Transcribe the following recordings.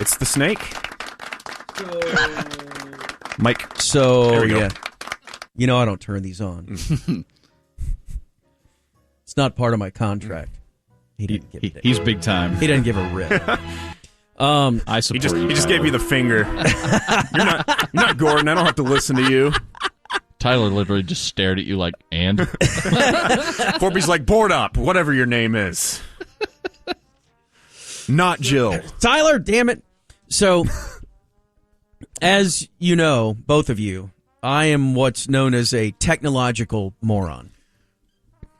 It's the snake. Mike. So, there we go. Yeah. You know I don't turn these on. It's not part of my contract. He's big time. He doesn't give a rip. I support you. He just gave you the finger. You're not Gordon. I don't have to listen to you. Tyler literally just stared at you like, and? Corby's like, board up, whatever your name is. Not Jill. Tyler, damn it. So, as you know, both of you, I am what's known as a technological moron.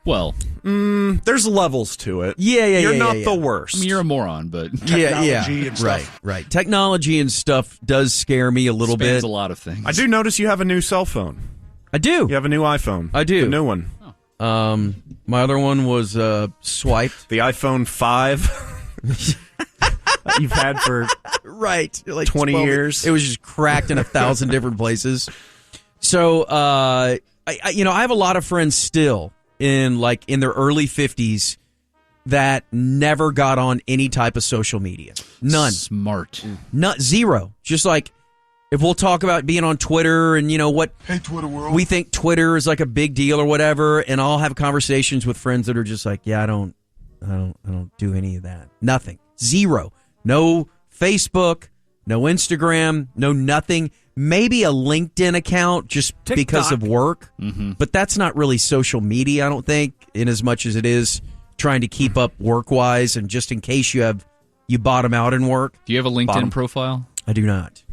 Well, there's levels to it. Yeah. You're not the worst. I mean, you're a moron, but technology and stuff. Right. Technology and stuff does scare me a little bit. A lot of things. I do notice you have a new cell phone. I do. You have a new iPhone. I do. A new one. Oh. My other one was swiped. The iPhone 5 you've had for like 20 years. It was just cracked in 1,000 different places. So, I have a lot of friends still in their early 50s that never got on any type of social media. None. Smart. Zero. Just like, if we'll talk about being on Twitter and hey, Twitter world, we think Twitter is like a big deal or whatever, and I'll have conversations with friends that are just like, yeah, I don't do any of that. Nothing. Zero. No Facebook, no Instagram, no nothing. Maybe a LinkedIn account just TikTok. Because of work, but that's not really social media, I don't think, in as much as it is trying to keep up work-wise and just in case you bottom out in work. Do you have a LinkedIn profile? I do not.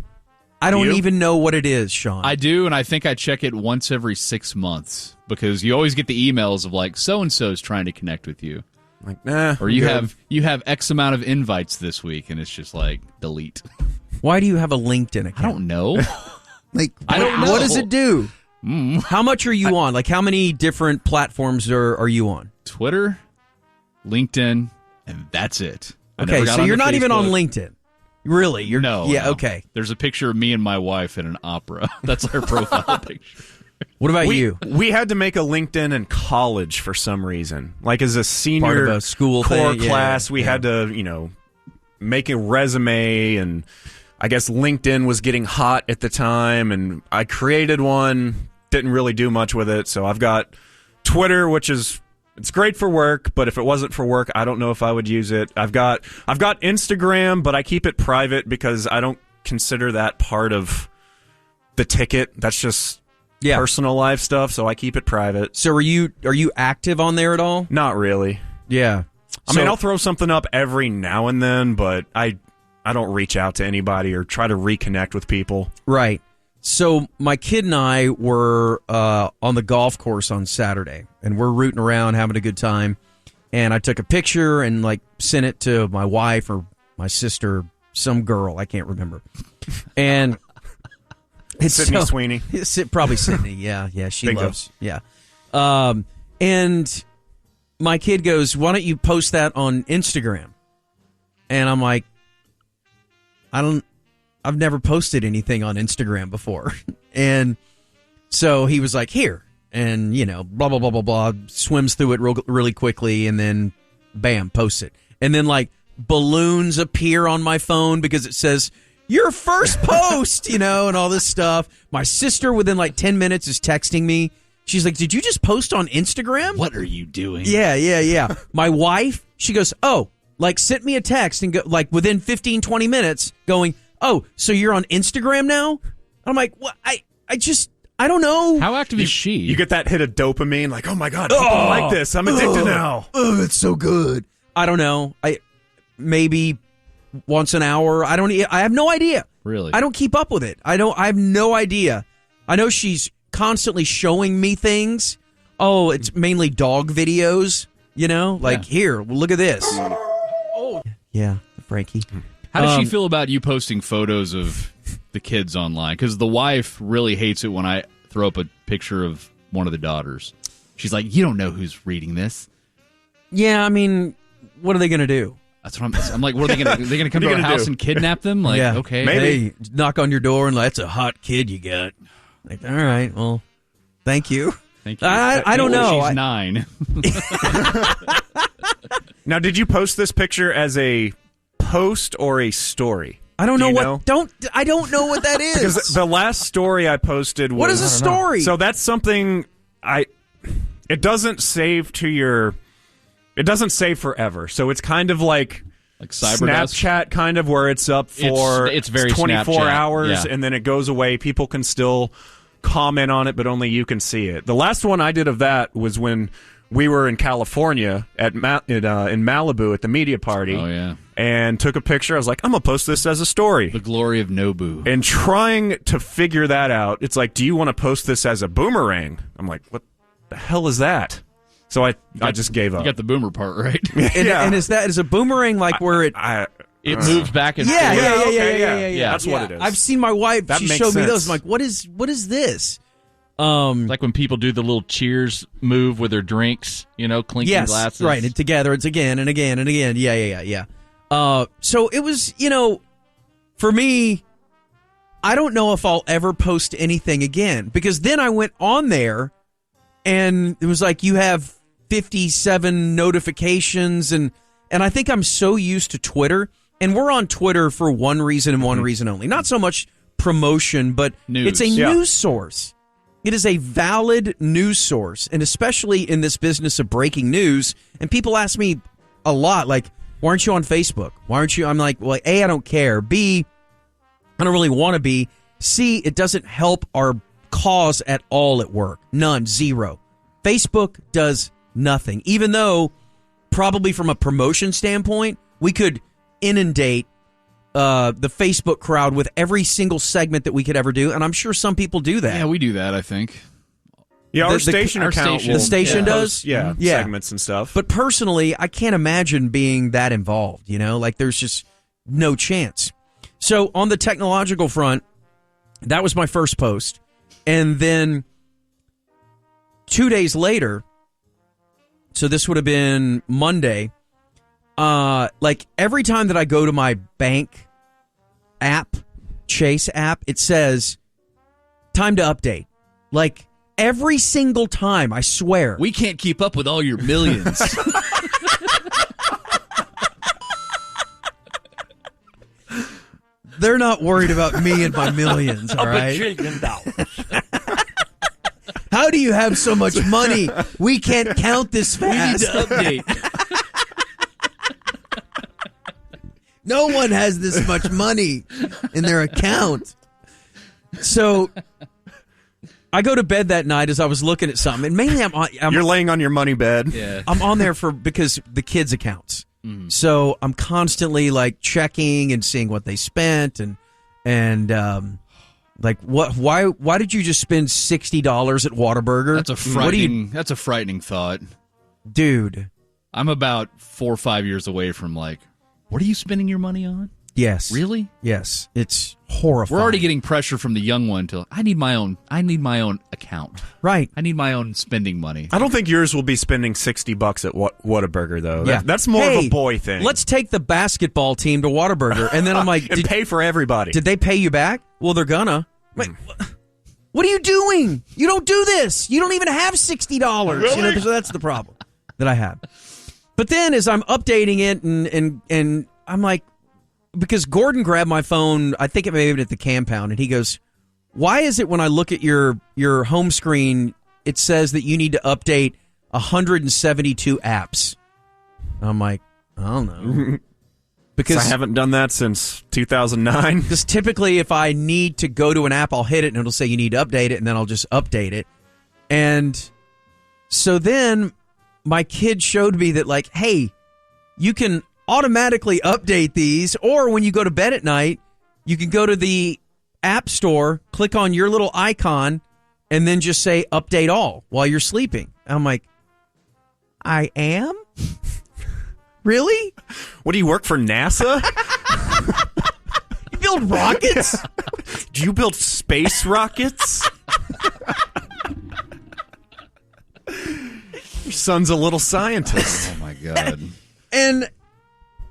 I don't even know what it is, Sean. I do, and I think I check it once every 6 months because you always get the emails of like so-and-so's trying to connect with you. Like, nah. Or you have X amount of invites this week, and it's just like, delete. Why do you have a LinkedIn account? I don't know. I don't know. What does it do? How much are you on? Like, how many different platforms are you on? Twitter, LinkedIn, and that's it. Okay, so you're not even on LinkedIn. Really? No. Okay. There's a picture of me and my wife in an opera. That's our profile picture. What about you? We had to make a LinkedIn in college for some reason. Like as a senior part of a school core thing. class, we had to, make a resume, and I guess LinkedIn was getting hot at the time, and I created one, didn't really do much with it. So I've got Twitter, which is it's great for work, but if it wasn't for work, I don't know if I would use it. I've got Instagram, but I keep it private because I don't consider that part of the ticket. That's just personal life stuff, so I keep it private. So are you active on there at all? Not really. Yeah. I mean, I'll throw something up every now and then, but I don't reach out to anybody or try to reconnect with people. Right. So my kid and I were on the golf course on Saturday, and we're rooting around, having a good time. And I took a picture and sent it to my wife or my sister, some girl, I can't remember. And it's Sydney Sweeney. Probably Sydney. Yeah, she Bingo. loves. Yeah. And my kid goes, "Why don't you post that on Instagram?" And I'm like, I've never posted anything on Instagram before. And so he was like, "Here." And, blah, blah, blah, blah, blah, swims through it really quickly, and then, bam, posts it. And then, balloons appear on my phone because it says, "Your first post," and all this stuff. My sister, within 10 minutes, is texting me. She's like, "Did you just post on Instagram?" What are you doing? Yeah. My wife, she goes, sent me a text and go, within 15, 20 minutes going, "Oh, so you're on Instagram now?" I'm like, "What? I don't know." How active is she? You get that hit of dopamine, oh my God, people like this. I'm addicted now. Oh, it's so good. I don't know. Maybe once an hour. I have no idea. Really? I don't keep up with it. I have no idea. I know she's constantly showing me things. Oh, it's mainly dog videos, here, look at this. Oh. Yeah, Frankie. How does she feel about you posting photos of the kids online? Because the wife really hates it when I throw up a picture of one of the daughters. She's like, "You don't know who's reading this." Yeah, I mean, what are they going to do? That's what I'm like. What are they going to do? They're going to come to our house and kidnap them? Okay. Maybe. Hey, knock on your door and that's a hot kid you got. All right, well, thank you. Thank you. I don't know. She's 9. Now, did you post this picture as a post or a story? I don't Do know you what. know? I don't know what that is. Because the last story I posted was... What is a story? So that's something it doesn't save to your... It doesn't save forever. So it's kind of like Snapchat, kind of, where it's up for it's very 24 Snapchat, hours, yeah. and then it goes away. People can still comment on it, but only you can see it. The last one I did of that was when we were in California in Malibu at the media party. Oh, yeah. And took a picture. I was like, I'm going to post this as a story. The glory of Nobu. And trying to figure that out, it's like, do you want to post this as a boomerang? I'm like, what the hell is that? So I just gave up. You got the boomer part right. And is a boomerang like where it moves back and yeah, forth. Yeah. That's what it is. I've seen my wife. That She makes showed me sense. those. I'm like, what is this? Like when people do the little cheers move with their drinks, clinking glasses. Right, and together it's again and again and again. Yeah. So it was, for me, I don't know if I'll ever post anything again, because then I went on there and it was like, you have 57 notifications, and I think I'm so used to Twitter, and we're on Twitter for one reason and one reason only. Not so much promotion, but News. It's a news source. It is a valid news source, and especially in this business of breaking news. And people ask me a lot, like, why aren't you on Facebook? Why aren't you? I'm like, well, A, I don't care. B, I don't really want to be. C, it doesn't help our cause at all at work. None. Zero. Facebook does nothing. Even though, probably from a promotion standpoint, we could inundate the Facebook crowd with every single segment that we could ever do, and I'm sure some people do that. Yeah, we do that, I think. Yeah, our The station account will the station does? post, segments and stuff. But personally, I can't imagine being that involved, Like, there's just no chance. So, on the technological front, that was my first post. And then 2 days later, so this would have been Monday, like every time that I go to my bank app, Chase app, it says, time to update. Like every single time, I swear. We can't keep up with all your millions. They're not worried about me and my millions, all right? $1 billion. How do you have so much money? We can't count this fast. We need to update. No one has this much money in their account. So I go to bed that night as I was looking at something, and mainly You're laying on your money bed. Yeah. I'm on there because the kids' accounts. So I'm constantly like checking and seeing what they spent and like why did you just spend $60 at Whataburger? That's a frightening thought. Dude. I'm about 4 or 5 years away from like, what are you spending your money on? Yes. Really? Yes. It's horrifying. We're already getting pressure from the young one to I need my own account. Right. I need my own spending money. I don't think yours will be spending $60 at Whataburger, though. Yeah. That's more of a boy thing. Let's take the basketball team to Whataburger. And then I'm like, and pay for everybody. Did they pay you back? Well, they're gonna. Wait, what are you doing? You don't do this. You don't even have $60. Really? So that's the problem that I have. But then as I'm updating it and I'm like, because Gordon grabbed my phone, I think it may have been at the compound, and he goes, why is it when I look at your home screen, it says that you need to update 172 apps? I'm like, I don't know. Because I haven't done that since 2009. Because typically if I need to go to an app, I'll hit it and it'll say you need to update it, and then I'll just update it. And so then my kid showed me that, like, hey, you can automatically update these, or when you go to bed at night, you can go to the app store, click on your little icon, and then just say update all while you're sleeping. I'm like, I am? Really? What, do you work for NASA? You build rockets? Do you build space rockets? Your son's a little scientist. Oh my God. And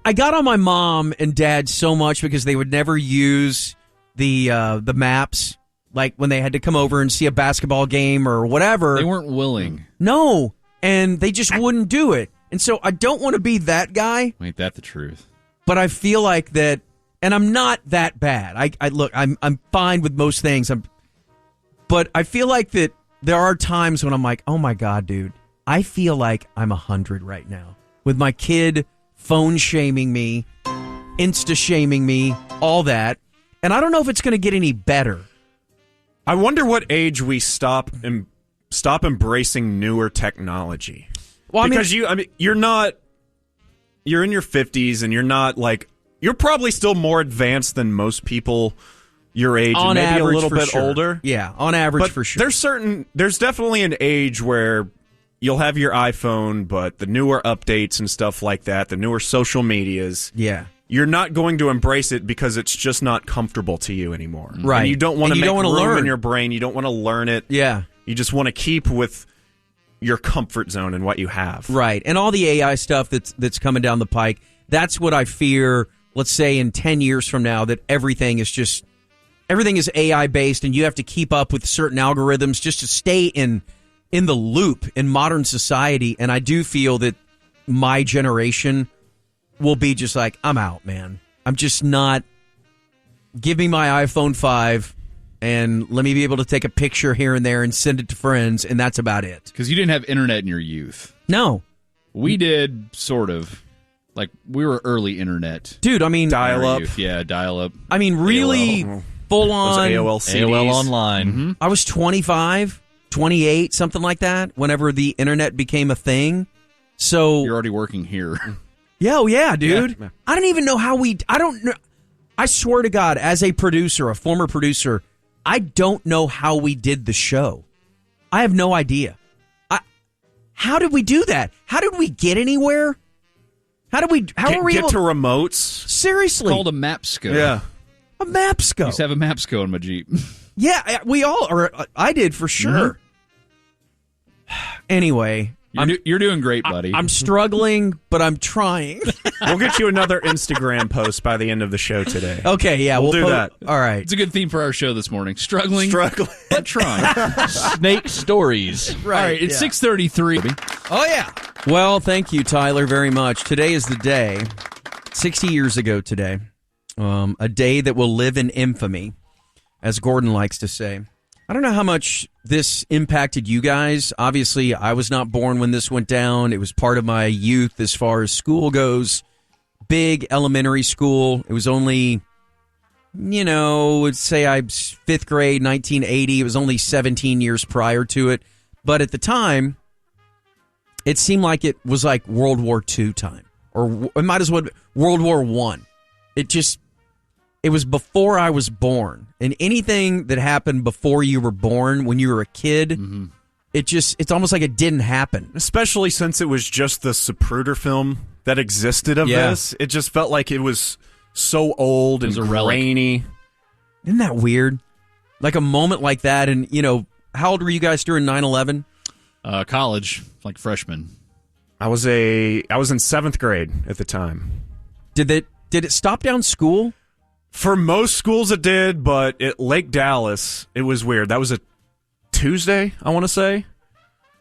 I got on my mom and dad so much because they would never use the maps, like when they had to come over and see a basketball game or whatever. They weren't willing. No, and they just wouldn't do it. And so I don't want to be that guy. Ain't that the truth? But I feel like that And I'm not that bad. I look, I'm fine with most things. But I feel like that there are times when I'm like, oh my God, dude, I feel like I'm 100 right now. With my kid phone shaming me, Insta shaming me, all that. And I don't know if it's going to get any better. I wonder what age we stop embracing newer technology. Well, because you're in your 50s and you're not like, you're probably still more advanced than most people your age, on and maybe average, a little bit sure. older. Yeah, on average, but for sure. There's definitely an age where you'll have your iPhone, but the newer updates and stuff like that, the newer social medias, yeah, you're not going to embrace it because it's just not comfortable to you anymore. Right. And you don't want to make room learn in your brain. You don't want to learn it. Yeah. You just want to keep with your comfort zone and what you have. Right. And all the AI stuff that's coming down the pike, that's what I fear, let's say in 10 years from now, that everything is AI based and you have to keep up with certain algorithms just to stay in the loop in modern society. And I do feel that my generation will be just like, I'm out, man. I'm just not. Give me my iPhone 5 and let me be able to take a picture here and there and send it to friends, and that's about it. Because you didn't have internet in your youth. No. We did, sort of. Like, we were early internet. Dude, I mean, dial-up. Yeah, dial-up. I mean, really full on. AOL CDs. AOL Online. Mm-hmm. I was 25, 28, something like that, whenever the internet became a thing. So You're already working here. Yeah, oh yeah, dude. Yeah. I don't even know how I don't know. I swear to God, as a producer, a former producer, I don't know how we did the show. I have no idea. How did we do that? How did we get anywhere? How were we Get able to remotes? Seriously. Called a Mapsco. Yeah. A Mapsco. I used to have a Mapsco in my Jeep. Yeah, we all are. I did for sure. Anyway, You're doing great, buddy. I'm struggling, but I'm trying. We'll get you another Instagram post by the end of the show today. Okay, yeah, We'll do that. All right. It's a good theme for our show this morning. Struggling, but trying. Snake stories. All right, it's 6:33. Oh, yeah. Well, thank you, Tyler, very much. Today is the day, 60 years ago today, a day that will live in infamy, as Gordon likes to say. I don't know how much this impacted you guys. Obviously, I was not born when this went down. It was part of my youth as far as school goes. Big elementary school. It was only, let's say I was 5th grade, 1980. It was only 17 years prior to it. But at the time, it seemed like it was like World War II time. Or it might as well be World War I. It was before I was born. And anything that happened before you were born, when you were a kid, it's almost like it didn't happen. Especially since it was just the Zapruder film that existed of this. It just felt like it was so old and grainy. Isn't that weird? Like a moment like that. And, how old were you guys during 9/11? College, like freshman. I was in 7th grade at the time. Did it stop down school? For most schools it did, but at Lake Dallas, it was weird. That was a Tuesday, I want to say.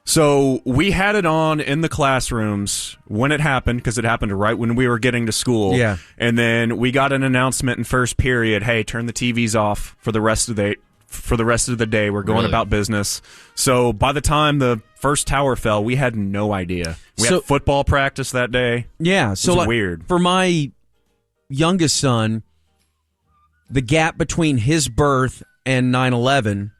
So we had it on in the classrooms when it happened, because it happened right when we were getting to school. Yeah. And then we got an announcement in first period, hey, turn the TVs off for the rest of the day. We're going about business. So by the time the first tower fell, we had no idea. We had football practice that day. Yeah. So it was weird. For my youngest son, the gap between his birth and 9/11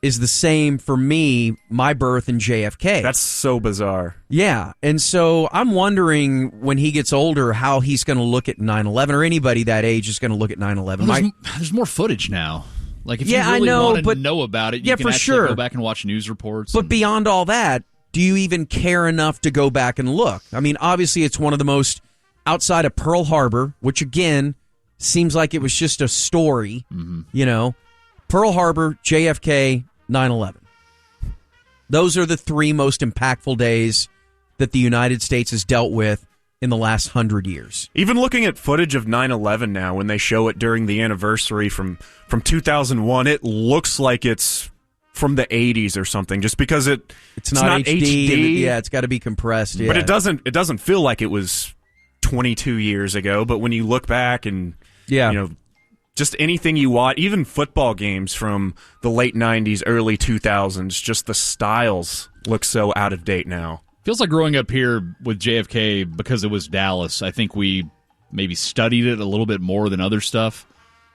is the same for me, my birth and JFK. That's so bizarre. Yeah. And so I'm wondering when he gets older how he's going to look at 9/11, or anybody that age is going to look at 9/11. Well, there's more footage now. Like, if you really want to know about it, you can actually go back and watch news reports. But beyond all that, do you even care enough to go back and look? I mean, obviously it's one of the most, outside of Pearl Harbor, which again seems like it was just a story, Pearl Harbor, JFK, 9/11. Those are the three most impactful days that the United States has dealt with in the last 100 years. Even looking at footage of 9/11 now, when they show it during the anniversary from 2001, it looks like it's from the 80s or something, just because it's not HD. Yeah, it's got to be compressed. Yeah. But it doesn't feel like it was 22 years ago. But when you look back and Yeah. You know, just anything you watch, even football games from the late 90s, early 2000s, just the styles look so out of date now. Feels like growing up here with JFK, because it was Dallas, I think we maybe studied it a little bit more than other stuff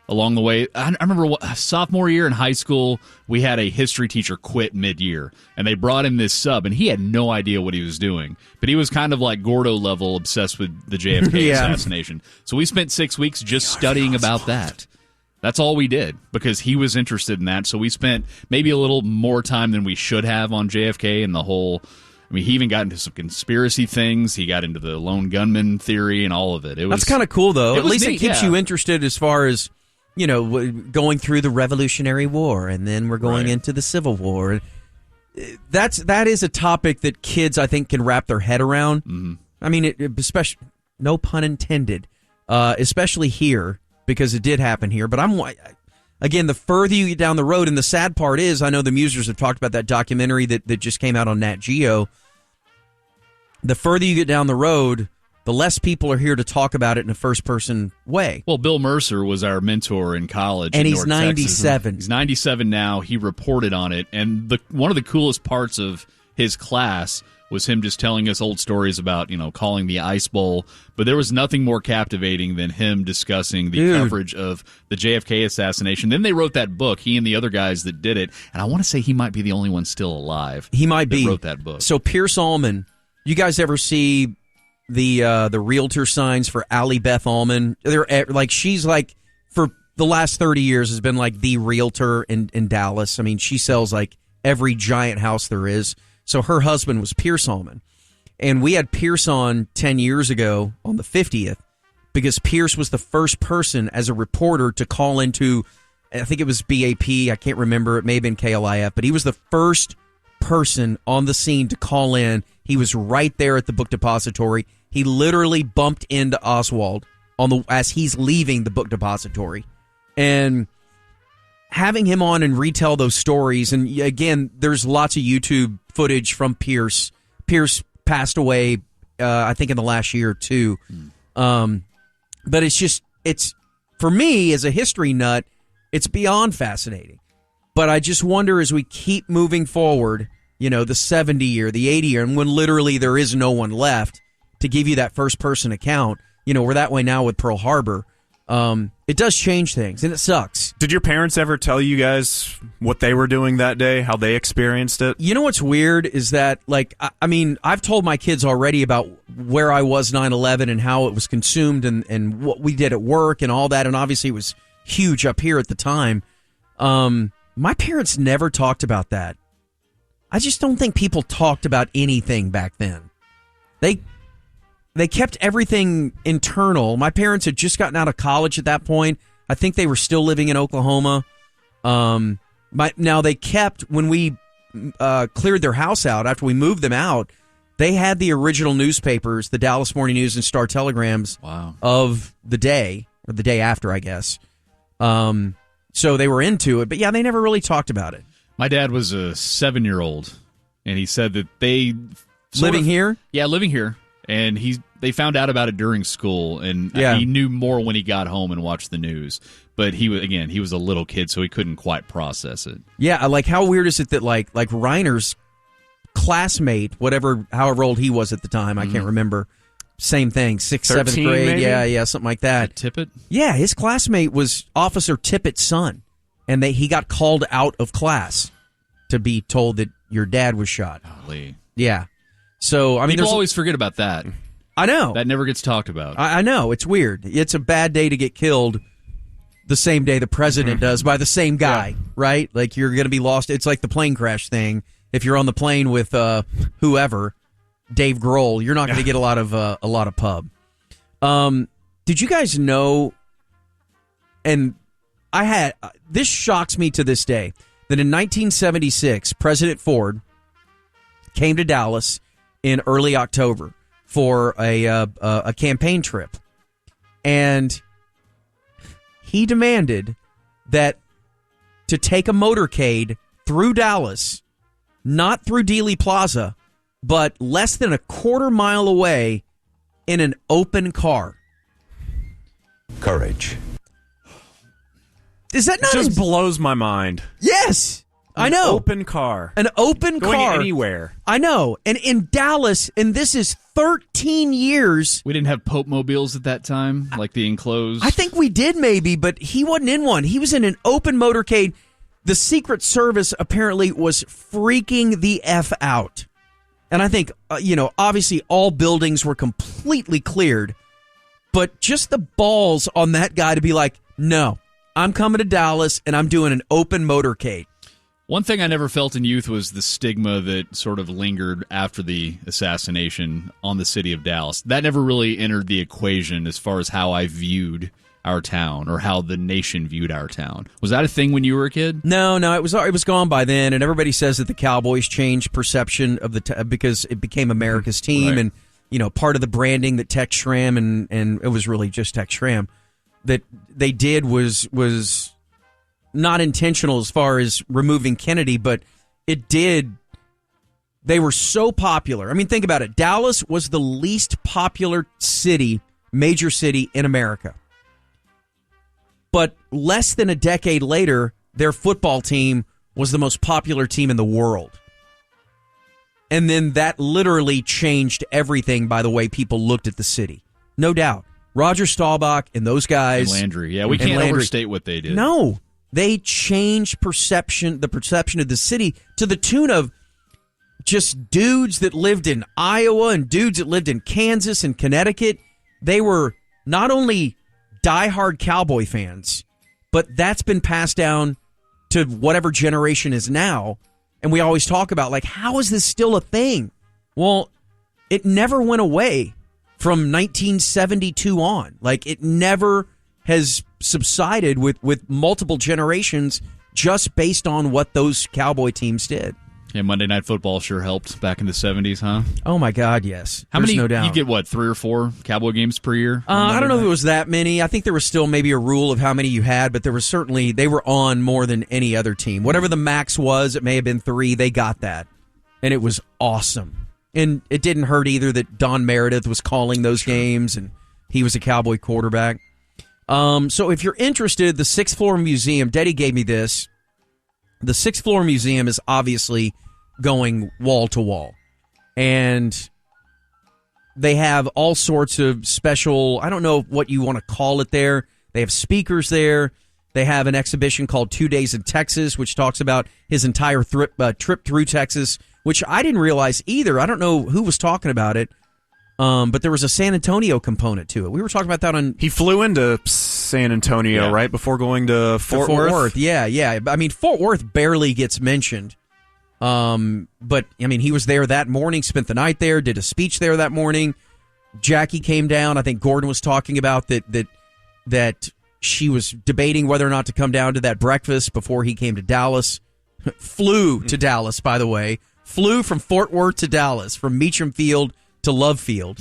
along the way. I remember sophomore year in high school, we had a history teacher quit mid-year, and they brought in this sub, and he had no idea what he was doing. But he was kind of like Gordo level obsessed with the JFK assassination. So we spent 6 weeks just studying about that. That's all we did, because he was interested in that. So we spent maybe a little more time than we should have on JFK and the whole... I mean, he even got into some conspiracy things. He got into the lone gunman theory and all of it. That's kind of cool, though. At least neat, it keeps you interested as far as, you know, going through the Revolutionary War, and then we're going into the Civil War. That is a topic that kids, I think, can wrap their head around. Mm-hmm. I mean, especially, no pun intended, especially here, because it did happen here. But again, the further you get down the road, and the sad part is, I know the Musers have talked about that documentary that just came out on Nat Geo. The further you get down the road, the less people are here to talk about it in a first-person way. Well, Bill Mercer was our mentor in college. And in he's North 97. Texas. He's 97 now. He reported on it. And one of the coolest parts of his class was him just telling us old stories about, you know, calling the Ice Bowl. But there was nothing more captivating than him discussing the coverage of the JFK assassination. Then they wrote that book, he and the other guys that did it. And I want to say he might be the only one still alive. He might be. Wrote that book. So Pierce Allman, you guys ever see the realtor signs for Allie Beth Allman? They're like, she's like, for the last 30 years has been like the realtor in Dallas. I mean, she sells like every giant house there is. So her husband was Pierce Allman. And we had Pierce on 10 years ago on the 50th because Pierce was the first person as a reporter to call into, I think it was BAP, I can't remember, it may have been KLIF, but he was the first person on the scene to call in. He was right there at the book depository. He literally bumped into Oswald as he's leaving the book depository. And having him on and retell those stories, and again, there's lots of YouTube footage from Pierce. Pierce passed away, I think, in the last year or two. But it's for me, as a history nut, it's beyond fascinating. But I just wonder, as we keep moving forward, you know, the 70 year, the 80 year, and when literally there is no one left to give you that first person account, you know, we're that way now with Pearl Harbor. It does change things, and it sucks. Did your parents ever tell you guys what they were doing that day, how they experienced it? You know what's weird is that, like, I mean, I've told my kids already about where I was 9/11 and how it was consumed and what we did at work and all that, and obviously it was huge up here at the time. My parents never talked about that. I just don't think people talked about anything back then. They kept everything internal. My parents had just gotten out of college at that point. I think they were still living in Oklahoma. Now they kept, when we cleared their house out, after we moved them out, they had the original newspapers, the Dallas Morning News and Star Telegrams of the day, or the day after, I guess. So they were into it. But yeah, they never really talked about it. My dad was a 7-year-old, and he said that they... Living here? Yeah, living here. And they found out about it during school, and he knew more when he got home and watched the news. But he was a little kid, so he couldn't quite process it. Yeah, like, how weird is it that like Reiner's classmate, however old he was at the time, I can't remember. Same thing, 6th, 7th grade, maybe? Yeah, something like that. Tippett? Yeah, his classmate was Officer Tippett's son, and he got called out of class to be told that your dad was shot. Golly. Yeah. So, I mean, people always forget about that. I know. That never gets talked about. I know. It's weird. It's a bad day to get killed the same day the president does by the same guy, right? Like, you're going to be lost. It's like the plane crash thing. If you're on the plane with whoever, Dave Grohl, you're not going to get a lot of pub. Did you guys know, and this shocks me to this day, that in 1976, President Ford came to Dallas in early October for a campaign trip, and he demanded that to take a motorcade through Dallas, not through Dealey Plaza, but less than a quarter mile away in an open car. Courage. Is that not It just blows my mind. Yes, I know. Open car. An open Going car. anywhere. I know. And in Dallas, and this is 13 years. We didn't have Pope mobiles at that time, like the enclosed. I think we did maybe, but he wasn't in one. He was in an open motorcade. The Secret Service apparently was freaking the F out. And I think, obviously all buildings were completely cleared. But just the balls on that guy to be like, no, I'm coming to Dallas and I'm doing an open motorcade. One thing I never felt in youth was the stigma that sort of lingered after the assassination on the city of Dallas. That never really entered the equation as far as how I viewed our town or how the nation viewed our town. Was that a thing when you were a kid? No, it was gone by then, and everybody says that the Cowboys changed perception of the because it became America's team, Right. and part of the branding that Tex Schramm and it was really just Tex Schramm that they did was not intentional as far as removing Kennedy, but it did. They were so popular. I mean, think about it. Dallas was the least popular major city in America. But less than a decade later, their football team was the most popular team in the world. And then that literally changed everything by the way people looked at the city. No doubt. Roger Staubach and those guys. And Landry. Yeah, we can't overstate what they did. No. They changed the perception of the city to the tune of just dudes that lived in Iowa and dudes that lived in Kansas and Connecticut. They were not only diehard Cowboy fans, but that's been passed down to whatever generation is now. And we always talk about, like, how is this still a thing? Well, it never went away from 1972 on. Like, it never has subsided with multiple generations just based on what those Cowboy teams did. Yeah, Monday Night Football sure helped back in the 70s, huh? Oh, my God, yes. How There's many? No doubt. You get, what, 3 or 4 Cowboy games per year? I don't know if it was that many. I think there was still maybe a rule of how many you had, but there was certainly, they were on more than any other team. Whatever the max was, it may have been 3. They got that. And it was awesome. And it didn't hurt either that Don Meredith was calling those games, and he was a Cowboy quarterback. So if you're interested, the 6th Floor Museum, Deddy gave me this. The 6th Floor Museum is obviously going wall to wall. And they have all sorts of special, I don't know what you want to call it there. They have speakers there. They have an exhibition called 2 Days in Texas, which talks about his entire trip through Texas, which I didn't realize either. I don't know who was talking about it. But there was a San Antonio component to it. We were talking about that on... He flew into San Antonio, right, before going to Fort Worth? Yeah. I mean, Fort Worth barely gets mentioned. But, I mean, he was there that morning, spent the night there, did a speech there that morning. Jackie came down. I think Gordon was talking about that she was debating whether or not to come down to that breakfast before he came to Dallas. Flew to Dallas, by the way. Flew from Fort Worth to Dallas, from Meacham Field to Love Field.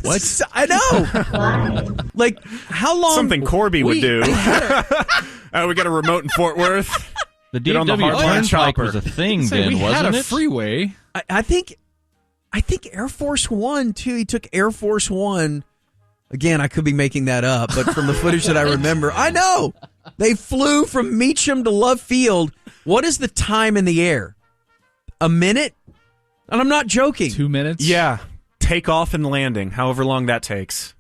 What? I know. Like, how long... Something Corby would do. We got a remote in Fort Worth. The Get on the DFW Heartland Turnpike chopper. was a thing then, we wasn't had a it? freeway. I think Air Force One, too. He took Air Force One. Again, I could be making that up, but from the footage that I remember, I know. They flew from Meacham to Love Field. What is the time in the air? A minute? And I'm not joking. 2 minutes? Yeah. Takeoff and landing, however long that takes.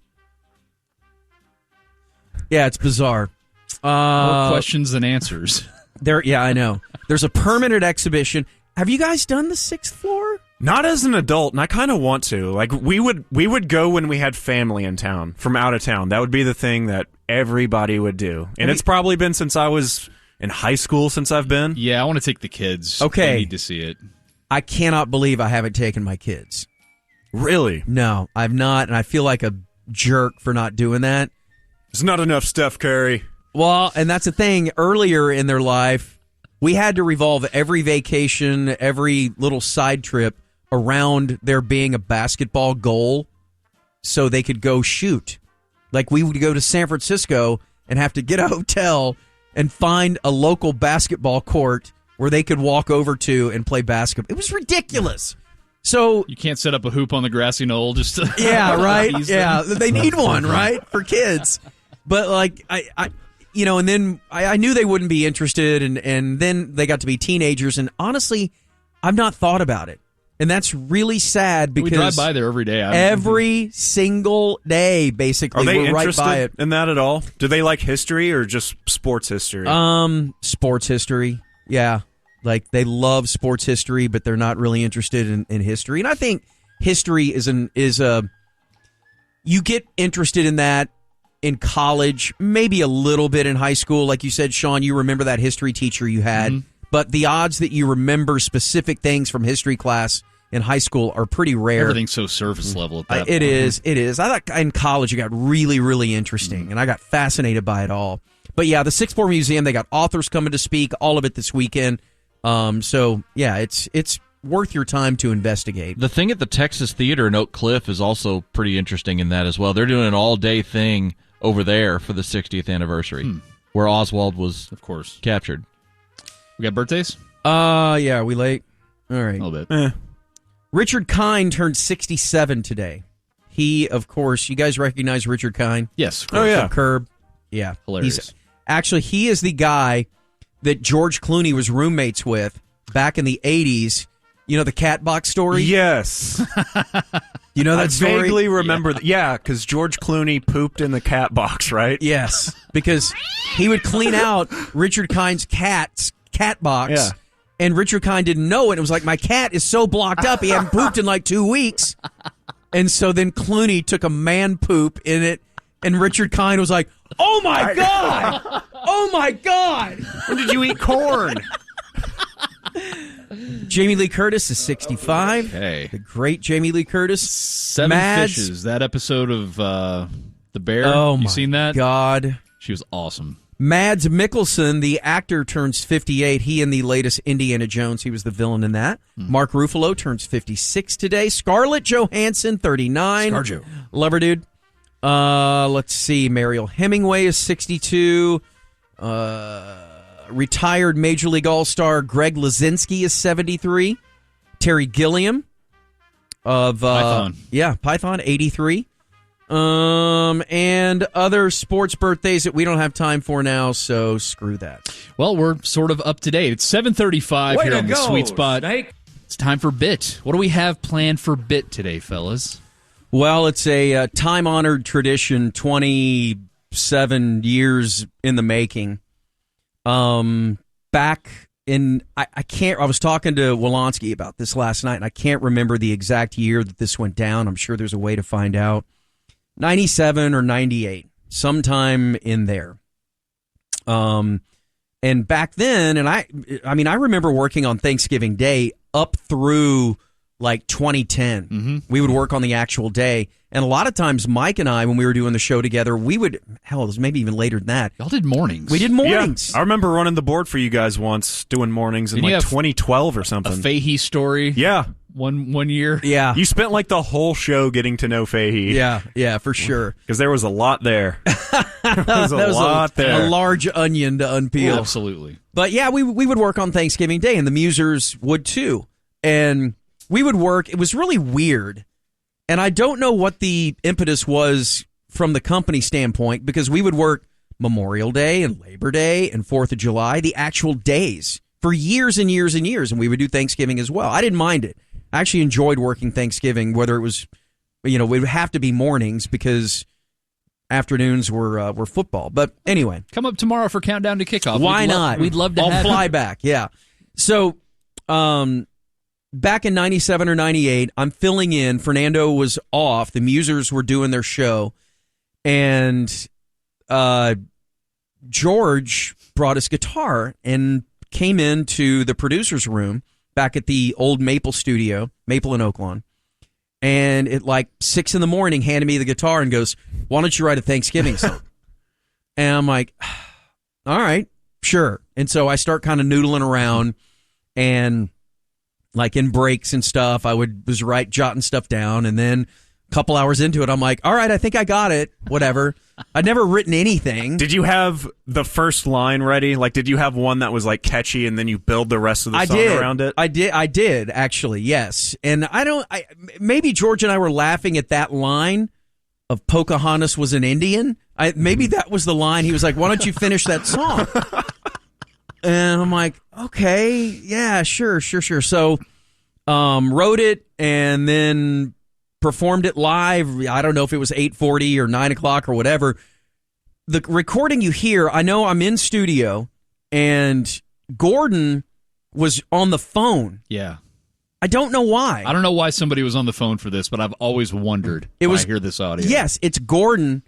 Yeah, it's bizarre. More questions than answers. Yeah, I know. There's a permanent exhibition. Have you guys done the 6th floor? Not as an adult, and I kind of want to. Like, we would go when we had family in town, from out of town. That would be the thing that everybody would do. And it's probably been since I was in high school since I've been. Yeah, I want to take the kids. Okay. They need to see it. I cannot believe I haven't taken my kids. Really? No, I've not, and I feel like a jerk for not doing that. There's not enough Steph Curry. Well, and that's the thing. Earlier in their life, we had to revolve every vacation, every little side trip around there being a basketball goal so they could go shoot. Like, we would go to San Francisco and have to get a hotel and find a local basketball court where they could walk over to and play basketball. It was ridiculous. So You can't set up a hoop on the grassy knoll just to... yeah, right? ease Yeah, them. they need one, right? For kids. But, like, I and then I knew they wouldn't be interested, and then they got to be teenagers, and honestly, I've not thought about it. And that's really sad because we drive by there every day. Every single day, basically. Are they we're interested right by it. in that at all? Do they like history or just sports history? Sports history. Yeah. Like, they love sports history, but they're not really interested in history. And I think history is you get interested in that in college, maybe a little bit in high school. Like you said, Sean, you remember that history teacher you had. Mm-hmm. But the odds that you remember specific things from history class in high school are pretty rare. Everything's so surface level at that point. It is. I thought in college it got really, really interesting, and I got fascinated by it all. But yeah, the 6-4 Museum, they got authors coming to speak, all of it this weekend. So yeah, it's worth your time to investigate. The thing at the Texas Theater in Oak Cliff is also pretty interesting in that as well. They're doing an all-day thing over there for the 60th anniversary, where Oswald was, of course, captured. We got birthdays? Yeah, we late? All right. A little bit. Richard Kind turned 67 today. He, of course, you guys recognize Richard Kind? Yes. Oh, yeah. From Curb. Yeah. Hilarious. He is the guy that George Clooney was roommates with back in the 80s. You know the cat box story? Yes. You know that I story? vaguely remember. Yeah, because George Clooney pooped in the cat box, right? Yes, because he would clean out Richard Kind's cat box, yeah. And Richard Kind didn't know it. It was like, my cat is so blocked up, he hadn't pooped in like 2 weeks. And so then Clooney took a man poop in it, and Richard Kind was like, oh my God! Oh my God! When did you eat corn? Jamie Lee Curtis is 65. Hey. The great Jamie Lee Curtis. 7 Mads. Fishes, that episode of The Bear. Oh, you seen that? God. She was awesome. Mads Mikkelsen, the actor, turns 58. He in the latest Indiana Jones, he was the villain in that. Mark Ruffalo turns 56 today. Scarlett Johansson, 39. Scarjo. Love her, dude. Let's see. Mariel Hemingway is 62. Retired Major League All-Star Greg Lazinski is 73. Terry Gilliam of Python. Yeah, Python, 83. And other sports birthdays that we don't have time for now, so screw that. Well, we're sort of up to date. It's 7:35 here on the Sweet Spot. Snake. It's time for Bit. What do we have planned for Bit today, fellas? Well, it's a time-honored tradition, 27 years in the making. Back in, I was talking to Wolonsky about this last night, and I can't remember the exact year that this went down. I'm sure there's a way to find out. 97 or 98, sometime in there. And back then, and I remember working on Thanksgiving Day up through like 2010. Mm-hmm. We would work on the actual day. And a lot of times, Mike and I, when we were doing the show together, we would, it was maybe even later than that. Y'all did mornings. We did mornings. Yeah, I remember running the board for you guys once, doing mornings in like 2012 or something. A Fahey story. Yeah. One year. Yeah. You spent like the whole show getting to know Fahey. Yeah, for sure. Because there was a lot there. There was a lot there. A large onion to unpeel. Absolutely. But yeah, we would work on Thanksgiving Day, and the Musers would too. And we would work. It was really weird. And I don't know what the impetus was from the company standpoint, because we would work Memorial Day and Labor Day and 4th of July, the actual days, for years and years and years. And we would do Thanksgiving as well. I didn't mind it. I actually enjoyed working Thanksgiving, whether it was, it would have to be mornings because afternoons were football. But anyway. Come up tomorrow for Countdown to Kickoff. Why not? We'd love to have I'll fly back, yeah. So, back in 97 or 98, I'm filling in. Fernando was off. The Musers were doing their show. And George brought his guitar and came into the producer's room back at the old Maple studio, Maple in Oaklawn. And at like 6 in the morning, handed me the guitar and goes, why don't you write a Thanksgiving song? And I'm like, all right, sure. And so I start kind of noodling around, and like in breaks and stuff, I was jotting stuff down, and then a couple hours into it, I'm like, all right, I think I got it. Whatever. I'd never written anything. Did you have the first line ready? Like, did you have one that was like catchy, and then you build the rest of the song around it? I did actually, yes. And maybe George and I were laughing at that line of Pocahontas was an Indian. Maybe that was the line. He was like, why don't you finish that song? And I'm like, okay, yeah, sure. So wrote it and then performed it live. I don't know if it was 8:40 or 9 o'clock or whatever. The recording you hear, I know I'm in studio, and Gordon was on the phone. Yeah. I don't know why. I don't know why somebody was on the phone for this, but I've always wondered when I hear this audio. Yes, it's Gordon.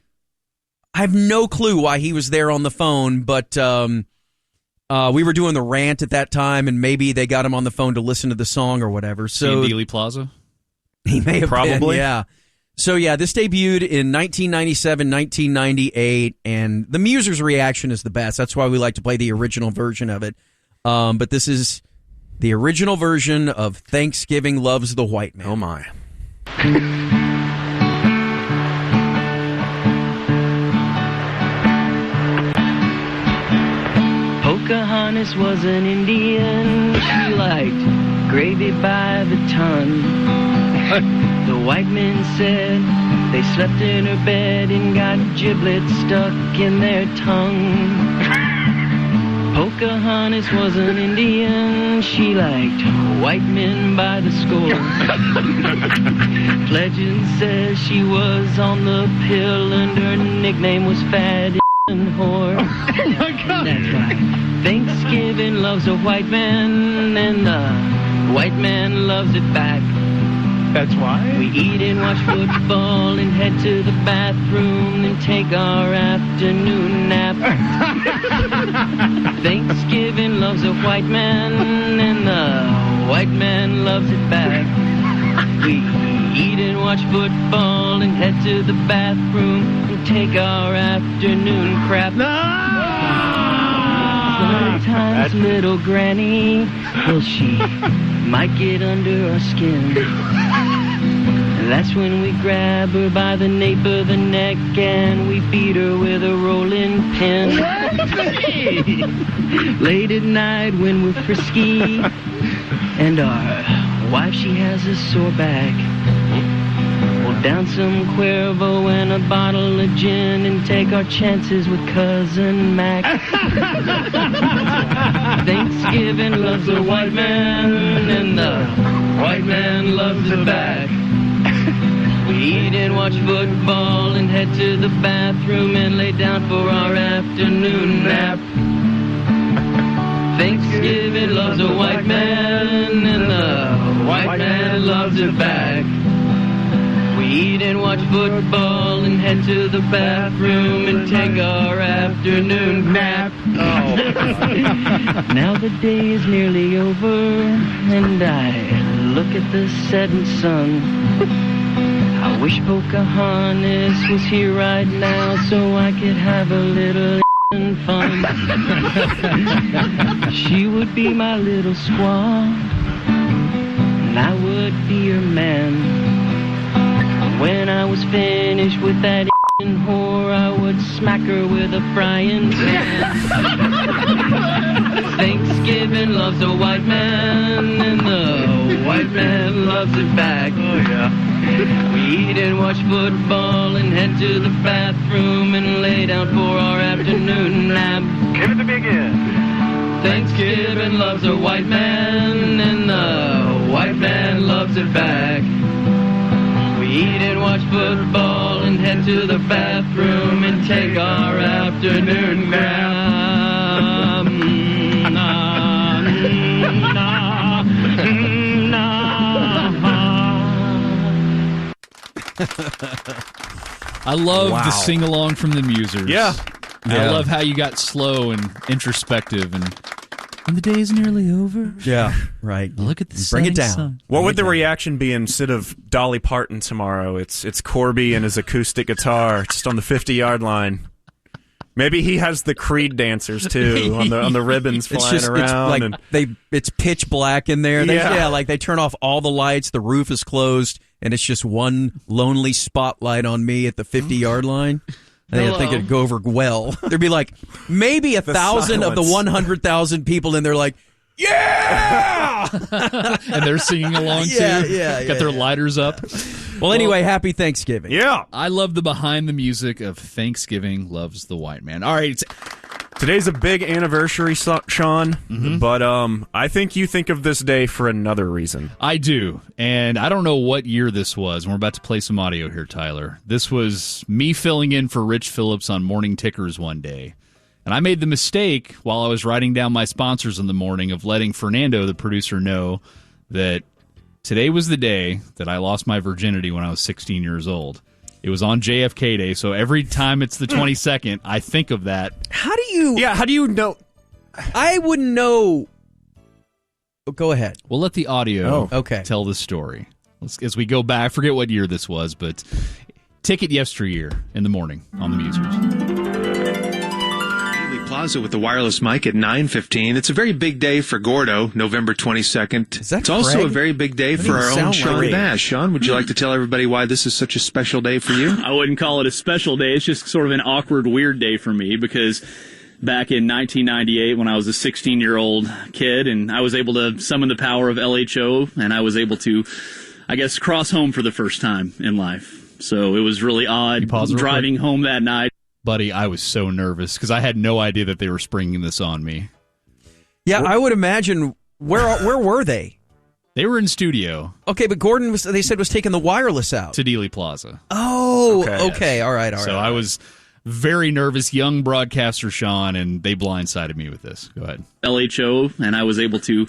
I have no clue why he was there on the phone, but we were doing the rant at that time, and maybe they got him on the phone to listen to the song or whatever. So Dealey Plaza? He may have Probably. been, yeah. So, yeah, this debuted in 1997, 1998, and the Muser's reaction is the best. That's why we like to play the original version of it. But this is the original version of Thanksgiving Loves the White Man. Oh, my. Pocahontas was an Indian. She liked gravy by the ton. The white men said they slept in her bed and got giblets stuck in their tongue. Pocahontas was an Indian. She liked white men by the score. Legend says she was on the pill and her nickname was Fat Whore. Oh my God. That's right. Thanksgiving loves a white man and the white man loves it back. That's why? We eat and watch football and head to the bathroom and take our afternoon nap. Thanksgiving loves a white man and the white man loves it back. We eat and watch football and head to the bathroom and take our afternoon crap. Sometimes little granny, well, she might get under our skin. And that's when we grab her by the nape of the neck and we beat her with a rolling pin. Late at night when we're frisky and our wife, she has a sore back, we'll down some Cuervo and a bottle of gin and take our chances with Cousin Mac. Thanksgiving loves a white man and the white man loves it back. We eat and watch football and head to the bathroom and lay down for our afternoon nap. Thanksgiving loves a white man and the white man loves it back. We eat and watch football and head to the bathroom and take our afternoon nap. Oh. Now the day is nearly over and I look at the setting sun. I wish Pocahontas was here right now so I could have a little fun. She would be my little squaw and I would be her man. When I was finished with that whore, I would smack her with a frying pan. Thanksgiving loves a white man and the white man loves it back. Oh yeah. We eat and watch football and head to the bathroom and lay down for our afternoon nap. Give it to me again. Thanksgiving loves a white man and the white man loves it back. We eat and watch football and head to the bathroom and take our afternoon nap. I love the sing-along from the Musers. Yeah. I love how you got slow and introspective and the day is nearly over. Yeah, right. Look at the Bring it down. sun. What would the reaction be instead of Dolly Parton tomorrow? It's Corby and his acoustic guitar just on the 50-yard line. Maybe he has the Creed dancers too on the ribbons flying around. It's pitch black in there. Yeah. They turn off all the lights. The roof is closed, and it's just one lonely spotlight on me at the 50-yard line. I think it'd go over well. There'd be like maybe 1,000 of the 100,000 people in there, like, yeah, and they're singing along too. Yeah, got their lighters up. Well, anyway, happy Thanksgiving. Yeah. I love the behind the music of Thanksgiving Loves the White Man. All right. Today's a big anniversary, Sean, but I think you think of this day for another reason. I do, and I don't know what year this was. We're about to play some audio here, Tyler. This was me filling in for Rich Phillips on Morning Tickers one day, and I made the mistake while I was writing down my sponsors in the morning of letting Fernando, the producer, know that today was the day that I lost my virginity when I was 16 years old. It was on JFK Day, so every time it's the 22nd, I think of that. How do you... Yeah, how do you know? I wouldn't know... Oh, go ahead. We'll let the audio okay. tell the story. As we go back, I forget what year this was, but Ticket yesteryear in the morning on the Musers. Plaza with the wireless mic at 9:15. It's a very big day for Gordo, November 22nd. Is that it's also Craig? a very big day for our own Sean Bass. Sean, would you like to tell everybody why this is such a special day for you? I wouldn't call it a special day. It's just sort of an awkward, weird day for me because back in 1998 when I was a 16-year-old kid and I was able to summon the power of LHO and I was able to, I guess, cross home for the first time in life. So it was really odd driving home that night. Buddy, I was so nervous because I had no idea that they were springing this on me. Yeah, I would imagine. Where were they? They were in studio. Okay, but Gordon they said was taking the wireless out to Dealey Plaza. Oh, okay. All right. So I was very nervous, young broadcaster Sean, and they blindsided me with this. Go ahead. LHO, and I was able to,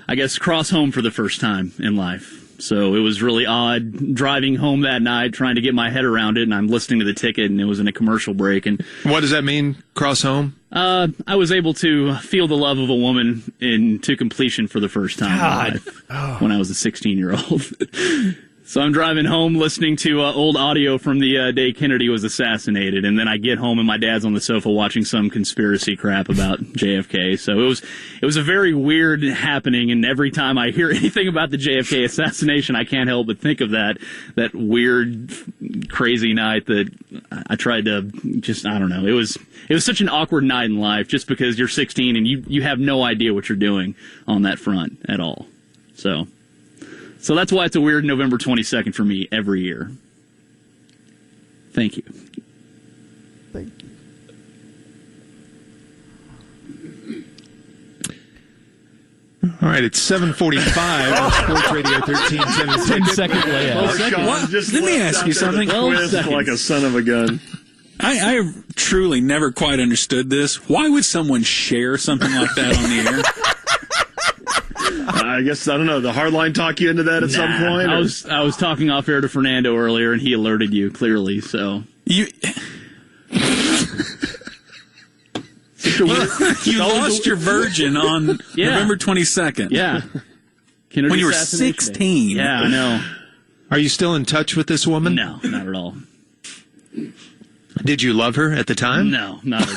I guess, cross home for the first time in life. So it was really odd driving home that night, trying to get my head around it, and I'm listening to the ticket, and it was in a commercial break. And what does that mean, cross home? I was able to feel the love of a woman to completion for the first time in my life when I was a 16-year-old. So I'm driving home listening to old audio from the day Kennedy was assassinated, and then I get home and my dad's on the sofa watching some conspiracy crap about JFK. So it was a very weird happening, and every time I hear anything about the JFK assassination, I can't help but think of that weird, crazy night that I tried to just, I don't know. It was such an awkward night in life just because you're 16 and you have no idea what you're doing on that front at all. So that's why it's a weird November 22nd for me every year. Thank you. Thank you. All right, it's 7:45 on Sports Radio 1310. 10-second layout. Let me ask you something. Like a son of a gun. I truly never quite understood this. Why would someone share something like that on the air? I guess, I don't know, the hardline talk you into that at some point? I was talking off air to Fernando earlier, and he alerted you, clearly, so. You lost your virgin on November 22nd. Yeah. When you were 16. Yeah, I know. Are you still in touch with this woman? No, not at all. Did you love her at the time? No, not at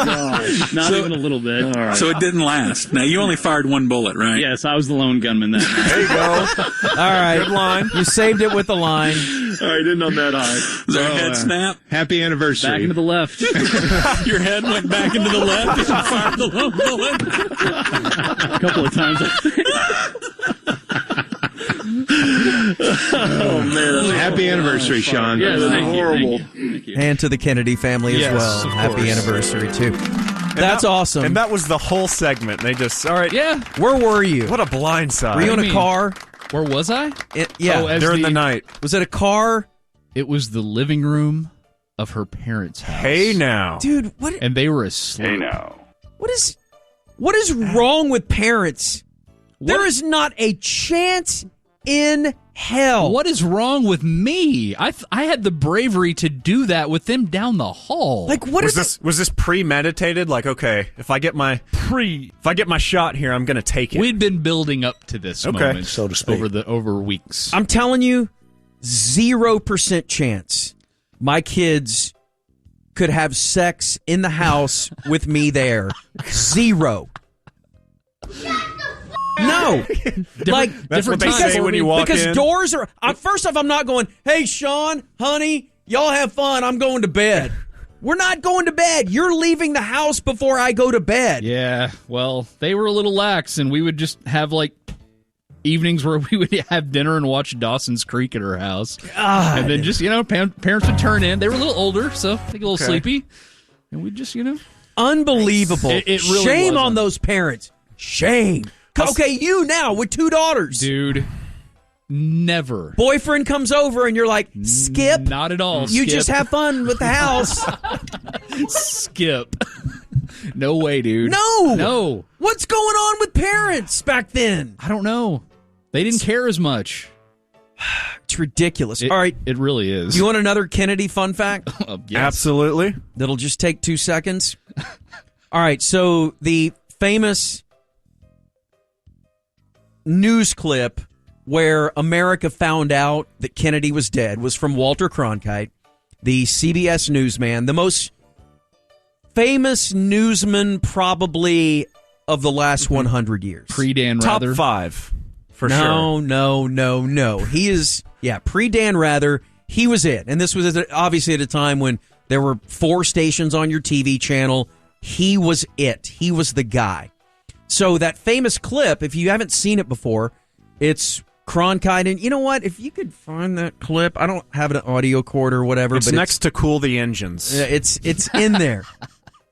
all. Not even a little bit. All right. So it didn't last. Now, you only fired one bullet, right? Yes, I was the lone gunman that night. There you go. All right. Good line. You saved it with the line. All right, didn't on that high. Was there a head snap? Happy anniversary. Back into the left. Your head went back into the left as you fired the lone bullet? A couple of times, I think. Oh, man. Happy anniversary, Sean. Yes, thank you. Horrible. Thank you. And to the Kennedy family as well. of Happy course. anniversary, too. That's awesome. And that was the whole segment. They just, all right. Yeah. Where were you? What a blindside. Were you in do a you car? Where was I? Yeah. Oh, during the night. Was it a car? It was the living room of her parents' house. Hey now. Dude, what? And they were asleep. What is wrong with parents? There is not a chance in hell. What is wrong with me? I had the bravery to do that with them down the hall. Like, what was this premeditated? Like, okay, if I get my shot here, I'm going to take it. We'd been building up to this moment, so to speak. over weeks. I'm telling you, 0% chance my kids could have sex in the house with me there. 0. No, That's what they say when you walk in. Because doors are. First off, I'm not going. Hey, Sean, honey, y'all have fun. I'm going to bed. We're not going to bed. You're leaving the house before I go to bed. Yeah, well, they were a little lax, and we would just have like evenings where we would have dinner and watch Dawson's Creek at her house. God. And then just, parents would turn in. They were a little older, so they get a little sleepy. And we'd just, Unbelievable. It really Shame wasn't. on those parents. Shame. Okay, you now with 2 daughters. Dude, never. Boyfriend comes over and you're like, Skip. Not at all, You Skip. just have fun with the house. Skip. No way, dude. No. What's going on with parents back then? I don't know. They didn't care as much. It's ridiculous. All right. It really is. You want another Kennedy fun fact? Yes. Absolutely. That'll just take 2 seconds. All right. So the famous news clip where America found out that Kennedy was dead was from Walter Cronkite, the CBS newsman, the most famous newsman probably of the last 100 years. Pre-Dan Top Rather. 5, for sure. No. He is, pre-Dan Rather, he was it. And this was obviously at a time when there were 4 stations on your TV channel. He was it. He was the guy. So that famous clip, if you haven't seen it before, it's Cronkite. And you know what? If you could find that clip, I don't have an audio cord or whatever. It's but next to Cool the Engines. It's in there.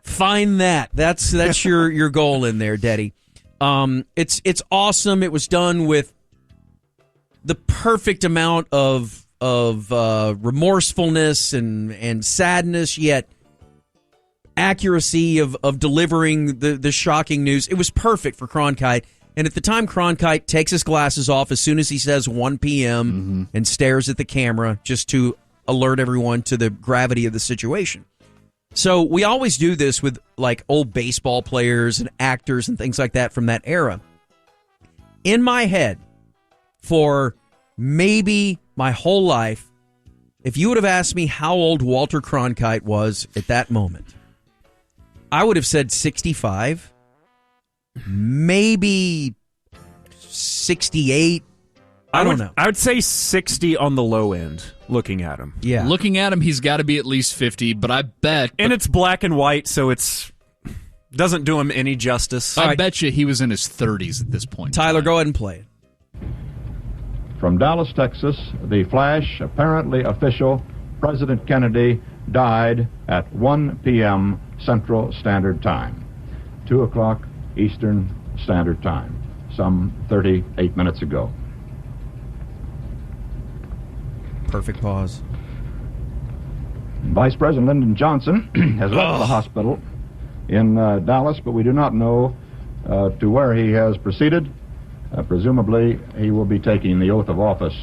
Find that. That's your goal in there, Daddy. It's awesome. It was done with the perfect amount of remorsefulness and sadness, yet accuracy of delivering the shocking news. It was perfect for Cronkite. And at the time, Cronkite takes his glasses off as soon as he says 1 p.m. and stares at the camera just to alert everyone to the gravity of the situation. So we always do this with like old baseball players and actors and things like that from that era. In my head, for maybe my whole life, if you would have asked me how old Walter Cronkite was at that moment, I would have said 65, maybe 68. I don't know. I would say 60 on the low end, looking at him. Yeah. Looking at him, he's got to be at least 50, but I bet... And it's black and white, so it's doesn't do him any justice. I bet you he was in his 30s at this point. Tyler, go ahead and play it. From Dallas, Texas, the flash, apparently official, President Kennedy died at 1 p.m. Central Standard Time, 2 o'clock Eastern Standard Time, some 38 minutes ago. Perfect pause. Vice President Lyndon Johnson has left the hospital in Dallas, but we do not know to where he has proceeded. Presumably, he will be taking the oath of office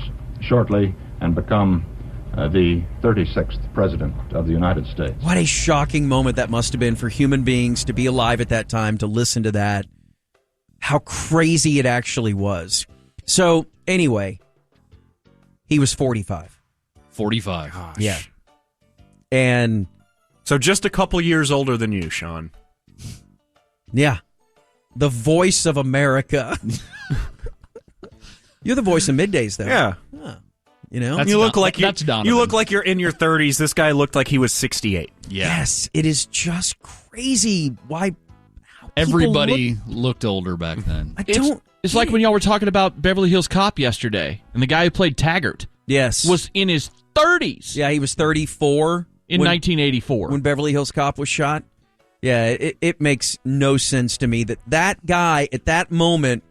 shortly and become the 36th President of the United States. What a shocking moment that must have been for human beings to be alive at that time, to listen to that. How crazy it actually was. So, anyway, he was 45. 45. Gosh. Yeah. And so just a couple years older than you, Sean. yeah, the voice of America. You're the voice of middays, though. Yeah. Huh. You know, That's you look like that's Donovan. you look like you're in your 30s. This guy looked like he was 68. Yeah. Yes, it is just crazy. Why? How people Everybody looked older back then. I don't. It's like when y'all were talking about Beverly Hills Cop yesterday, and the guy who played Taggart Yes. was in his 30s Yeah, he was 34 in 1984. when Beverly Hills Cop was shot. Yeah, it makes no sense to me that guy at that moment,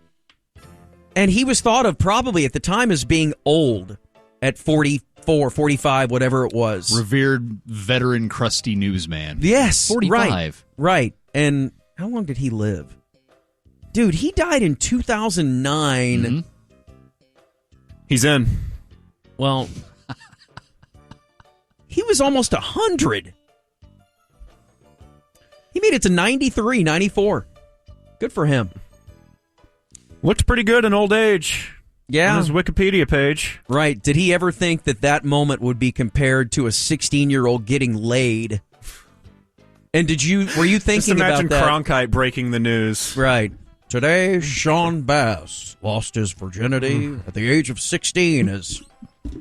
and he was thought of probably at the time as being old at 44, 45, whatever it was. Revered veteran crusty newsman. Yes, 45. Right. And how long did he live? Dude, he died in 2009. Mm-hmm. He's in. Well, he was almost 100. He made it to 93, 94. Good for him. Looked pretty good in old age. Yeah. On his Wikipedia page. Right. Did he ever think that moment would be compared to a 16-year-old getting laid? And were you thinking Just imagine about that? Cronkite breaking the news. Right. Today, Sean Bass lost his virginity at the age of 16 as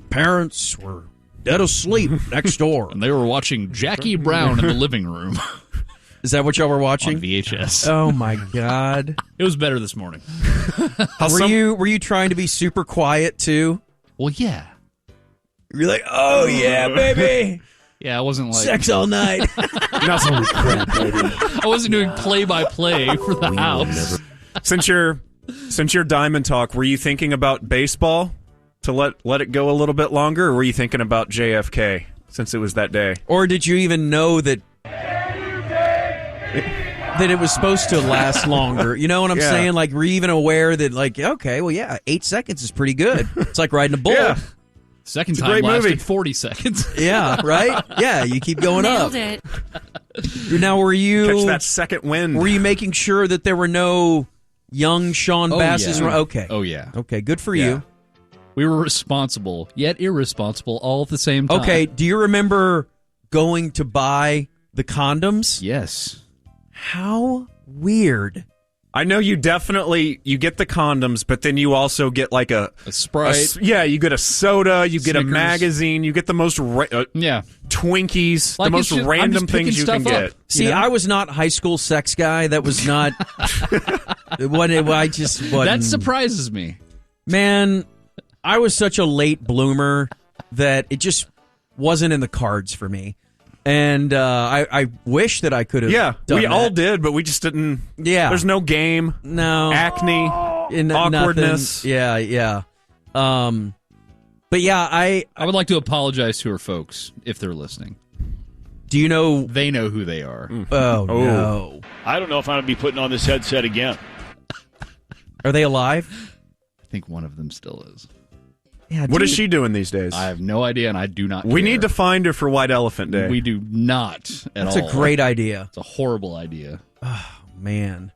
parents were dead asleep next door. And they were watching Jackie Brown in the living room. Is that what y'all were watching? On VHS. Oh my God! It was better this morning. Were you trying to be super quiet too? Well, yeah. You're like, oh yeah, baby. Yeah, I wasn't like sex all night. I wasn't doing play-by-play for the house. Since you're Diamond Talk, were you thinking about baseball to let it go a little bit longer, or were you thinking about JFK since it was that day? Or did you even know that it was supposed to last longer? You know what I'm saying? Like, were you even aware that, like, okay, well, yeah, 8 seconds is pretty good. It's like riding a bull. Yeah. Second It's a time great lasted movie. 40 seconds. Yeah, right? Yeah, you keep going up. Nailed it. Now, were you... Catch that second wind. Were you making sure that there were no young Sean Basses? Yeah. Okay. Oh, yeah. Okay, good for you. We were responsible, yet irresponsible, all at the same time. Okay, do you remember going to buy the condoms? Yes. How weird. I know you get the condoms, but then you also get like a Sprite. you get a soda, you get a Snickers. magazine, you get the most Twinkies, Like, the most it's just- I'm random just picking things you can stuff up. get. See, I was not high school sex guy. That was not what I just wasn't. That surprises me. Man, I was such a late bloomer that it just wasn't in the cards for me. And I wish that I could have done we that. all did, but we just didn't. Yeah. There's no game. No. Acne. Awkwardness. Nothing. Yeah. But yeah, I would like to apologize to her folks if they're listening. Do you know? They know who they are. Oh, no. I don't know if I'm going to be putting on this headset again. Are they alive? I think one of them still is. Yeah, What is she doing these days? I have no idea, and I do not We care. need to find her for White Elephant Day. We do not at all. That's a great idea. It's a horrible idea. Oh, man.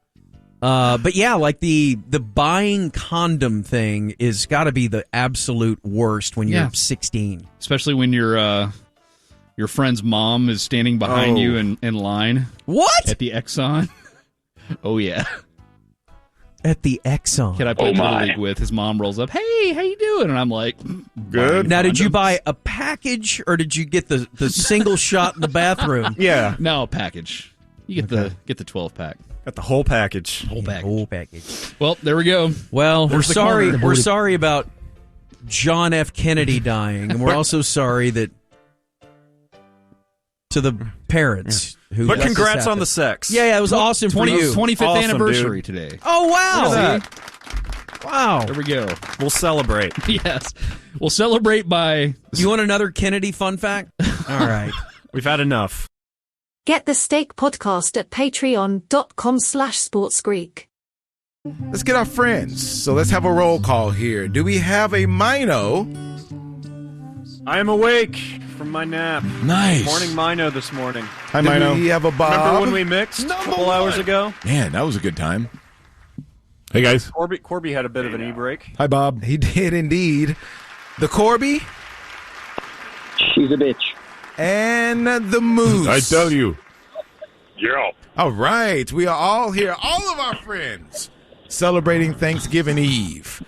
But yeah, like the buying condom thing is got to be the absolute worst when you're 16. Especially when your friend's mom is standing behind you in line. What? At the Exxon. Oh, yeah. At the Exxon. Kid I played Little League with, his mom rolls up, hey, how you doing? And I'm like, good. Now, did you buy a package or did you get the single shot in the bathroom? Yeah. No, a package. You get the 12-pack. Got the whole package. Whole package. Well, there we go. Well, There's we're the sorry. corner. We're sorry about John F. Kennedy dying, and we're also sorry that to the parents who. But let this congrats on happen. the sex. Yeah, it was awesome for you. 25th Awesome, anniversary dude. today. Oh wow! Look at that. Wow. There we go. We'll celebrate. Yes. We'll celebrate by... You want another Kennedy fun fact? All right. We've had enough. Get the Steak Podcast at patreon.com/sportsgreek. Let's get our friends. So let's have a roll call here. Do we have a Mino? I am awake from my nap. Nice. Morning Mino this morning. Hi, Mino. Do we have a Bob? Remember when we mixed a couple hours ago? Man, that was a good time. Hey, guys. Corby had a bit of an e-break. Hi, Bob. He did indeed. The Corby? She's a bitch. And the Muse. I tell you. Yeah. All right. We are all here, all of our friends, celebrating Thanksgiving Eve.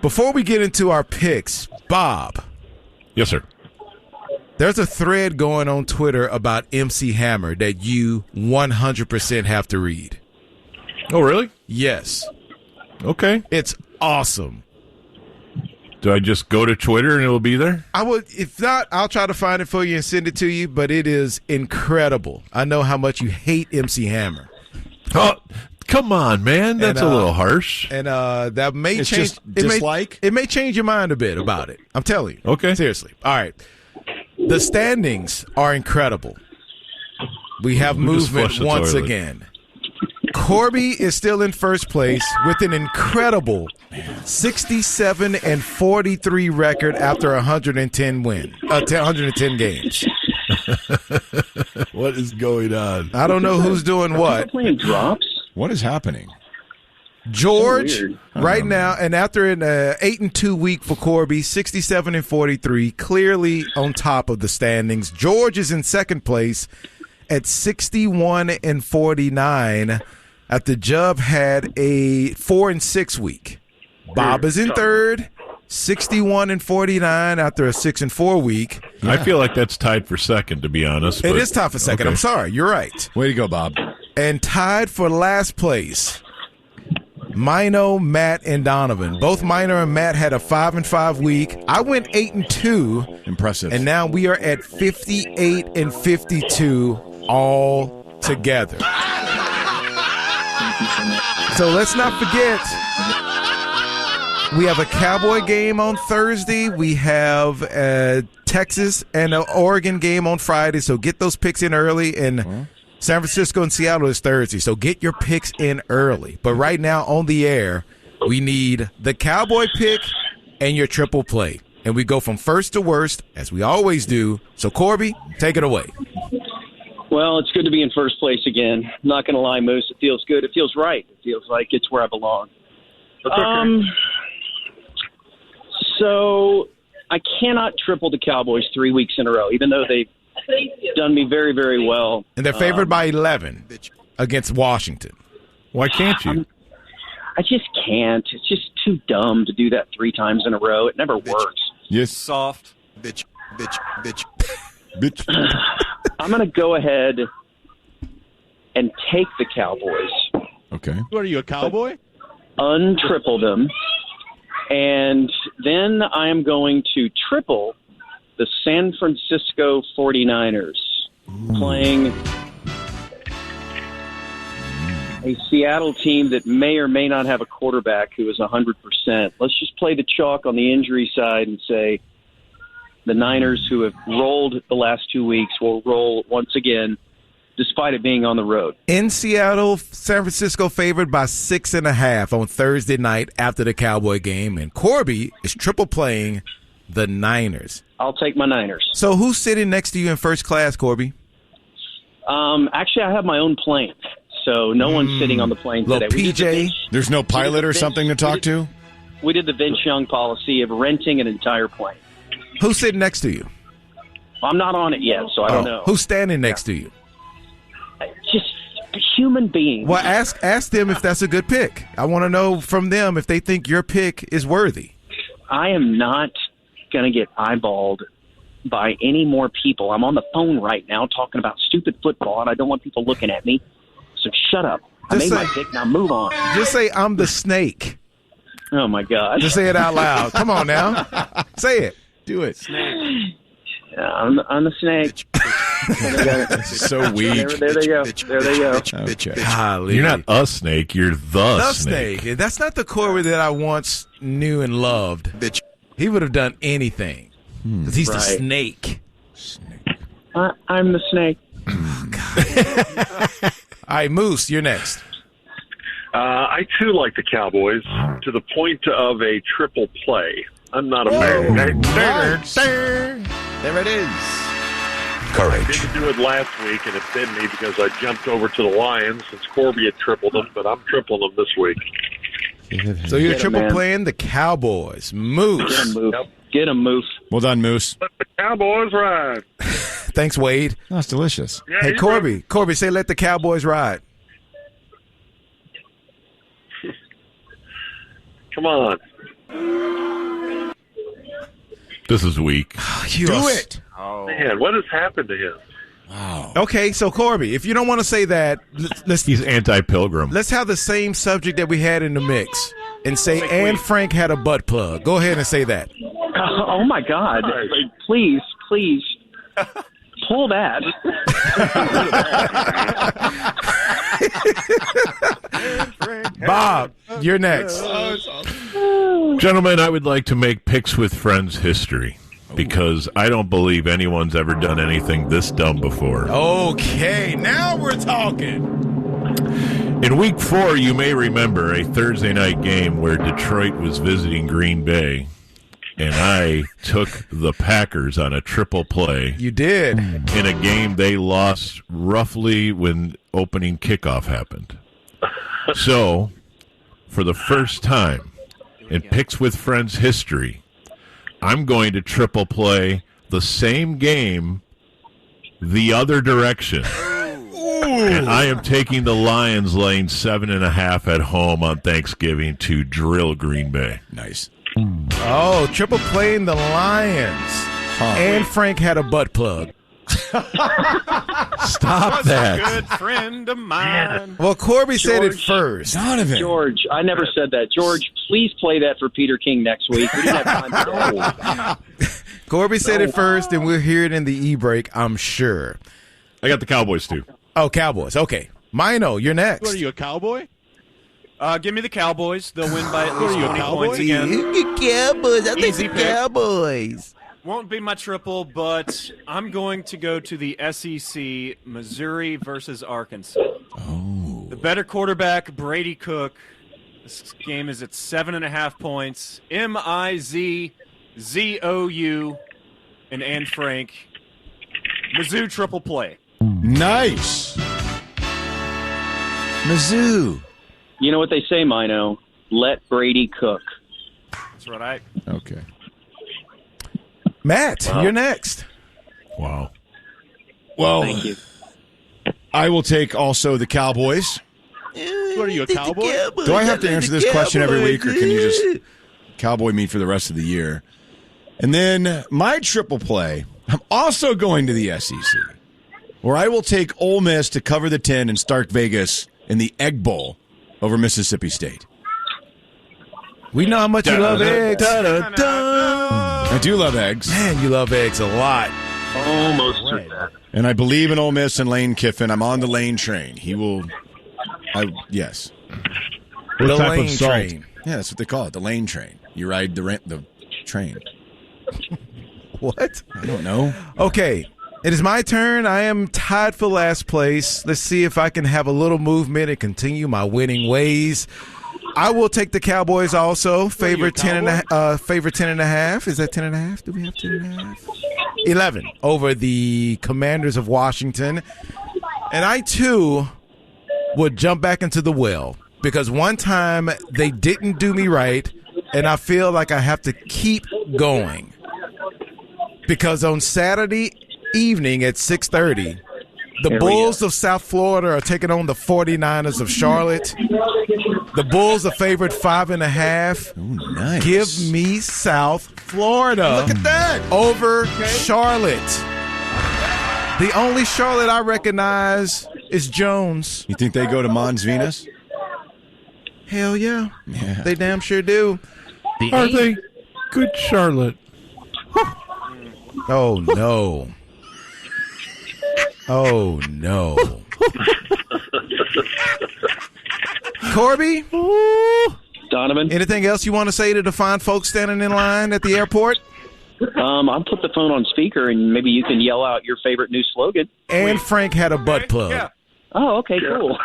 Before we get into our picks, Bob. Yes, sir. There's a thread going on Twitter about MC Hammer that you 100% have to read. Oh, really? Yes. Okay. It's awesome. Do I just go to Twitter and it'll be there? I would, if not, I'll try to find it for you and send it to you, but it is incredible. I know how much you hate MC Hammer. Oh, come on, man. That's a little harsh. And that may It's change. just dislike? It may change your mind a bit about it. I'm telling you. Okay. Seriously. All right. The standings are incredible. We have We just movement flushed the once toilet. again. Corby is still in first place with an incredible 67-43 record after 110 games. What is going on? I don't know who's doing what. Playing drops. What is happening? George, So weird. right now, and after an 8-2 week for Corby, 67-43, clearly on top of the standings. George is in second place at 61-49 after Jub had a 4-6 week. Bob is in third, 61-49 after a 6-4 week. I feel like that's tied for second, to be honest. It is tied for second. Okay. I'm sorry. You're right. Way to go, Bob. And tied for last place, Mino, Matt, and Donovan. Both Mino and Matt had a 5-5 week. I went 8-2. Impressive. And now we are at 58-52 all together. So let's not forget, we have a Cowboy game on Thursday. We have a Texas and an Oregon game on Friday. So get those picks in early. And San Francisco and Seattle is Thursday. So get your picks in early. But right now on the air, we need the Cowboy pick and your triple play. And we go from first to worst, as we always do. So, Corby, take it away. Well, it's good to be in first place again. I'm not going to lie, Moose. It feels good. It feels right. It feels like it's where I belong. That's okay. So I cannot triple the Cowboys 3 weeks in a row, even though they've done me very, very well. And they're favored by 11 against Washington. Why can't you? I just can't. It's just too dumb to do that 3 times in a row. It never works. Yes. Soft. Bitch. I'm going to go ahead and take the Cowboys. Okay. What are you, a cowboy? Untriple them. And then I am going to triple the San Francisco 49ers playing a Seattle team that may or may not have a quarterback who is 100%. Let's just play the chalk on the injury side and say the Niners, who have rolled the last 2 weeks, will roll once again, despite it being on the road. In Seattle, San Francisco favored by 6.5 on Thursday night after the Cowboy game. And Corby is triple playing the Niners. I'll take my Niners. So who's sitting next to you in first class, Corby? Actually, I have my own plane, so no one's sitting on the plane today. PJ? There's no pilot or something to talk to? We did the Vince Young policy of renting an entire plane. Who's sitting next to you? I'm not on it yet, so I don't know. Who's standing next to you? Just human beings. Well, ask them if that's a good pick. I want to know from them if they think your pick is worthy. I am not going to get eyeballed by any more people. I'm on the phone right now talking about stupid football, and I don't want people looking at me. So shut up. I made my pick. Now move on. Just say, I'm the snake. Oh, my God. Just say it out loud. Come on now. Say it. Do it. Snake. I'm the snake. This is so weak. There they go. There they go. Okay. You're not a snake. You're the snake. That's not the Corby that I once knew and loved. He would have done anything because he's the snake. I'm the snake. Oh, God. All right, Moose, you're next. I, too, like the Cowboys to the point of a triple play. I'm not a fan. There it is. I didn't do it last week, and it bit me because I jumped over to the Lions since Corby had tripled them, but I'm tripling them this week. So you're triple playing the Cowboys. Moose. Get him, Moose. Well done, Moose. Let the Cowboys ride. Thanks, Wade. That's delicious. Yeah, hey, Corby. Corby, say let the Cowboys ride. Come on. This is weak. Do it. Oh. Man, what has happened to him? Wow. Okay, so Corby, if you don't want to say that, he's anti-pilgrim. Let's have the same subject that we had in the mix and say Anne Frank had a butt plug. Go ahead and say that. Oh my God! Please, pull that. Bob, you're next. Gentlemen, I would like to make Picks with Friends history because I don't believe anyone's ever done anything this dumb before. Okay, now we're talking. In Week 4, you may remember a Thursday night game where Detroit was visiting Green Bay, and I took the Packers on a triple play. You did. In a game they lost roughly when opening kickoff happened. So, for the first time in Picks with Friends history, I'm going to triple play the same game the other direction. And I am taking the Lions laying 7.5 at home on Thanksgiving to drill Green Bay. Nice. Oh, triple playing the Lions. And Frank had a butt plug. Stop that. A good friend of mine. Well, Corby said it first. Donovan. George, I never said that. George, please play that for Peter King next week. We didn't have time for that. Corby said it first, and we'll hear it in the e-break, I'm sure. I got the Cowboys, too. Oh, Cowboys. Okay. Mino, you're next. What are you, a cowboy? Give me the Cowboys. They'll win by at least 20 Cowboy? points again. Cowboys. I think Easy the pick. Cowboys. Won't be my triple, but I'm going to go to the SEC, Missouri versus Arkansas. Oh. The better quarterback, Brady Cook. This game is at 7.5 points. Mizou and Anne Frank. Mizzou triple play. Nice. Mizzou. You know what they say, Mino? Let Brady cook. That's right. Okay. Matt, you're next. Wow. Well, Thank you. I will take also the Cowboys. What are you, a cowboy? Do I have to answer this question every week, or can you just cowboy me for the rest of the year? And then my triple play, I'm also going to the SEC, where I will take Ole Miss to cover the 10 in Stark Vegas in the Egg Bowl over Mississippi State. We know how much you love eggs. I do love eggs. Man, you love eggs a lot. Almost took that. And I believe in Ole Miss and Lane Kiffin. I'm on the Lane train. He will. Yes. The What type Lane of salt? train. Yeah, that's what they call it, the Lane train. You ride the train. What? I don't know. Okay. It is my turn. I am tied for last place. Let's see if I can have a little movement and continue my winning ways. I will take the Cowboys also. Favorite 10.5. Is that 10.5? Do we have 10.5? 11 over the Commanders of Washington. And I, too, would jump back into the well because one time they didn't do me right, and I feel like I have to keep going. Because on Saturday evening at 6:30, the Bulls of South Florida are taking on the 49ers of Charlotte. The Bulls are favored 5.5. Ooh, nice. Give me South Florida. Look at that. Over Charlotte. The only Charlotte I recognize is Jones. You think they go to Mons Venus? Hell yeah. They damn sure do. Are they good Charlotte? Oh, no. Oh, no. Corby? Donovan? Anything else you want to say to the fine folks standing in line at the airport? I'll put the phone on speaker, and maybe you can yell out your favorite new slogan. And Frank had a butt plug. Yeah. Oh, okay, cool.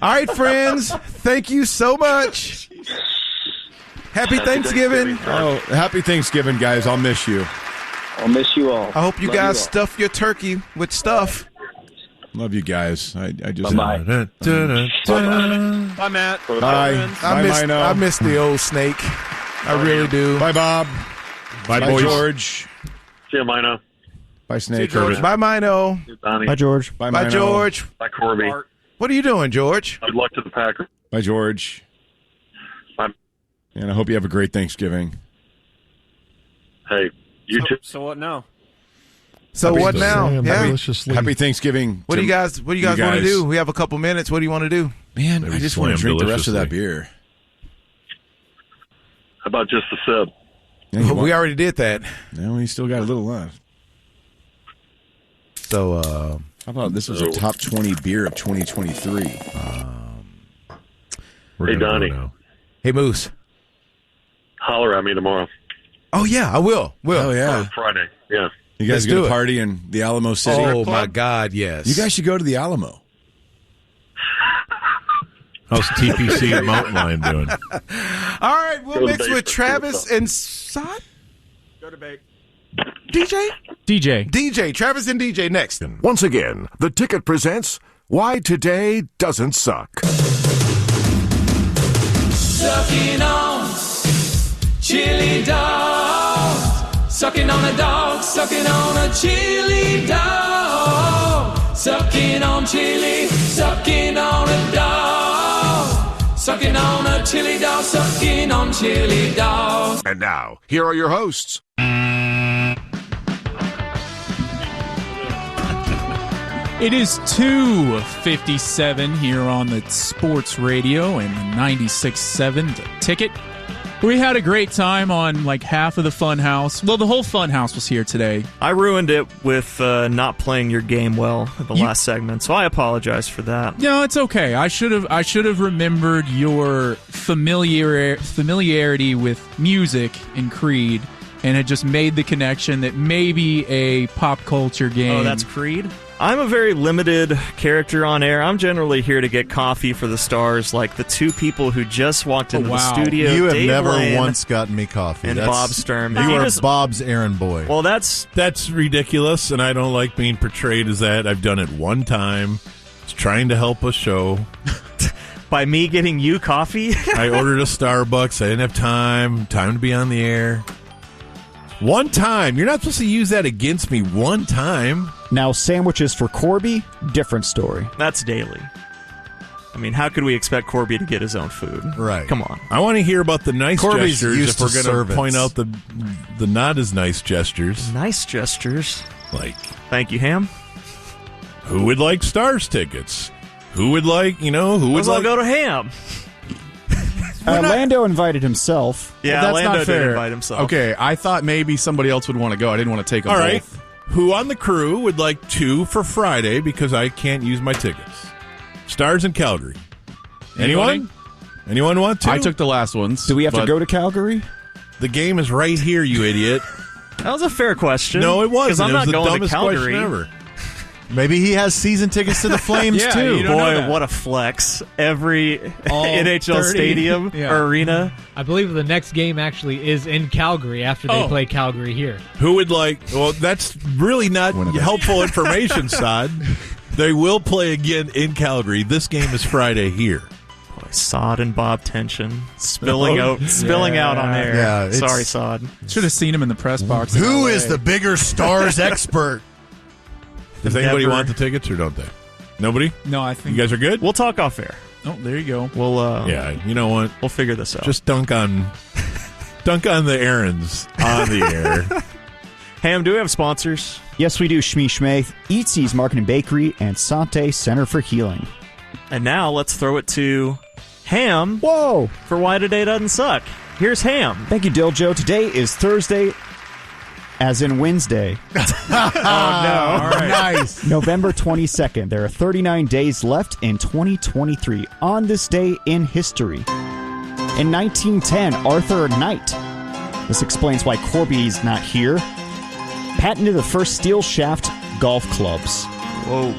All right, friends. Thank you so much. Happy Thanksgiving. Oh, happy Thanksgiving, guys. I'll miss you. I'll miss you all. I hope you Love guys all. stuff your turkey with stuff. Love you guys. I just. Bye-bye. Bye, Matt. Bye. I miss the old snake. I really do. Bye, Bob. Bye, Bye, boys. George. See you, Mino. Bye, Snake. George. Bye, Mino. See you, Donnie. Bye, George. Bye, Bye, Mino. George. Bye, Corby. What are you doing, George? Good luck to the Packers. Bye, George. Bye. And I hope you have a great Thanksgiving. Hey, you too. So what now? So what now? Yeah. Happy Thanksgiving. What do you guys want to do? We have a couple minutes. What do you want to do? Man, Maybe I just want to slam drink the rest of that deliciously. beer. How about just a sip? Yeah, you We want- already did that. No, we still got a little left. So How about this was a top 20 beer of 2023? We're Hey, gonna go Donnie. now. hey, Moose. Holler at me tomorrow. Oh yeah, I will. Oh, yeah. Friday. Yeah. You guys Let's going do to it. party in the Alamo City? Oh my God, yes. You guys should go to the Alamo. How's TPC and Mountain Lion doing? All right, we'll Go to mix basement. with Travis and Sod. Go to bake. DJ? DJ. DJ. Travis and DJ next. Once again, the ticket presents Why Today Doesn't Suck. Sucking on chili dogs. Sucking on a dog. Sucking on a chili dog. Sucking on chili. Sucking on a dog. Sucking on a chili dog, sucking on chili dog. And now, here are your hosts. It is 2:57 here on the Sports Radio and the 96.7 The Ticket. We had a great time on like half of the fun house. Well, the whole fun house was here today. I ruined it with not playing your game well at the last segment, so I apologize for that. No, it's okay. I should have remembered your familiarity with music and Creed, and had just made the connection that maybe a pop culture game. Oh, that's Creed? I'm a very limited character on air. I'm generally here to get coffee for the stars, like the two people who just walked into the studio. You have Dave never Lane once gotten me coffee. and Bob Sturm. You are Bob's errand boy. Well, that's ridiculous, and I don't like being portrayed as that. I've done it one time. It's trying to help a show. By me getting you coffee? I ordered a Starbucks. I didn't have time to be on the air. One time. You're not supposed to use that against me one time. Now, sandwiches for Corby, different story. That's daily. I mean, how could we expect Corby to get his own food? Right. Come on. I want to hear about the nice Corby's gestures used if we're to going servants. to point out the not as nice gestures. Nice gestures. Like, thank you, Ham. Who would like Stars tickets? Who would like, who would Let's all go to Ham. Lando invited himself. Yeah, that's Lando not did fair. invite himself. Okay, I thought maybe somebody else would want to go. I didn't want to take them All both. right. Who on the crew would like 2 for Friday because I can't use my tickets? Stars in Calgary. Anyone? Anyone want to? I took the last ones. Do we have to go to Calgary? The game is right here, you idiot. That was a fair question. No, it wasn't. Because I'm It was not the going to dumbest Calgary. question ever. Maybe he has season tickets to the Flames, Yeah, too. Boy, what a flex. Every All NHL 30. stadium or arena. I believe the next game actually is in Calgary after they play Calgary here. Who would like... Well, that's really not helpful information, Sod. They will play again in Calgary. This game is Friday here. Boy, Sod and Bob tension. Spilling out on air. Yeah, Sorry, Sod. Should have seen him in the press box. Who is the bigger Stars expert? Does anybody want the tickets or don't they? Nobody? No, I think You guys are good? We'll talk off air. Oh, there you go. We'll yeah, you know what? We'll figure this out. Just dunk on the errands on the air. Ham, do we have sponsors? Yes, we do. Shmee Shmee, Eatsy's Market and Bakery, and Sante Center for Healing. And now let's throw it to Ham. Whoa! For Why Today Doesn't Suck. Here's Ham. Thank you, Diljo. Today is Thursday, as in Wednesday. Oh, no. All right. Nice. November 22nd. There are 39 days left in 2023. On this day in history. In 1910, Arthur Knight. This explains why Corby's not here. Patented the first steel shaft golf clubs. Whoa.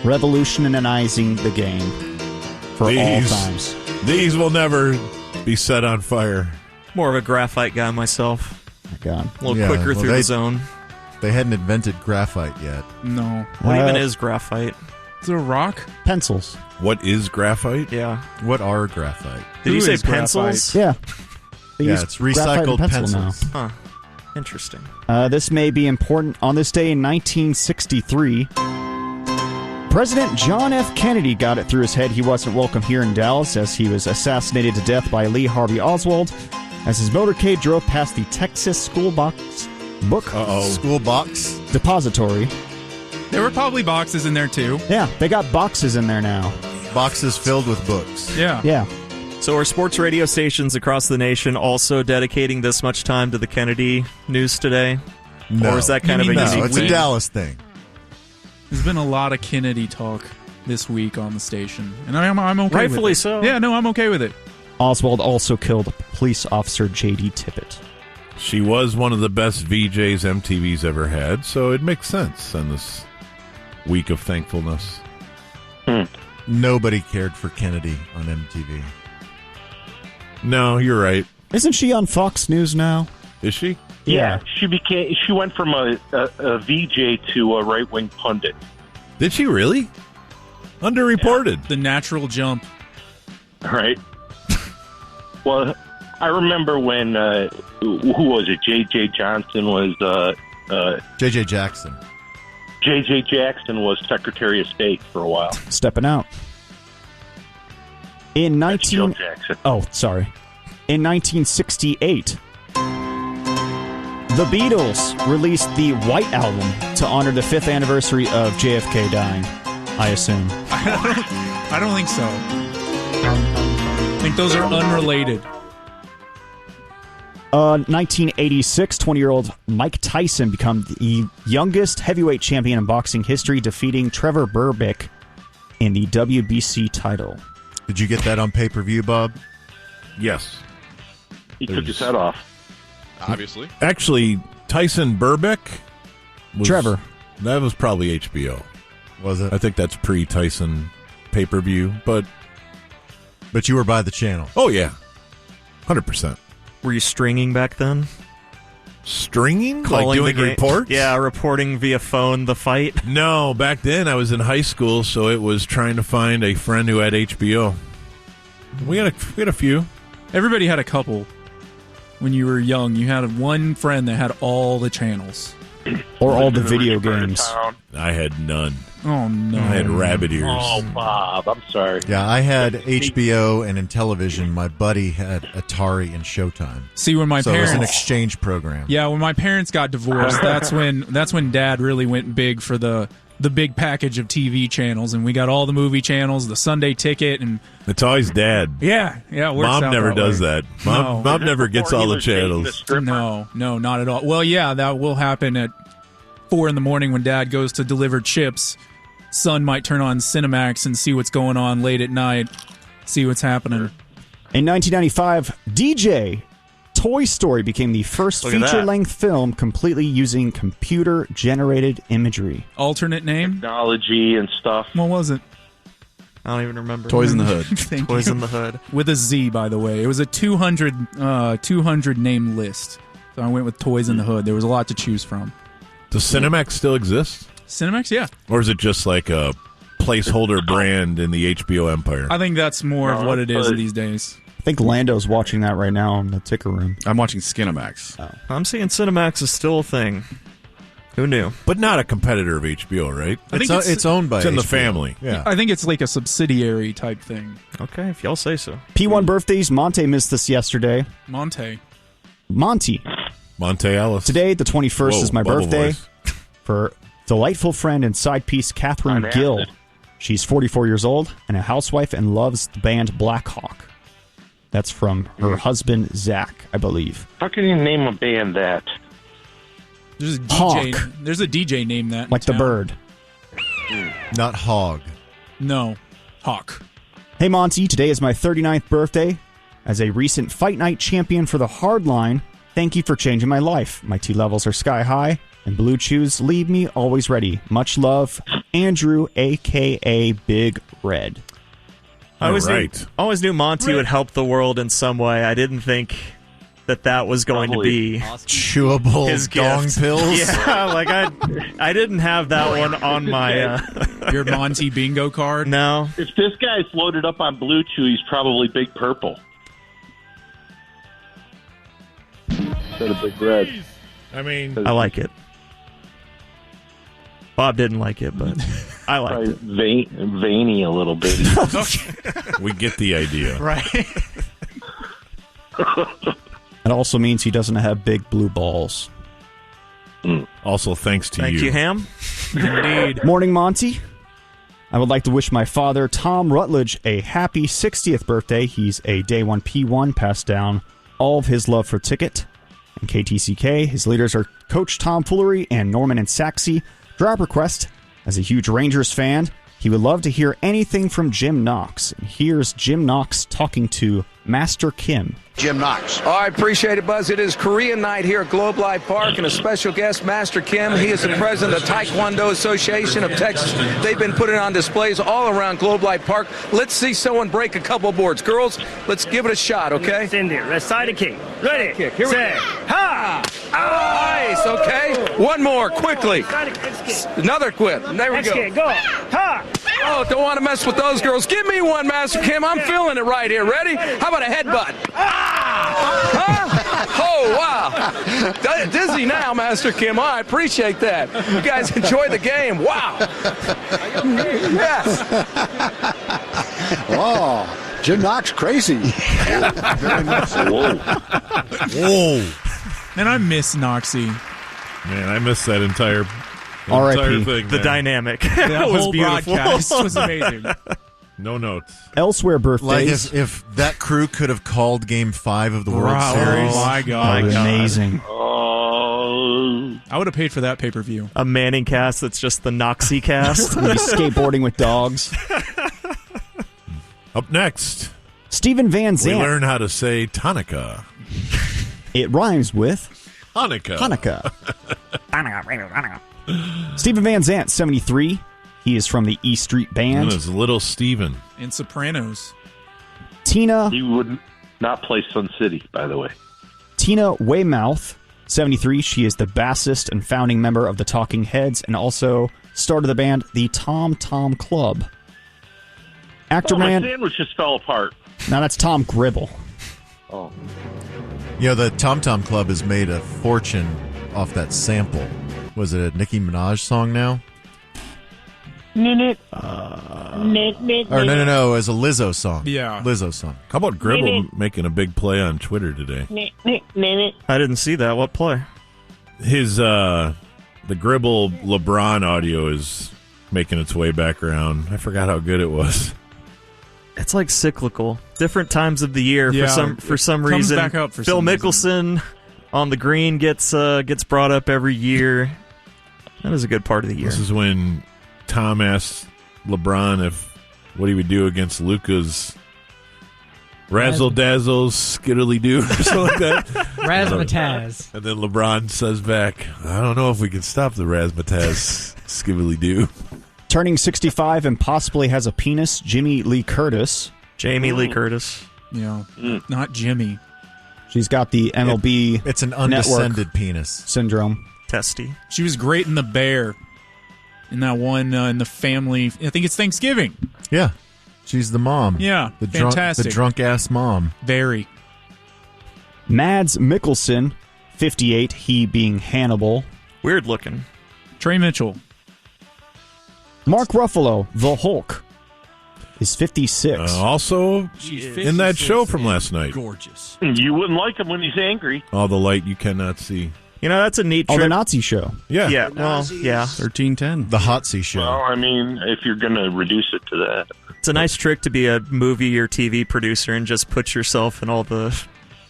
Revolutionizing the game for all times. These will never be set on fire. More of a graphite guy myself. God. A little quicker through the zone. They hadn't invented graphite yet. No. What even is graphite? Is it a rock? Pencils. What is graphite? Yeah. What are graphite? Did you say pencils? Yeah. They use it's graphite recycled and pencil pencils. Huh. Interesting. This may be important. On this day in 1963, President John F. Kennedy got it through his head he wasn't welcome here in Dallas as he was assassinated to death by Lee Harvey Oswald as his motorcade drove past the Texas School Book Depository. There were probably boxes in there, too. Yeah, they got boxes in there now. Boxes filled with books. Yeah. Yeah. So are sports radio stations across the nation also dedicating this much time to the Kennedy news today? No. Or is that kind of a unique No, it's thing? a Dallas thing. There's been a lot of Kennedy talk this week on the station, and I'm okay Rightfully with it. so. Yeah, no, I'm okay with it. Oswald also killed police officer J.D. Tippett. She was one of the best VJs MTV's ever had, so it makes sense on this week of thankfulness. Nobody cared for Kennedy on MTV. No, you're right. Isn't she on Fox News now? Is she? Yeah, she went from a VJ to a right wing pundit. Did she really? Underreported. The natural jump. Right. Well, I remember when who was it? J.J. Johnson was J.J. Jackson. J.J. Jackson was Secretary of State for a while. Stepping out. In Joe Jackson. In 1968, the Beatles released the White Album to honor the 5th anniversary of JFK dying, I assume. I don't think so. I think those are unrelated. 1986, 20-year-old Mike Tyson became the youngest heavyweight champion in boxing history, defeating Trevor Berbick in the WBC title. Did you get that on pay-per-view, Bob? Yes. He took his head off. Obviously. Actually, Tyson Burbick was, Trevor. That was probably HBO. Was it? I think that's pre-Tyson pay-per-view, but you were by the channel. Oh, yeah. 100%. Were you stringing back then? Stringing? Calling like doing the game? reports? Yeah, reporting via phone the fight? No, back then I was in high school, so it was trying to find a friend who had HBO. We had a few. Everybody had a couple. When you were young, you had one friend that had all the channels. Or all the video games. I had none. Oh, no. I had rabbit ears. Oh, Bob, I'm sorry. Yeah, I had HBO, and in television, my buddy had Atari and Showtime. See, when my so parents... it was an exchange program. Yeah, when my parents got divorced, that's when Dad really went big for the big package of TV channels, and we got all the movie channels, the Sunday Ticket, and... It's always Dad. Yeah, it works Mom out never that does way. that. Mom never gets all the channels. No, not at all. Well, yeah, that will happen at 4 a.m. when Dad goes to deliver chips. Son might turn on Cinemax and see what's going on late at night, see what's happening. In 1995, DJ Toy Story became the first feature-length film completely using computer-generated imagery. Alternate name? Technology and stuff. What was it? I don't even remember. Toys in the Hood. Thank Toys you. in the Hood. With a Z, by the way. It was a 200 name list. So I went with Toys in the Hood. There was a lot to choose from. Does Cinemax still exist? Cinemax, yeah. Or is it just like a placeholder brand in the HBO empire? I think that's more of what it is these days. I think Lando's watching that right now in the ticker room. I'm watching Skinamax. Oh. I'm seeing Cinemax is still a thing. Who knew? But not a competitor of HBO, right? I think it's owned by It's in the HBO. family. Yeah. I think it's like a subsidiary type thing. Okay, if y'all say so. P1 birthdays. Monte missed this yesterday. Monte Alice. Today, the 21st, Whoa, is my bubble birthday. voice. For delightful friend and side piece Catherine Gill. She's 44 years old and a housewife and loves the band Black Hawk. That's from her husband, Zach, I believe. How can you name a band that? There's a DJ. Hawk. There's a DJ named that. in Like the town. bird. Not Hog. No, Hawk. Hey, Monty, today is my 39th birthday. As a recent Fight Night champion for the Hardline, thank you for changing my life. My T levels are sky high, and Blue Chews leave me always ready. Much love, Andrew, a.k.a. Big Red. I always knew Monty would help the world in some way. I didn't think that was going to be chewable his dong gift. pills. Yeah, like I didn't have that one on my your Monty bingo card. No. If this guy's loaded up on Blue Chew, he's probably Big Purple. Instead of Big Red. I mean, I like it. Bob didn't like it, but I liked it. Veiny a little bit. We get the idea. Right. It also means he doesn't have big blue balls. Also, thanks to Thank you, Ham. Indeed. Morning, Monty. I would like to wish my father, Tom Rutledge, a happy 60th birthday. He's a Day 1 P1, passed down all of his love for Ticket and KTCK. His leaders are Coach Tom Foolery and Norman and Saxey. Drop request. As a huge Rangers fan, he would love to hear anything from Jim Knox. And here's Jim Knox talking to Master Kim. Jim Knox. Oh, I appreciate it, Buzz. It is Korean night here at Globe Life Park, and a special guest, Master Kim. He is the president of the Taekwondo Association of Texas. They've been putting on displays all around Globe Life Park. Let's see someone break a couple boards. Girls, let's give it a shot, okay? Stand there. Let's side a kick. Ready? Kick. Here we Set. go. Ha! Nice, okay. One more, quickly. Another quit. There we Next go. kick. Go. Ha! Oh, don't want to mess with those girls. Give me one, Master Kim. I'm feeling it right here. Ready? How about a headbutt? Huh? Oh, wow. Dizzy now, Master Kim. Oh, I appreciate that. You guys enjoy the game. Wow. Yes. Oh. Jim Knox, crazy. Very nice. Whoa. Man, I miss Noxie. Man, I missed that entire R.I.P. thing. The man. dynamic. That was whole beautiful. broadcast was amazing. No notes. Elsewhere birthdays. Like if that crew could have called Game 5 of the World Series. Oh my God. Amazing. I would have paid for that pay-per-view. A Manning cast that's just the Noxie cast. Maybe skateboarding with dogs. Up next, Stephen Van we Zandt. learn how to say Tonica. It rhymes with Hanukkah. Stephen Van Zandt, 73. He is from the E Street Band. That is Little Steven. In Sopranos. Tina He would not play Sun City, by the way. Tina Weymouth, 73. She is the bassist and founding member of the Talking Heads and also started the band The Tom Tom Club. Actor My man. sandwich just fell apart. Now that's Tom Gribble. Oh. You know, the Tom Tom Club has made a fortune off that sample. Was it a Nicki Minaj song now? Or no, it was a Lizzo song. Yeah. Lizzo song. How about Gribble making a big play on Twitter today? I didn't see that. What play? His the Gribble LeBron audio is making its way back around. I forgot how good it was. It's like cyclical. Different times of the year for some comes reason. back up for Phil some Mickelson on the green gets brought up every year. That is a good part of the year. This is when Tom asked LeBron what he would do against Luka's razzle dazzle skiddly doo or something like that. Razzmatazz. And then LeBron says back, I don't know if we can stop the razzmatazz skibbly doo. Turning 65 and possibly has a penis, Jamie Lee Curtis. Lee Curtis. Yeah. Not Jimmy. She's got the MLB It's an undescended network penis. syndrome. Testy. She was great in The Bear. In that one, in the family, I think it's Thanksgiving. Yeah. She's the mom. Yeah, fantastic. The drunk ass mom. Very. Mads Mikkelsen, 58, he being Hannibal. Weird looking. Trey Mitchell. Mark Ruffalo, the Hulk, is 56. Also in that show from last night. Gorgeous. You wouldn't like him when he's angry. All the light you cannot see. You know, that's a neat Oh, trick. the Nazi show. Yeah. Yeah, well, yeah. 1310. The Hotsy show. Well, I mean, if you're going to reduce it to that. It's a nice trick to be a movie or TV producer and just put yourself in all the...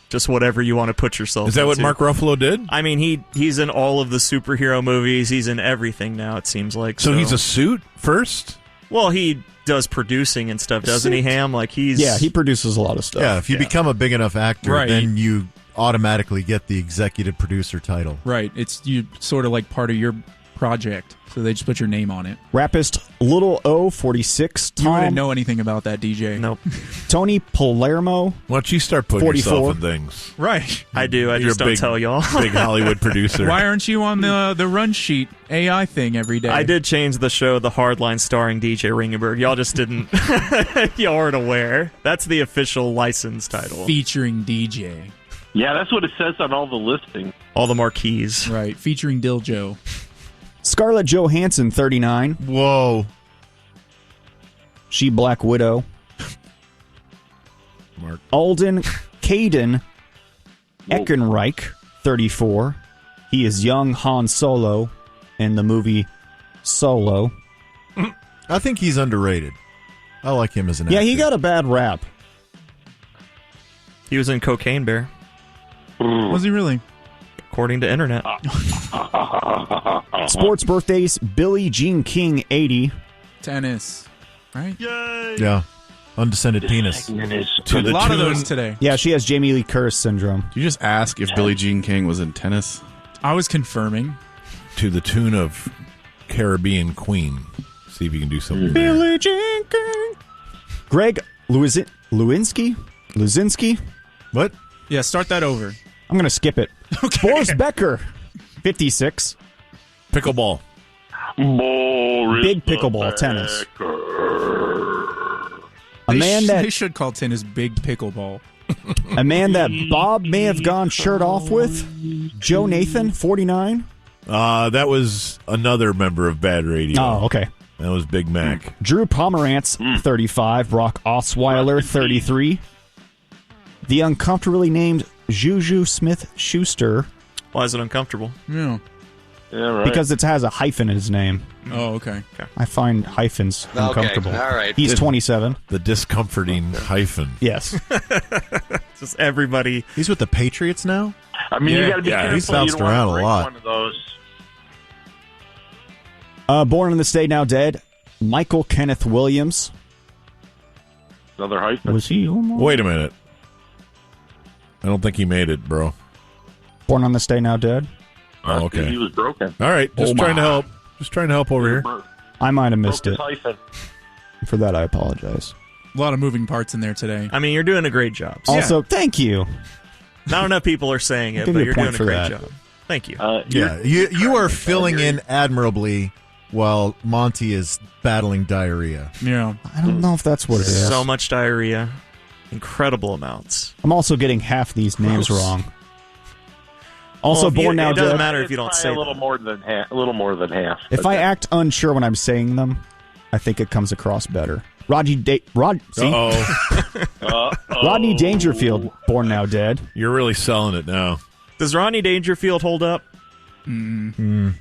just whatever you want to put yourself Is that what into. Mark Ruffalo did? I mean, he's in all of the superhero movies. He's in everything now, it seems like. So he's a suit first? Well, he does producing and stuff, doesn't he, Ham? Like he's... Yeah, he produces a lot of stuff. Yeah, if you become a big enough actor, Right. then you automatically get the executive producer title. Right. It's you sort of like part of your project. So they just put your name on it. Rappist Little O, 46. You wouldn't Tom know anything about that, DJ. Nope. Tony Palermo. Why don't you start putting 44. yourself in things? Right. I do. I You're just a don't big- tell y'all. Big Hollywood producer. Why aren't you on the run sheet AI thing every day? I did change the show, The Hardline, starring DJ Ringenberg. Y'all just didn't. Y'all aren't aware. That's the official license title. Featuring DJ. Yeah, that's what it says on all the listings. All the marquees. Right. Featuring Diljo. Scarlett Johansson, 39. Whoa. She Black Widow. Mark. Alden Caden Eckenreich, 34. He is young Han Solo in the movie Solo. I think he's underrated. I like him as an actor. Yeah, he got a bad rap. He was in Cocaine Bear, Was he really? according to Internet. Sports birthdays, Billie Jean King, 80. Tennis. Right? Yeah. Undescended penis. To A the lot of tune- those today. Yeah, she has Jamie Lee Curtis syndrome. Did you just ask if Billie Jean King was in tennis? I was confirming. To the tune of Caribbean Queen. See if you can do something there. Billie Jean King. Greg Luzinski? What? Yeah, start that over. I'm going to skip it. Okay. Boris Becker, 56. Pickleball. Boris Big pickleball, tennis. A They man they that should call tennis big pickleball. Bob may have gone shirt off with, Joe Nathan, 49. That was another member of Bad Radio. Oh, okay. That was Big Mac. Drew Pomerantz, 35. Brock Osweiler, 33. The uncomfortably named Juju Smith-Schuster. Why is it uncomfortable? Yeah. Yeah, right. Because it has a hyphen in his name. Oh, okay. I find hyphens Okay, uncomfortable. all right. He's 27. The discomforting hyphen. Yes. Just everybody. He's with the Patriots now? I mean, you got to be careful. He's bounced you don't around want a to lot. One of those. Born in this day, now dead. Michael Kenneth Williams. Another hyphen. Was he almost? Wait a minute. I don't think he made it, bro. Born on this day, now dead. Oh, okay. He was broken. All right, just trying to help. Just trying to help over here. I might have missed Broke it. his hyphen. For that, I apologize. A lot of moving parts in there today. I mean, you're doing a great job. Also, thank you. Not enough people are saying it, Give but you a you're point doing a for great that. job. Thank you. Yeah, you are filling in admirably while Monty is battling diarrhea. Yeah. I don't know if that's what it is. So much diarrhea. Incredible amounts. I'm also getting half these names wrong. Also, Well, born now it doesn't dead. matter if you don't Probably say a little more than half. A little more than half. If I act unsure when I'm saying them, I think it comes across better. Rodney Dangerfield, born now dead. You're really selling it now. Does Rodney Dangerfield hold up? I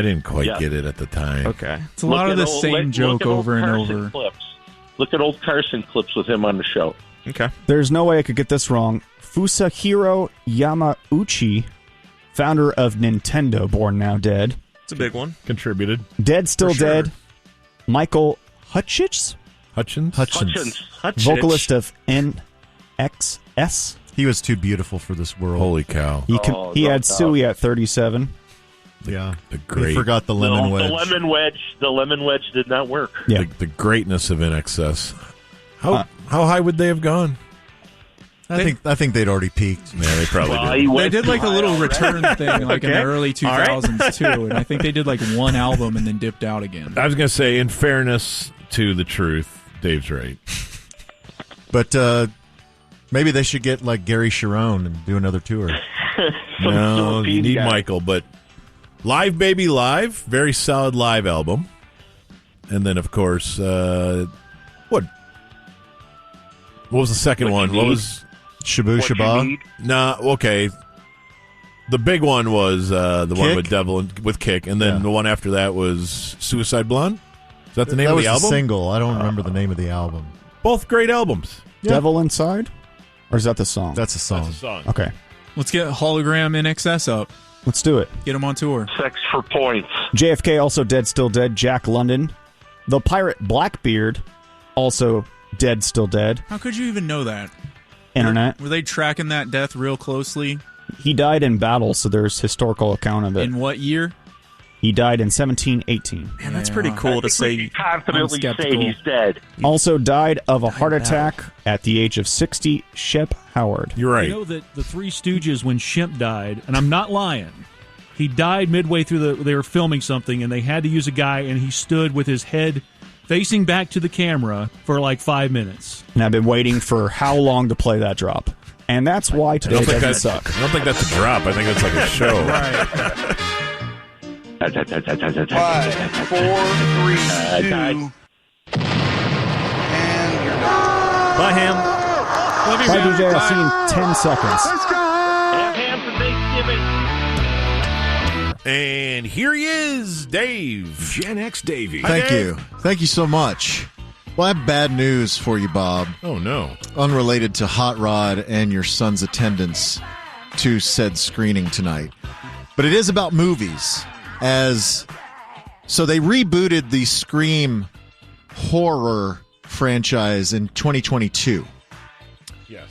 didn't quite get it at the time. Okay. It's a lot of the same joke over and over. Clips. Look at old Carson clips with him on the show. Okay. There's no way I could get this wrong. Fusahiro Yamauchi, founder of Nintendo, born now dead. It's a big one. Contributed. Dead, still For sure. dead. Michael Hutchins, Hutchins? vocalist of NXS. He was too beautiful for this world. Holy cow. He had Suey at 37. Yeah. The great. He forgot the lemon wedge. The lemon wedge did not work. Yeah. The greatness of NXS. How high would they have gone? I think they'd already peaked. Yeah, they probably did. They did like a little return thing like in the Okay. early All right. 2000s too, and I think they did like one album and then dipped out again. I was going to say, in fairness to the truth, Dave's right. But maybe they should get like Gary Sharon and do another tour. No, you need guy. Michael, but Live Baby Live, very solid live album. And then, of course, what was the second one? What was Shabu Shabba? Nah, okay. The big one was the one Kick? with Devil and with Kick, and then the one after that was Suicide Blonde. Is that the name That of was the album? single. I don't remember the name of the album. Both great albums. Devil Inside? Or is that the song? That's a song. That's a song. Okay. Let's get Hologram NXS up. Let's do it. Get him on tour. Sex for points. JFK, also dead, still dead. Jack London. The pirate Blackbeard, also dead, still dead. How could you even know that? Internet. Were they tracking that death real closely? He died in battle, so there's historical account of it. In what year? He died in 1718. Man, that's pretty cool to say. Confidently say he's dead. Also died of a heart attack at the age of 60, Shep Howard. You're right. You know that the Three Stooges, when Shemp died, and I'm not lying, he died midway through they were filming something, and they had to use a guy, and he stood with his head facing back to the camera for like 5 minutes. And I've been waiting for how long to play that drop. And that's why today doesn't that's, suck. I don't think that's a drop. I think that's like a show. Right. 5, 4, 3, 2. And you're done. Bye, Ham. Love you, Bye, man. DJ. I'll see you in 10 seconds. Have ham for Thanksgiving. And here he is, Dave. Gen X Davey. Thank you. Thank you so much. Well, I have bad news for you, Bob. Oh, no. Unrelated to Hot Rod and your son's attendance to said screening tonight. But it is about movies. So they rebooted the Scream horror franchise in 2022. Yes.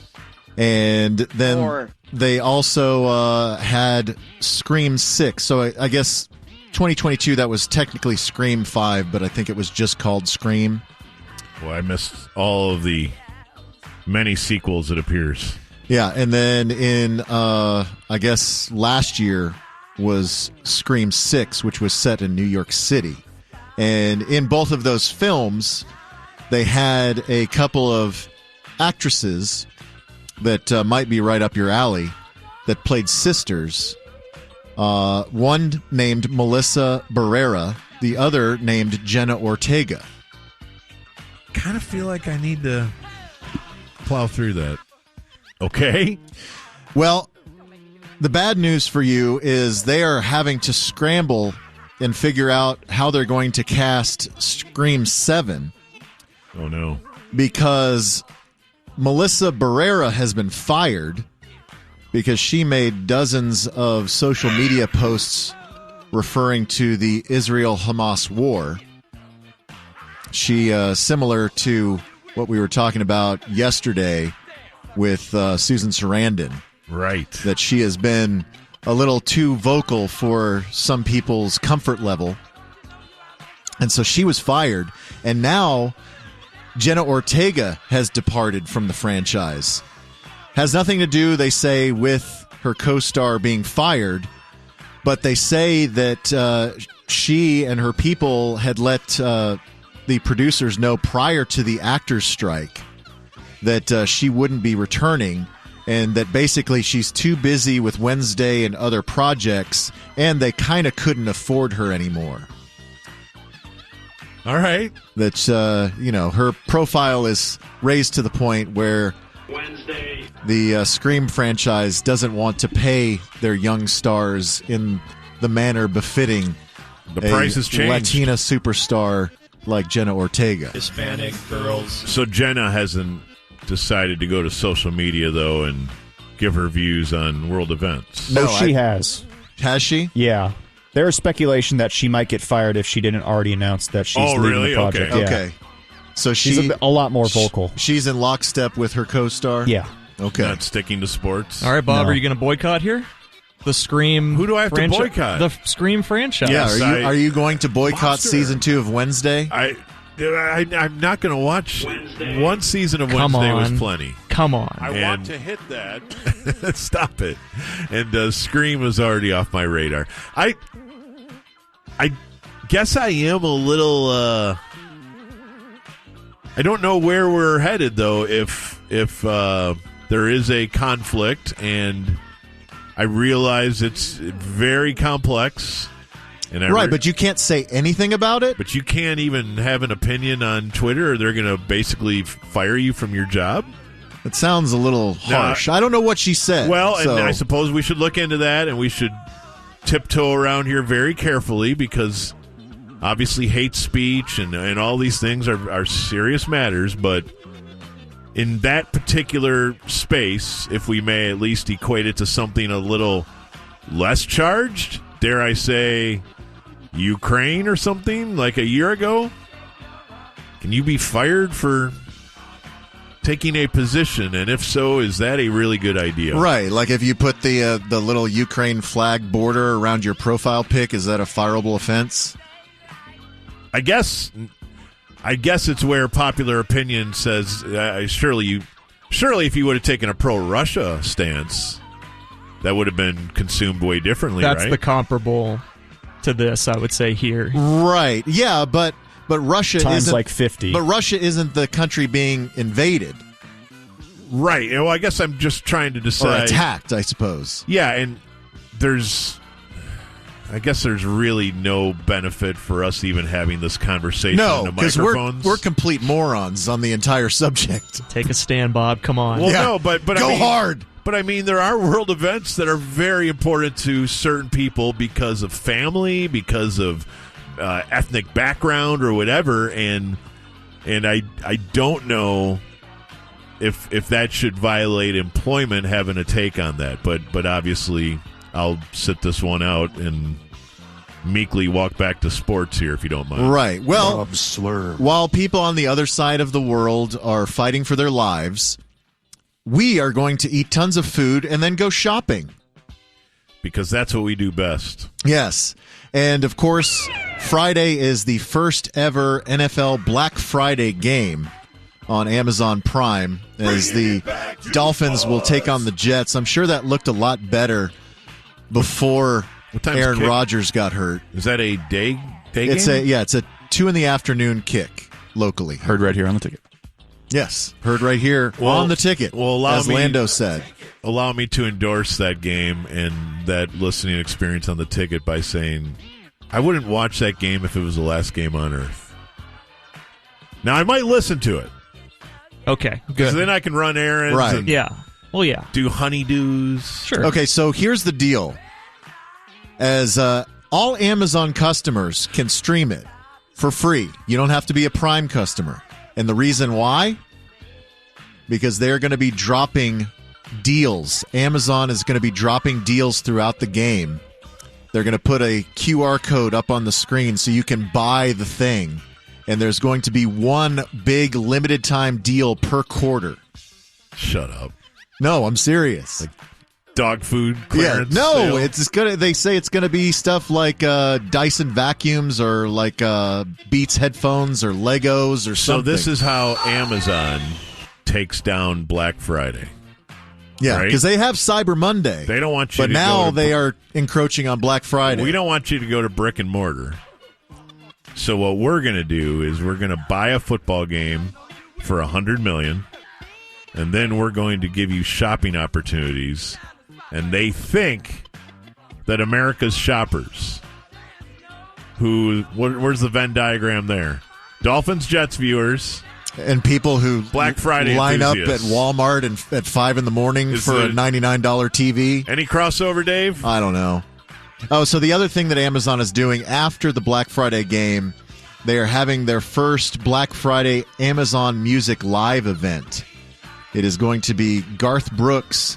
And then they also had Scream 6. So I guess 2022, that was technically Scream 5, but I think it was just called Scream. Well, I missed all of the many sequels, it appears. Yeah, and then in, I guess, last year was Scream 6, which was set in New York City. And in both of those films, they had a couple of actresses that might be right up your alley that played sisters. One named Melissa Barrera, the other named Jenna Ortega. Kind of feel like I need to plow through that. Okay. Well, the bad news for you is they are having to scramble and figure out how they're going to cast Scream 7. Oh, no. Because Melissa Barrera has been fired because she made dozens of social media posts referring to the Israel-Hamas war. She, similar to what we were talking about yesterday with Susan Sarandon. Right. That she has been a little too vocal for some people's comfort level. And so she was fired. And now Jenna Ortega has departed from the franchise. Has nothing to do, they say, with her co-star being fired, but they say that she and her people had let the producers know prior to the actors' strike that she wouldn't be returning, and that basically she's too busy with Wednesday and other projects, and they kind of couldn't afford her anymore. All right. That, her profile is raised to the point where the Scream franchise doesn't want to pay their young stars in the manner befitting the price has changed. Latina superstar like Jenna Ortega. Hispanic girls. So Jenna hasn't decided to go to social media, though, and give her views on world events. No, she has. Has she? Yeah. There is speculation that she might get fired if she didn't already announce that she's leaving really? the project. Okay. Yeah. Okay. So she's a lot more vocal. She's in lockstep with her co-star? Yeah. Okay. Not sticking to sports. All right, Bob, No. are you going to boycott here? The Scream. Who do I have to boycott? The Scream franchise. Yeah, are you going to boycott season 2 of Wednesday? I'm not going to watch Wednesday. One season of Come Wednesday on. was plenty. Come on. I want to hit that. Stop it. And Scream is already off my radar. I guess I am a little. I don't know where we're headed, though. If there is a conflict, and I realize it's very complex. And but you can't say anything about it? But you can't even have an opinion on Twitter, or they're going to basically fire you from your job? It sounds a little harsh. I don't know what she said. Well, and I suppose we should look into that, and we should tiptoe around here very carefully, because obviously hate speech and all these things are serious matters, but in that particular space, if we may at least equate it to something a little less charged, dare I say Ukraine or something like a year ago, can you be fired for taking a position? And if so, is that a really good idea? Right, like if you put the little Ukraine flag border around your profile pic, is that a fireable offense? I guess it's where popular opinion says surely if you would have taken a pro-Russia stance, that would have been consumed way differently. That's right? the comparable to this, I would say, here. Right. Yeah, but Russia Times isn't like 50. But Russia isn't the country being invaded. Right. Well, I guess I'm just trying to decide. Or attacked, I suppose. Yeah, and I guess there's really no benefit for us even having this conversation No, in the because microphones. we're complete morons on the entire subject. Take a stand, Bob. Come on. Well, no, but go I mean, hard. But I mean, there are world events that are very important to certain people because of family, because of ethnic background, or whatever. And I don't know if that should violate employment, having a take on that. But obviously, I'll sit this one out and meekly walk back to sports here, if you don't mind. Right. Well, while people on the other side of the world are fighting for their lives, we are going to eat tons of food and then go shopping. Because that's what we do best. Yes. And, of course, Friday is the first ever NFL Black Friday game on Amazon Prime, as the Dolphins will take on the Jets. I'm sure that looked a lot better before Aaron Rodgers got hurt. Is that a day it's game? It's a 2 p.m. kick locally. Heard right here on the ticket. Yes, heard right here on the ticket, as Lando said. Allow me to endorse that game and that listening experience on the ticket by saying I wouldn't watch that game if it was the last game on Earth. Now, I might listen to it. Okay, because then I can run errands. Right. And yeah. Well, yeah. do honeydews. Sure. Okay, so here's the deal. As all Amazon customers can stream it for free. You don't have to be a Prime customer. And the reason why? Because they're going to be dropping deals. Amazon is going to be dropping deals throughout the game. They're going to put a QR code up on the screen so you can buy the thing. And there's going to be one big limited time deal per quarter. Shut up. No, I'm serious. Like dog food clearance no, sale? it's gonna. They say it's gonna be stuff like Dyson vacuums or like Beats headphones or Legos or something. So this is how Amazon takes down Black Friday. Yeah, right? because they have Cyber Monday. They don't want you but to now go to they are encroaching on Black Friday. We don't want you to go to brick and mortar. So what we're going to do is we're going to buy a football game for $100 million, and then we're going to give you shopping opportunities. And they think that America's shoppers, where's the Venn diagram there? Dolphins, Jets viewers. And people who Black Friday line enthusiasts. up at Walmart at 5 in the morning for a $99 TV. Any crossover, Dave? I don't know. Oh, so the other thing that Amazon is doing after the Black Friday game, they are having their first Black Friday Amazon Music Live event. It is going to be Garth Brooks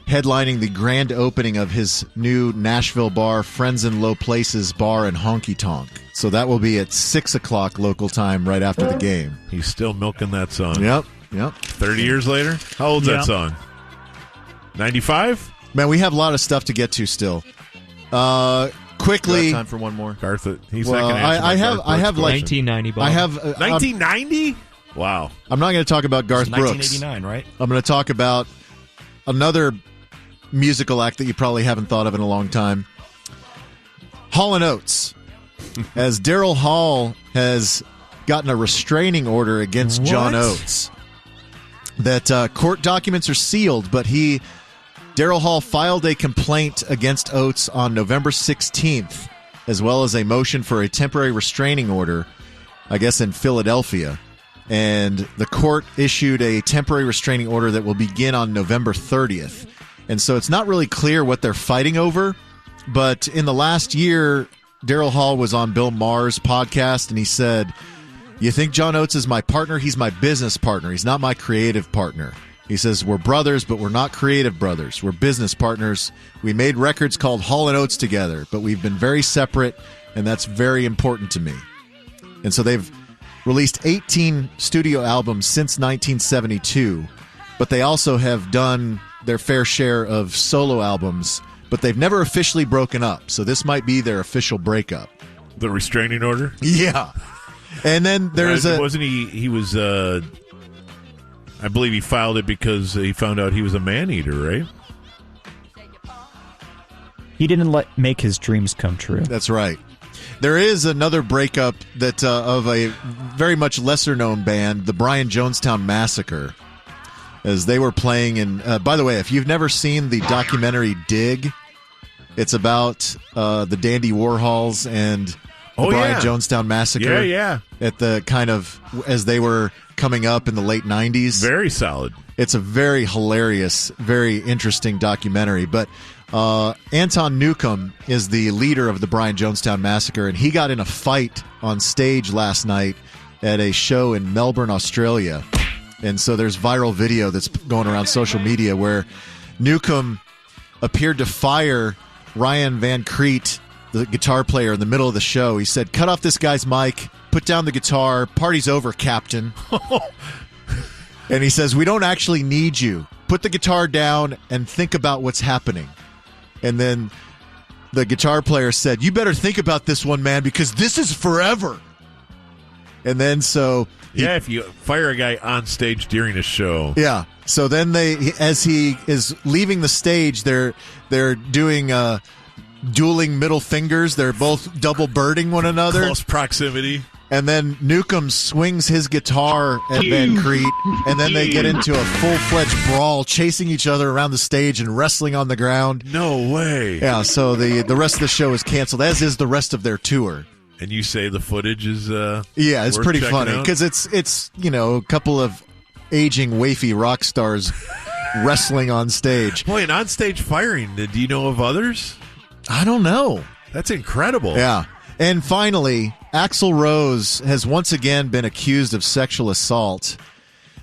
headlining the grand opening of his new Nashville bar, Friends in Low Places Bar and Honky Tonk. So that will be at 6 o'clock local time right after the game. He's still milking that song. Yep. 30 years later? How old's that song? 95? Man, we have a lot of stuff to get to still. Quickly, Time for one more. Garth, he's well, not going to answer I have like 1990. Bob. I have 1990. Wow. I'm not going to talk about Garth Brooks. 1989, right? I'm going to talk about another musical act that you probably haven't thought of in a long time. Hall & Oates. As Daryl Hall has gotten a restraining order against John Oates. That court documents are sealed, but Daryl Hall filed a complaint against Oates on November 16th, as well as a motion for a temporary restraining order, I guess in Philadelphia. And the court issued a temporary restraining order that will begin on November 30th. And so it's not really clear what they're fighting over, but in the last year, Daryl Hall was on Bill Maher's podcast, and he said, "You think John Oates is my partner? He's my business partner. He's not my creative partner." He says, "We're brothers, but we're not creative brothers. We're business partners. We made records called Hall & Oates together, but we've been very separate, and that's very important to me." And so they've released 18 studio albums since 1972, but they also have done their fair share of solo albums, but they've never officially broken up. So this might be their official breakup. The restraining order? Yeah. And then there's wasn't he was I believe he filed it because he found out he was a man-eater, right? He didn't make his dreams come true. That's right. There is another breakup that of a very much lesser-known band, the Brian Jonestown Massacre, as they were playing in... by the way, if you've never seen the documentary Dig, it's about the Dandy Warhols and the Brian Jonestown Massacre. Yeah. At the kind of... as they were coming up in the late 90s. Very solid. It's a very hilarious, very interesting documentary. But Anton Newcomb is the leader of the Brian Jonestown Massacre, and he got in a fight on stage last night at a show in Melbourne, Australia. And so there's viral video that's going around social media where Newcomb appeared to fire Ryan Van Crete, the guitar player, in the middle of the show. He said, "Cut off this guy's mic, put down the guitar, party's over, Captain." And he says, "We don't actually need you. Put the guitar down and think about what's happening." And then the guitar player said, "You better think about this one, man, because this is forever." And then if you fire a guy on stage during a show. Yeah. So then as he is leaving the stage, they're doing dueling middle fingers. They're both double birding one another. Close proximity. And then Newcomb swings his guitar at Van Crete, and then they get into a full-fledged brawl, chasing each other around the stage and wrestling on the ground. No way. Yeah, so the rest of the show is canceled, as is the rest of their tour. And you say the footage is yeah, it's worth pretty checking funny out? because it's a couple of aging wafy rock stars wrestling on stage. Boy, an on-stage firing. Do you know of others? I don't know. That's incredible. Yeah. And finally, Axl Rose has once again been accused of sexual assault.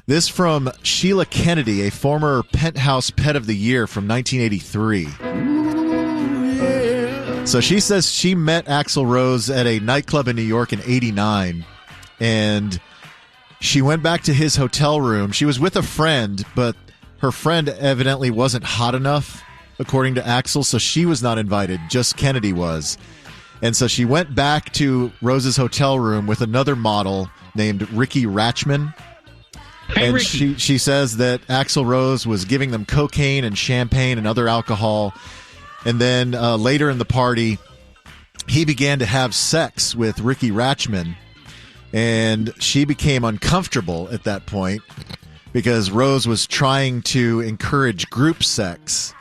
This from Sheila Kennedy, a former Penthouse Pet of the Year from 1983. So she says she met Axl Rose at a nightclub in New York in 89, and she went back to his hotel room. She was with a friend, but her friend evidently wasn't hot enough, according to Axl, so she was not invited. Just Kennedy was. And so she went back to Rose's hotel room with another model named Ricky Ratchman. Hey, and Ricky. she says that Axl Rose was giving them cocaine and champagne and other alcohol. And then later in the party, he began to have sex with Ricky Ratchman. And she became uncomfortable at that point because Rose was trying to encourage group sex.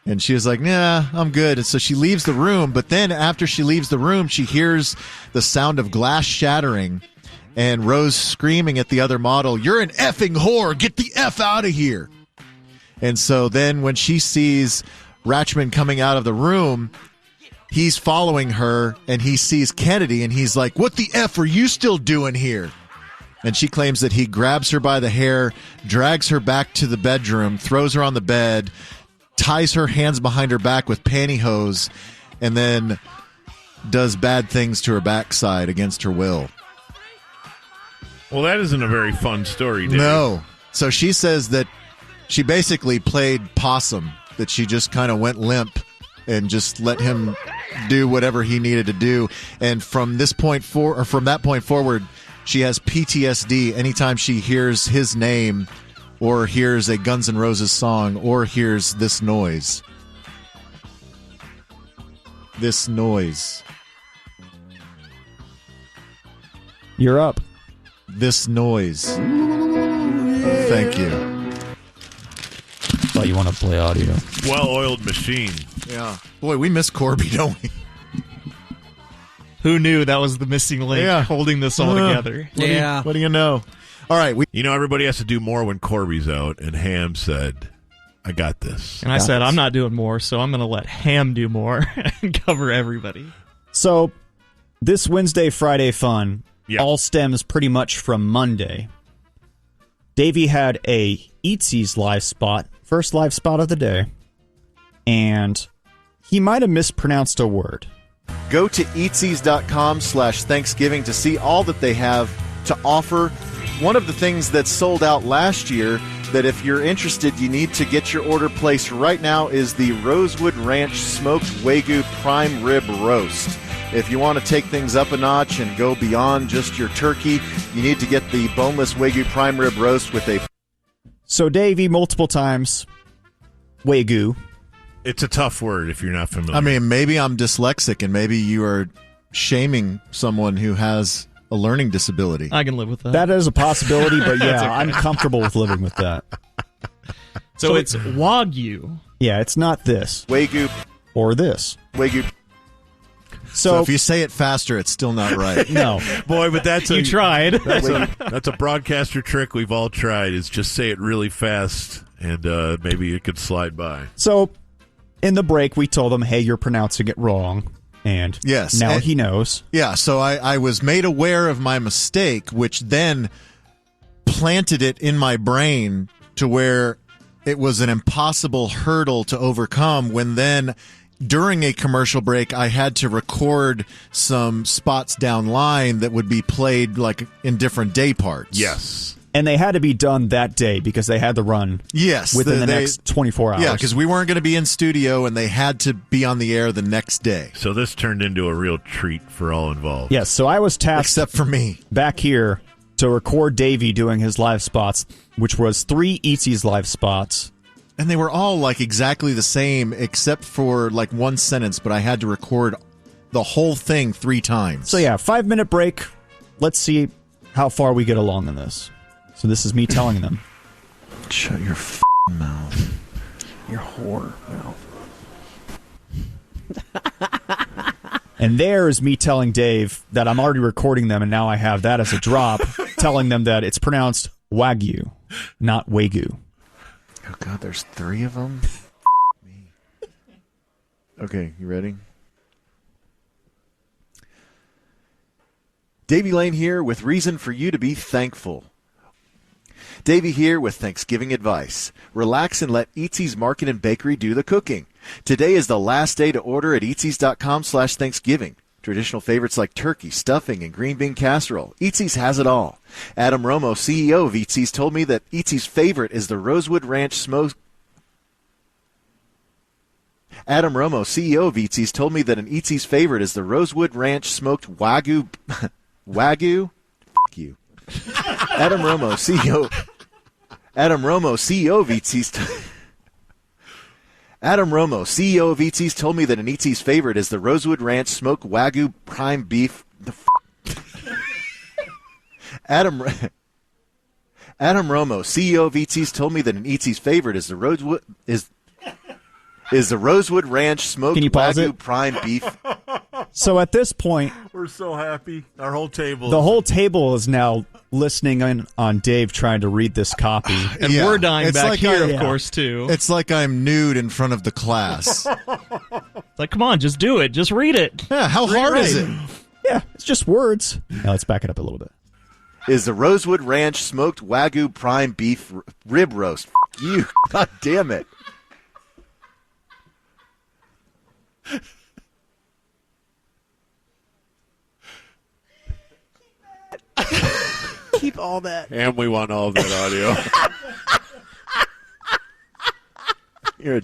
And she was like, nah, I'm good. And so she leaves the room. But then after she leaves the room, she hears the sound of glass shattering and Rose screaming at the other model, "You're an effing whore. Get the F out of here." And so then when she sees Ratchman coming out of the room, he's following her and he sees Kennedy and he's like, "What the F are you still doing here?" And she claims that he grabs her by the hair, drags her back to the bedroom, throws her on the bed, ties her hands behind her back with pantyhose, and then does bad things to her backside against her will. Well, that isn't a very fun story, Dave. No. So she says that she basically played possum, that she just kind of went limp and just let him do whatever he needed to do. And from that point forward, she has PTSD anytime she hears his name or hears a Guns N' Roses song, or hears this noise. This noise. You're up. This noise. Thank you. Thought you want to play audio. Well-oiled machine. Yeah. Boy, we miss Corby, don't we? Who knew that was the missing link holding this all together? What do you know? All right. Everybody has to do more when Corby's out, and Ham said, I got this. And I said, I'm not doing more, so I'm going to let Ham do more and cover everybody. So, this Wednesday, Friday fun all stems pretty much from Monday. Davey had a Eatsy's live spot, first live spot of the day, and he might have mispronounced a word. Go to eatseas.com/Thanksgiving to see all that they have to offer. One of the things that sold out last year that if you're interested, you need to get your order placed right now is the Rosewood Ranch Smoked Wagyu Prime Rib Roast. If you want to take things up a notch and go beyond just your turkey, you need to get the boneless Wagyu Prime Rib Roast with a... So Davey, multiple times, Wagyu. It's a tough word if you're not familiar. I mean, maybe I'm dyslexic and maybe you are shaming someone who has a learning disability. I can live with that. That is a possibility, but yeah, okay. I'm comfortable with living with that. So it's Wagyu. Yeah, it's not this. Wagyu. Or this. Wagyu. So if you say it faster, it's still not right. No. Boy, but that's You tried. That's a broadcaster trick we've all tried, is just say it really fast, and maybe it could slide by. So in the break, we told him, hey, you're pronouncing it wrong. And yes, now he knows. Yeah, so I was made aware of my mistake, which then planted it in my brain to where it was an impossible hurdle to overcome when then during a commercial break I had to record some spots down line that would be played like in different day parts. Yes. And they had to be done that day because they had to run within the next 24 hours. Yeah, because we weren't going to be in studio and they had to be on the air the next day. So this turned into a real treat for all involved. Yes, so I was tasked, except for me, back here to record Davey doing his live spots, which was 3 Eatsy's live spots. And they were all like exactly the same except for like one sentence, but I had to record the whole thing 3 times. So yeah, 5-minute break. let's see how far we get along in this. So this is me telling them. Shut your mouth. Your whore mouth. And there's me telling Dave that I'm already recording them, and now I have that as a drop, telling them that it's pronounced Wagyu, not Wagyu. Oh, God, there's 3 of them? Me. Okay, you ready? Davey Lane here with reason for you to be thankful. Davey here with Thanksgiving advice. Relax and let Eatsy's Market and Bakery do the cooking. Today is the last day to order at Eatsy's.com/Thanksgiving. Traditional favorites like turkey, stuffing, and green bean casserole. Eatsy's has it all. Adam Romo, CEO of Eatsy's, told me that Eatsy's favorite is the Rosewood Ranch smoked. Adam Romo, CEO of Eatsy's, told me that an Eatsy's favorite is the Rosewood Ranch smoked Wagyu. Wagyu? F*** you. Adam Romo, CEO of Eatsy's. Adam Romo, CEO of Eatsy's, told me that an Eatsy's favorite is the Rosewood Ranch smoked Wagyu prime beef. Adam Romo, CEO of Eatsy's, told me that an Eatsy's favorite is the Rosewood Ranch smoked Wagyu prime beef. So at this point, We're so happy. Our whole table. the whole table is now listening in on Dave trying to read this copy. And we're dying It's back like here, I- of course, too. It's like I'm nude in front of the class. It's like, come on, just do it. Just read it. Yeah, how hard is it? Yeah, it's just words. Now let's back it up a little bit. Is the Rosewood Ranch smoked Wagyu prime beef rib roast. F*** you. God damn it. Keep all that. And we want all of that audio. You're a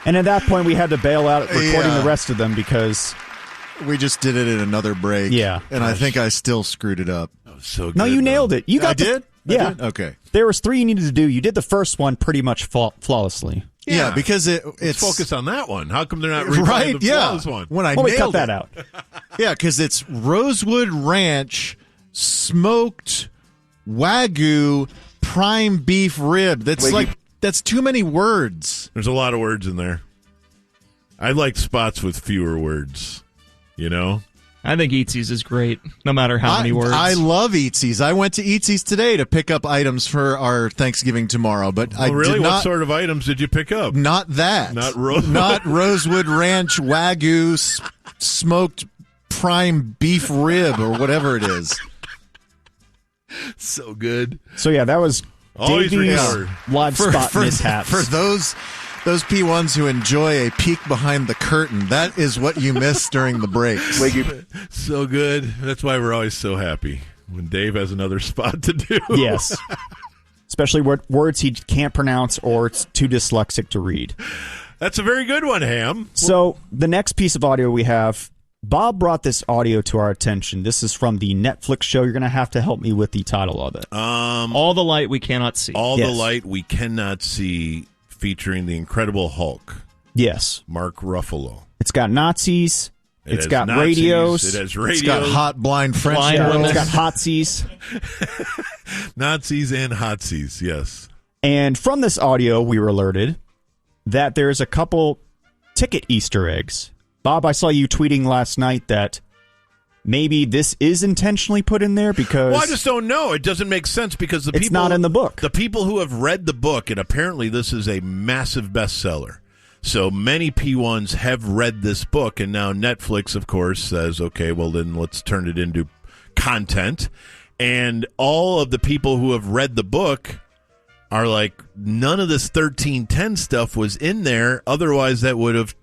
And at that point, we had to bail out recording the rest of them because we just did it in another break. Yeah. And I think I still screwed it up. So No, you nailed it. You got I did? Yeah. I did? Okay. There was 3 you needed to do. You did the first one pretty much flawlessly. Yeah, because it's Let's focus on that one. How come they're not right. replaying the Yeah, flawless one? when I we nailed cut that it. out. Yeah, because it's Rosewood Ranch smoked Wagyu prime beef rib. That's too many words. There's a lot of words in there. I like spots with fewer words. You know. I think Eatsy's is great, no matter how many words. I love Eatsy's. I went to Eatsy's today to pick up items for our Thanksgiving tomorrow, but I really? did not. What sort of items did you pick up? Not that. Not Rosewood Ranch Wagyu smoked prime beef rib or whatever it is. So good. So yeah, that was Always Davey's remember. live spot mishaps. For those P1s who enjoy a peek behind the curtain, that is what you miss during the breaks. So good. That's why we're always so happy when Dave has another spot to do. Yes. Especially words he can't pronounce or it's too dyslexic to read. That's a very good one, Ham. So the next piece of audio we have, Bob brought this audio to our attention. This is from the Netflix show. You're going to have to help me with the title of it. All the Light We Cannot See. All the Light We Cannot See, featuring the Incredible Hulk. Yes. Mark Ruffalo. It's got Nazis. It's got Nazis, radios. It has radios. It's got hot blind French It's girls. got hotsies. Nazis and hotsies, yes. And from this audio, we were alerted that there's a couple ticket Easter eggs. Bob, I saw you tweeting last night that maybe this is intentionally put in there because... Well, I just don't know. It doesn't make sense because the it's people... not in the book. The people who have read the book, and apparently this is a massive bestseller. So many P1s have read this book, and now Netflix, of course, says, okay, well, then let's turn it into content. And all of the people who have read the book are like, none of this 1310 stuff was in there. Otherwise, that would have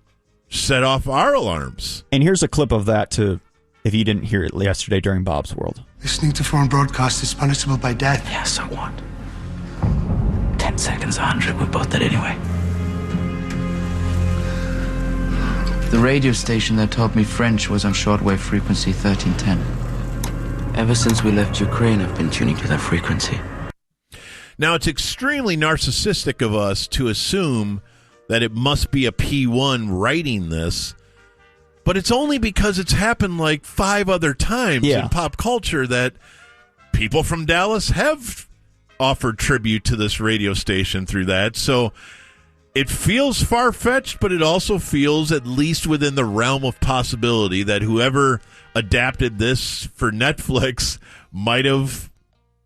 set off our alarms. And here's a clip of that to, if you didn't hear it yesterday during Bob's World. Listening to foreign broadcasts is punishable by death. Yeah, so what? 10 seconds, 100, we're both dead anyway. The radio station that taught me French was on shortwave frequency 1310. Ever since we left Ukraine, I've been tuning to that frequency. Now, it's extremely narcissistic of us to assume that it must be a P1 writing this, but it's only because it's happened like 5 other times in pop culture that people from Dallas have offered tribute to this radio station through that. So it feels far-fetched, but it also feels at least within the realm of possibility that whoever adapted this for Netflix might have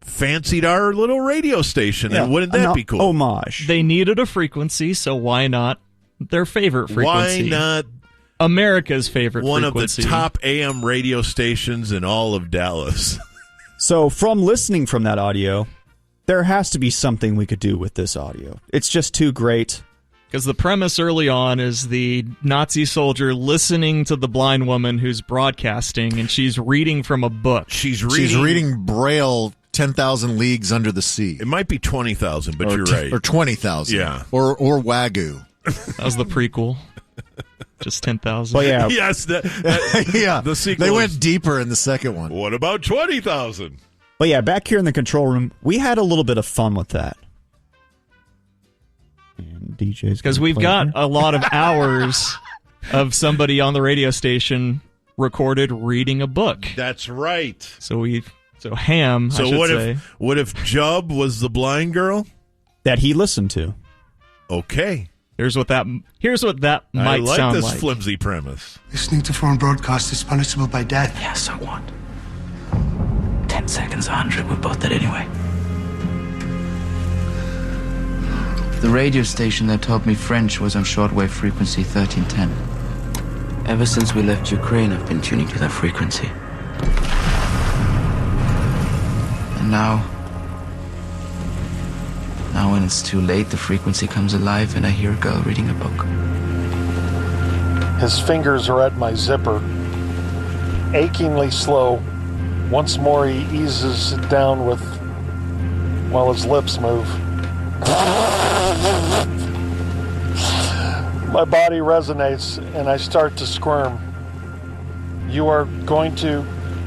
fancied our little radio station, and wouldn't that be cool? Homage. They needed a frequency, so why not their favorite frequency? Why not America's favorite one frequency? of the top AM radio stations in all of Dallas? So from listening from that audio, there has to be something we could do with this audio. It's just too great. Because the premise early on is the Nazi soldier listening to the blind woman who's broadcasting, and she's reading from a book. She's reading Braille 10,000 Leagues Under the Sea. It might be 20,000, but you're right. Or 20,000. Yeah. Or Wagyu. That was the prequel. Just 10,000. Well, yeah. Yes. Yeah. The sequel They went deeper in the second one. What about 20,000? But yeah, back here in the control room, we had a little bit of fun with that. And DJ's because we've got a lot of hours of somebody on the radio station recorded reading a book. That's right. So Ham. So I should say. what if Jubb was the blind girl that he listened to? Okay. Here's what that might sound like. I like this flimsy premise. Listening to foreign broadcasts is punishable by death. Yeah, so what? 10 seconds, 100, we're both dead anyway. The radio station that taught me French was on shortwave frequency 1310. Ever since we left Ukraine, I've been tuning to that frequency. And now when it's too late, the frequency comes alive and I hear a girl reading a book. His fingers are at my zipper, achingly slow. Once more he eases it down while his lips move. My body resonates and I start to squirm. You are going to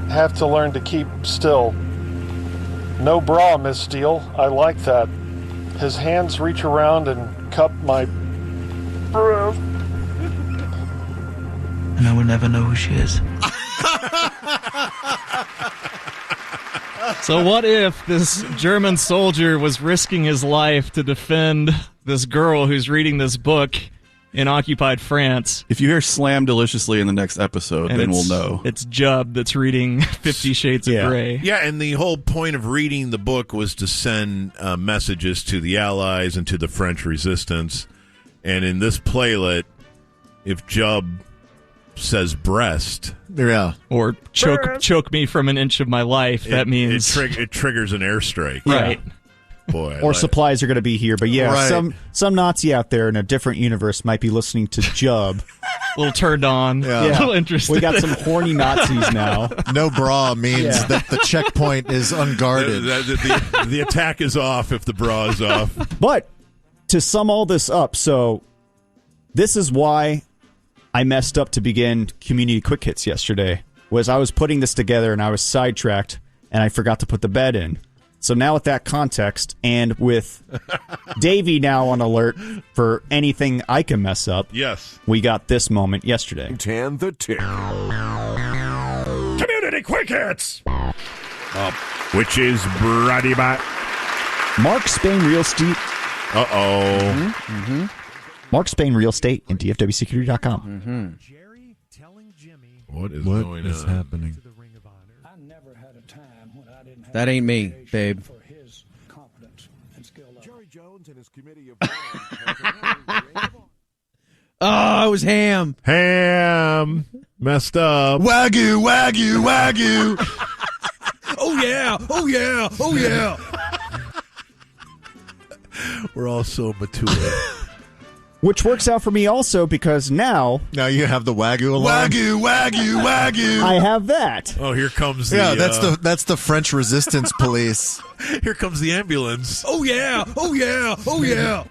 have to learn to keep still. No bra, Miss Steele. I like that. His hands reach around and cup my breast. And I will never know who she is. So what if this German soldier was risking his life to defend this girl who's reading this book in occupied France? If you hear Slam Deliciously in the next episode, then we'll know. It's Jubb that's reading 50 Shades of Grey. Yeah, and the whole point of reading the book was to send messages to the Allies and to the French resistance. And in this playlet, if Jubb says breast, or choke me from an inch of my life, that means it triggers an airstrike. Right. Boy, or supplies are going to be here, but some Nazi out there in a different universe might be listening to Jubb. A little turned on, a little interested. We got some horny Nazis now. No bra means that the checkpoint is unguarded. The attack is off if the bra is off. But to sum all this up, so this is why I messed up to begin Community Quick Hits yesterday, was I was putting this together and I was sidetracked and I forgot to put the bed in. So now with that context, and with Davey now on alert for anything I can mess up, yes, we got this moment yesterday. 10 the tip. Community Quick Hits, which is brought to you by Mark Spain Real Estate. Mark Spain Real Estate and DFWSecurity.com. What is going on? Happening? That ain't me, babe. Oh, it was Ham. Ham messed up. Wagyu, Wagyu, Wagyu. Oh yeah, oh yeah, oh yeah. We're all so mature. Which works out for me also because now you have the Wagyu alarm. Wagyu, Wagyu, Wagyu. I have that. Oh, here comes the that's the French resistance police. Here comes the ambulance. Oh yeah, oh yeah, oh yeah.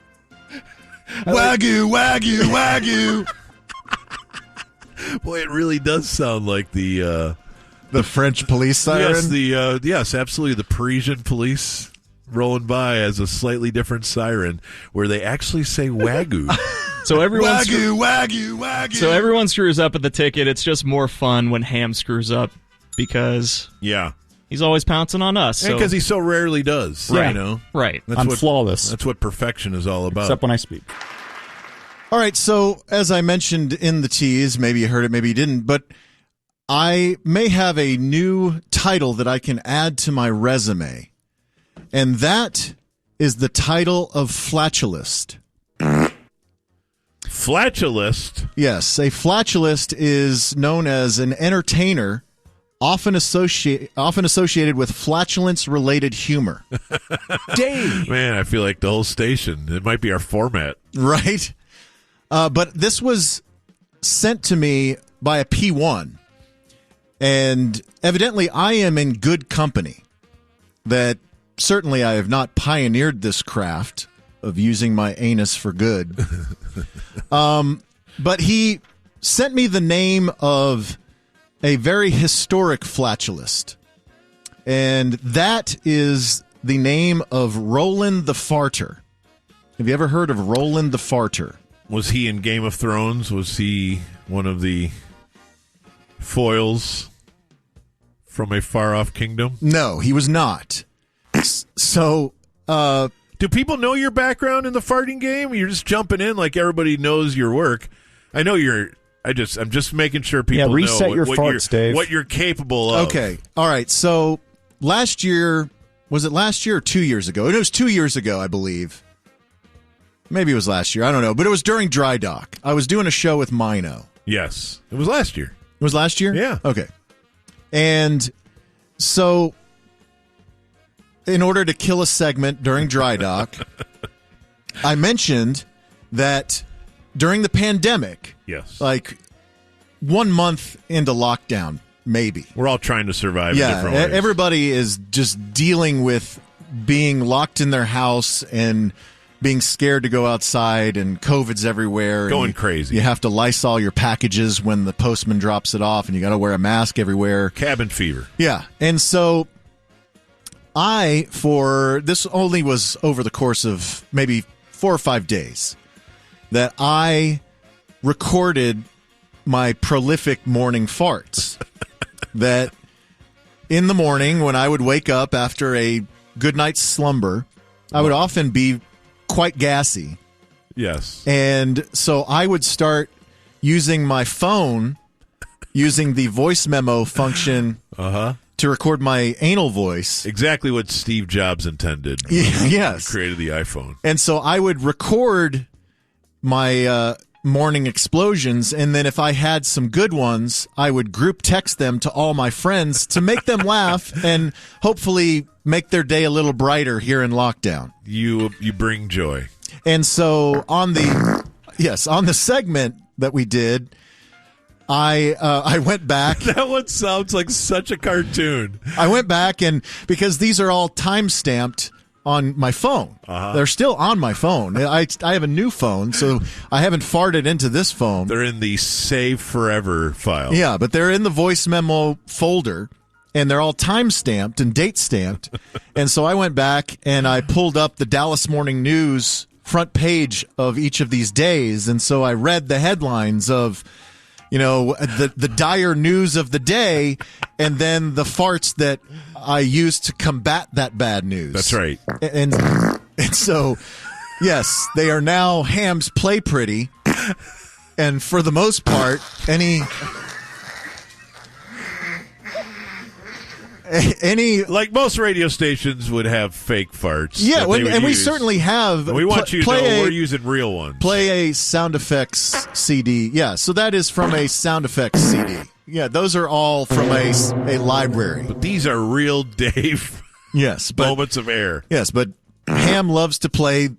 Wagyu, Wagyu, Wagyu. Boy, it really does sound like the French police siren. Yes, yes, absolutely, the Parisian police rolling by as a slightly different siren where they actually say Wagyu. So everyone wagyu. So everyone screws up at the ticket. It's just more fun when Ham screws up because he's always pouncing on us. And because he so rarely does. Right. You know? Right. I'm flawless. That's what perfection is all about. Except when I speak. All right, so as I mentioned in the tease, maybe you heard it, maybe you didn't, but I may have a new title that I can add to my resume, and that is the title of flatulist. Flatulist? Yes, a flatulist is known as an entertainer often associated with flatulence-related humor. Dang! Man, I feel like the whole station, it might be our format. Right? But this was sent to me by a P1, and evidently I am in good company. That certainly I have not pioneered this craft of using my anus for good. But he sent me the name of a very historic flatulist, and that is the name of Roland the Farter. Have you ever heard of Roland the Farter? Was he in Game of Thrones? Was he one of the foils from a far-off kingdom? No, he was not. So, do people know your background in the farting game? You're just jumping in like everybody knows your work. I know you're. I'm just making sure people reset know your farts, Dave. what you're capable of. Okay, all right. So last year, was it last year or 2 years ago? It was 2 years ago, I believe. Maybe it was last year. I don't know. But it was during Dry Dock. I was doing a show with Mino. Yes. It was last year. It was last year? Yeah. Okay. And so in order to kill a segment during Dry Dock, I mentioned that during the pandemic, like 1 month into lockdown, maybe. We're all trying to survive in different ways. Everybody is just dealing with being locked in their house and being scared to go outside, and COVID's everywhere. Going crazy. You have to Lysol your packages when the postman drops it off, and you got to wear a mask everywhere. Cabin fever. Yeah. And so this only was over the course of maybe 4 or 5 days, that I recorded my prolific morning farts. That in the morning, when I would wake up after a good night's slumber, I would often be quite gassy. Yes. And so I would start using my phone, using the voice memo function to record my anal voice. Exactly what Steve Jobs intended. Yes. He created the iPhone. And so I would record my morning explosions, and then if I had some good ones, I would group text them to all my friends to make them laugh and hopefully make their day a little brighter here in lockdown. You bring joy. And so on the segment that we did, I went back. That one sounds like such a cartoon. I went back, and because these are all time-stamped on my phone. They're still on my phone. I have a new phone, so I haven't farted into this phone. They're in the Save Forever file. Yeah, but they're in the voice memo folder, and they're all time-stamped and date-stamped. And so I went back, and I pulled up the Dallas Morning News front page of each of these days, and so I read the headlines of, the dire news of the day, and then the farts that I used to combat that bad news. That's right. And so, yes, they are now Ham's Play Pretty, and for the most part, any like most radio stations would have fake farts. Yeah, and we certainly have. And we want you to know we're using real ones. Play a sound effects CD. Yeah, so that is from a sound effects CD. Yeah, those are all from a library. But these are real Dave. Yes, but moments of air. Yes, but Ham loves to play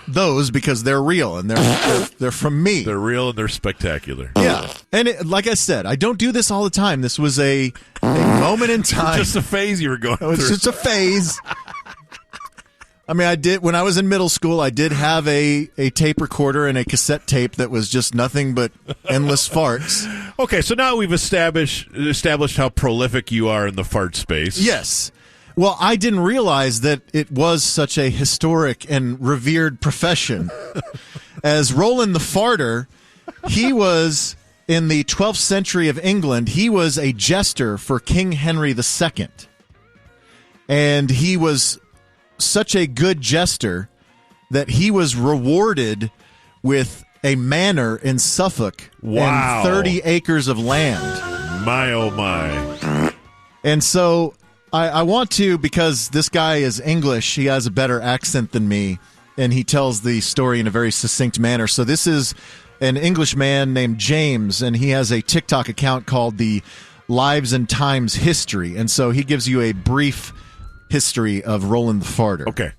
those because they're real and they're from me. They're real and they're spectacular. Yeah, and like I said, I don't do this all the time. This was a moment in time. Just a phase you were going through. It's just a phase. I mean, I did when I was in middle school. I did have a tape recorder and a cassette tape that was just nothing but endless farts. Okay, so now we've established how prolific you are in the fart space. Yes. Well, I didn't realize that it was such a historic and revered profession. As Roland the Farter, he was, in the 12th century of England, he was a jester for King Henry II. And he was such a good jester that he was rewarded with a manor in Suffolk Wow. and 30 acres of land. My, oh, my. And so I want to, because this guy is English, he has a better accent than me, and he tells the story in a very succinct manner. So this is an English man named James, and he has a TikTok account called the Lives and Times History. And so he gives you a brief history of Roland the Farter. Okay.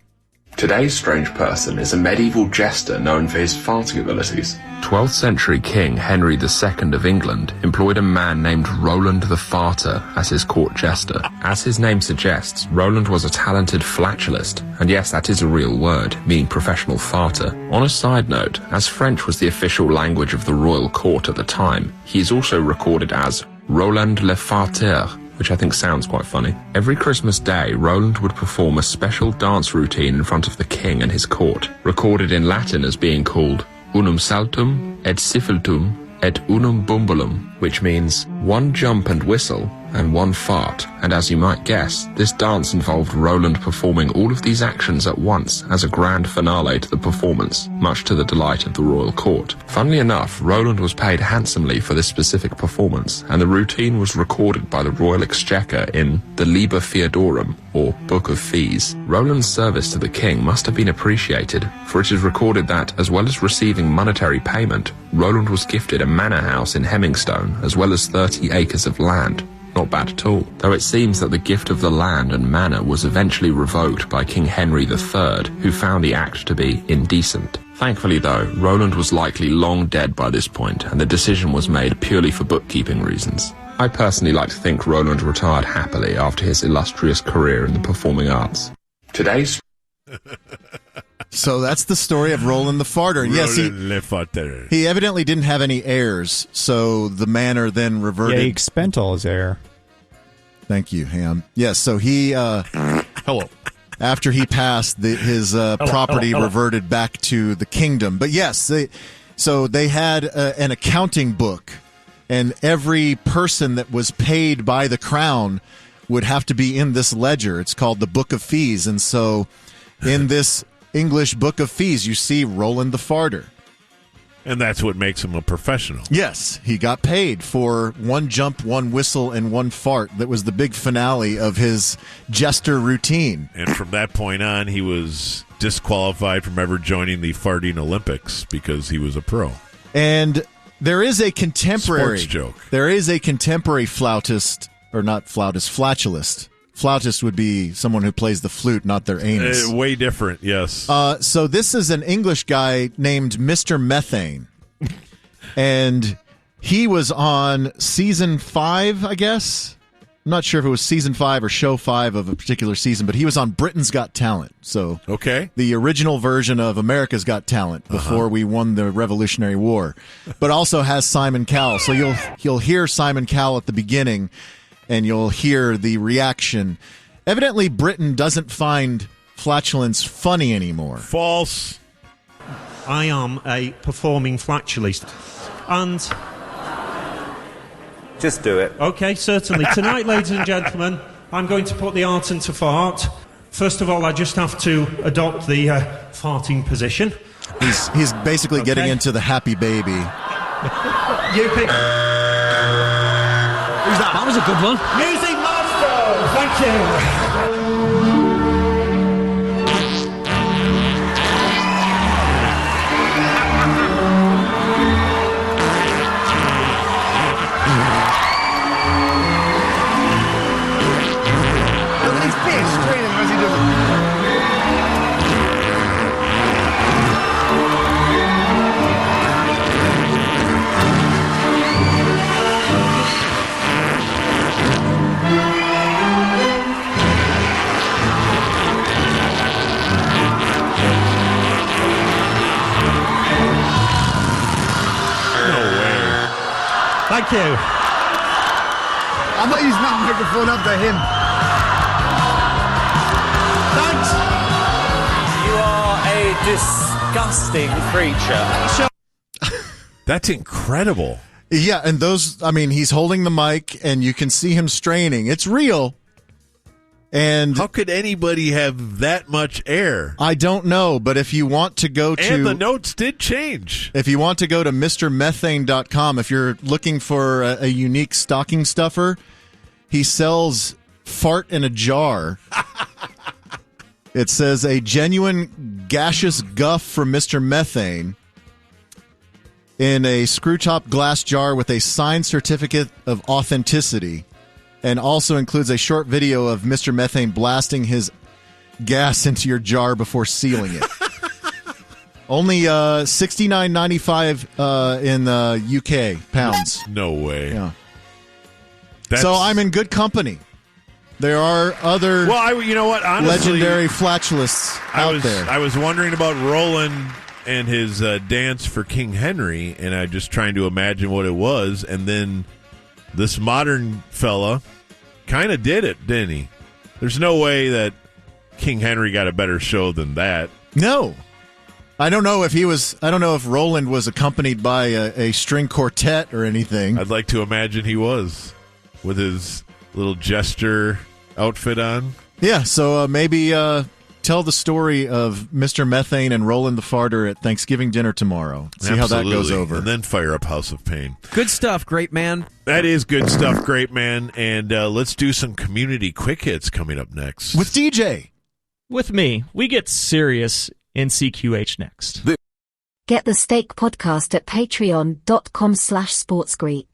Today's strange person is a medieval jester known for his farting abilities. 12th century King Henry II of England employed a man named Roland the Farter as his court jester. As his name suggests, Roland was a talented flatulist, and yes, that is a real word, meaning professional farter. On a side note, as French was the official language of the royal court at the time, he is also recorded as Roland le Farteur, which I think sounds quite funny. Every Christmas Day, Roland would perform a special dance routine in front of the king and his court, recorded in Latin as being called unum saltum et siffletum et unum bumbulum, which means one jump and whistle and one fart. And as you might guess, this dance involved Roland performing all of these actions at once as a grand finale to the performance, much to the delight of the royal court. Funnily enough, Roland was paid handsomely for this specific performance, and the routine was recorded by the Royal Exchequer in the Liber Feodorum, or Book of Fees. Roland's service to the king must have been appreciated, for it is recorded that, as well as receiving monetary payment, Roland was gifted a manor house in Hemmingstone, as well as 30 acres of land. Not bad at all, though it seems that the gift of the land and manor was eventually revoked by King Henry III, who found the act to be indecent. Thankfully though, Roland was likely long dead by this point, and the decision was made purely for bookkeeping reasons. I personally like to think Roland retired happily after his illustrious career in the performing arts. Today's... So that's the story of Roland the Farter. And yes, Roland le Farter. he evidently didn't have any heirs, so the manor then reverted. Yeah, he spent all his heir. Thank you, Ham. Yes, so he... Hello. After he passed, his property reverted back to the kingdom. But yes, they had an accounting book, and every person that was paid by the crown would have to be in this ledger. It's called the Book of Fees. And so in this English Book of Fees, you see Roland the Farter. And that's what makes him a professional. Yes, he got paid for one jump, one whistle, and one fart. That was the big finale of his jester routine. And from that point on, he was disqualified from ever joining the farting Olympics because he was a pro. And there is a contemporary sports joke. There is a contemporary flautist, or not flautist, flatulist. Flautist would be someone who plays the flute, not their anus. Way different, yes. So this is an English guy named Mr. Methane. And he was on season 5, I guess. I'm not sure if it was season 5 or show 5 of a particular season, but he was on Britain's Got Talent. So okay, the original version of America's Got Talent before we won the Revolutionary War. But also has Simon Cowell. So you'll hear Simon Cowell at the beginning, and you'll hear the reaction. Evidently, Britain doesn't find flatulence funny anymore. False. I am a performing flatulist. And... Just do it. Okay, certainly. Tonight, ladies and gentlemen, I'm going to put the art into fart. First of all, I just have to adopt the farting position. He's basically getting into the happy baby. You pick... Who's that? That was a good one. Music Master! Thank you. Look at his face straining as he does it. Thank you. I'm not using that microphone after him. disgusting creature. That's incredible. Yeah, and he's holding the mic, and you can see him straining. It's real. And how could anybody have that much air? I don't know, but if you want to go to... And the notes did change. If you want to go to MrMethane.com, if you're looking for a unique stocking stuffer, he sells fart in a jar. It says a genuine gaseous guff from Mr. Methane in a screw-top glass jar with a signed certificate of authenticity, and also includes a short video of Mr. Methane blasting his gas into your jar before sealing it. Only $69.95 in UK pounds. No way. Yeah. So I'm in good company. There are other you know what? Honestly, legendary flatulists out there. I was wondering about Roland and his dance for King Henry, and I'm just trying to imagine what it was, and then this modern fella kind of did it, didn't he? There's no way that King Henry got a better show than that. No. I don't know if Roland was accompanied by a string quartet or anything. I'd like to imagine he was, with his little jester outfit on. Yeah, so maybe tell the story of Mr. Methane and Roland the Farter at Thanksgiving dinner tomorrow. See how that goes over. And then fire up House of Pain. Good stuff, great man. That is good stuff, great man. And let's do some community quick hits coming up next. With DJ. With me. We get serious in CQH next. Get the Steak Podcast at patreon.com/sportsgreek.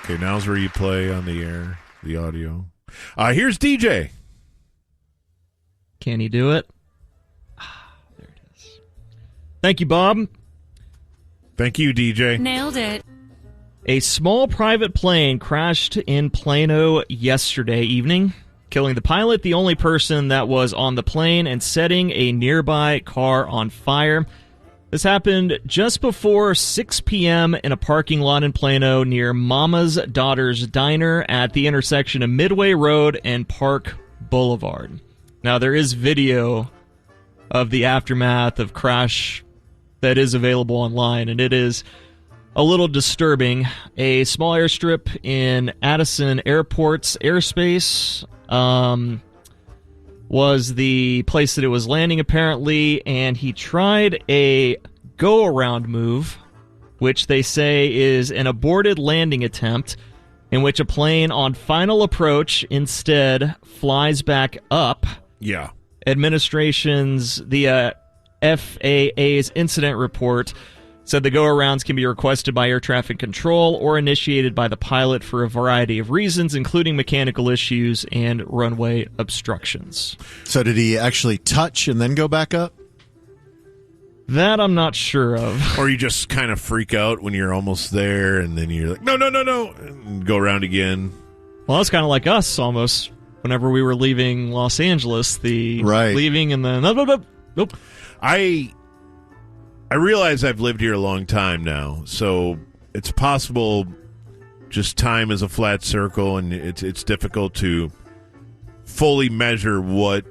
Okay, now's where you play on the air, the audio. Here's DJ. Can he do it? There it is. Thank you, Bob. Thank you, DJ. Nailed it. A small private plane crashed in Plano yesterday evening, killing the pilot, the only person that was on the plane, and setting a nearby car on fire. This happened just before 6 p.m. in a parking lot in Plano near Mama's Daughter's Diner at the intersection of Midway Road and Park Boulevard. Now, there is video of the aftermath of crash that is available online, and it is a little disturbing. A small airstrip in Addison Airport's airspace was the place that it was landing, apparently, and he tried a go-around move, which they say is an aborted landing attempt, in which a plane on final approach instead flies back up. Yeah. The FAA's incident report said the go-arounds can be requested by air traffic control or initiated by the pilot for a variety of reasons, including mechanical issues and runway obstructions. So did he actually touch and then go back up? That I'm not sure of. Or you just kind of freak out when you're almost there, and then you're like, no, and go around again. Well, it's kind of like us, almost. Whenever we were leaving Los Angeles, leaving and then... Nope. I realize I've lived here a long time now, so it's possible just time is a flat circle, and it's difficult to fully measure what,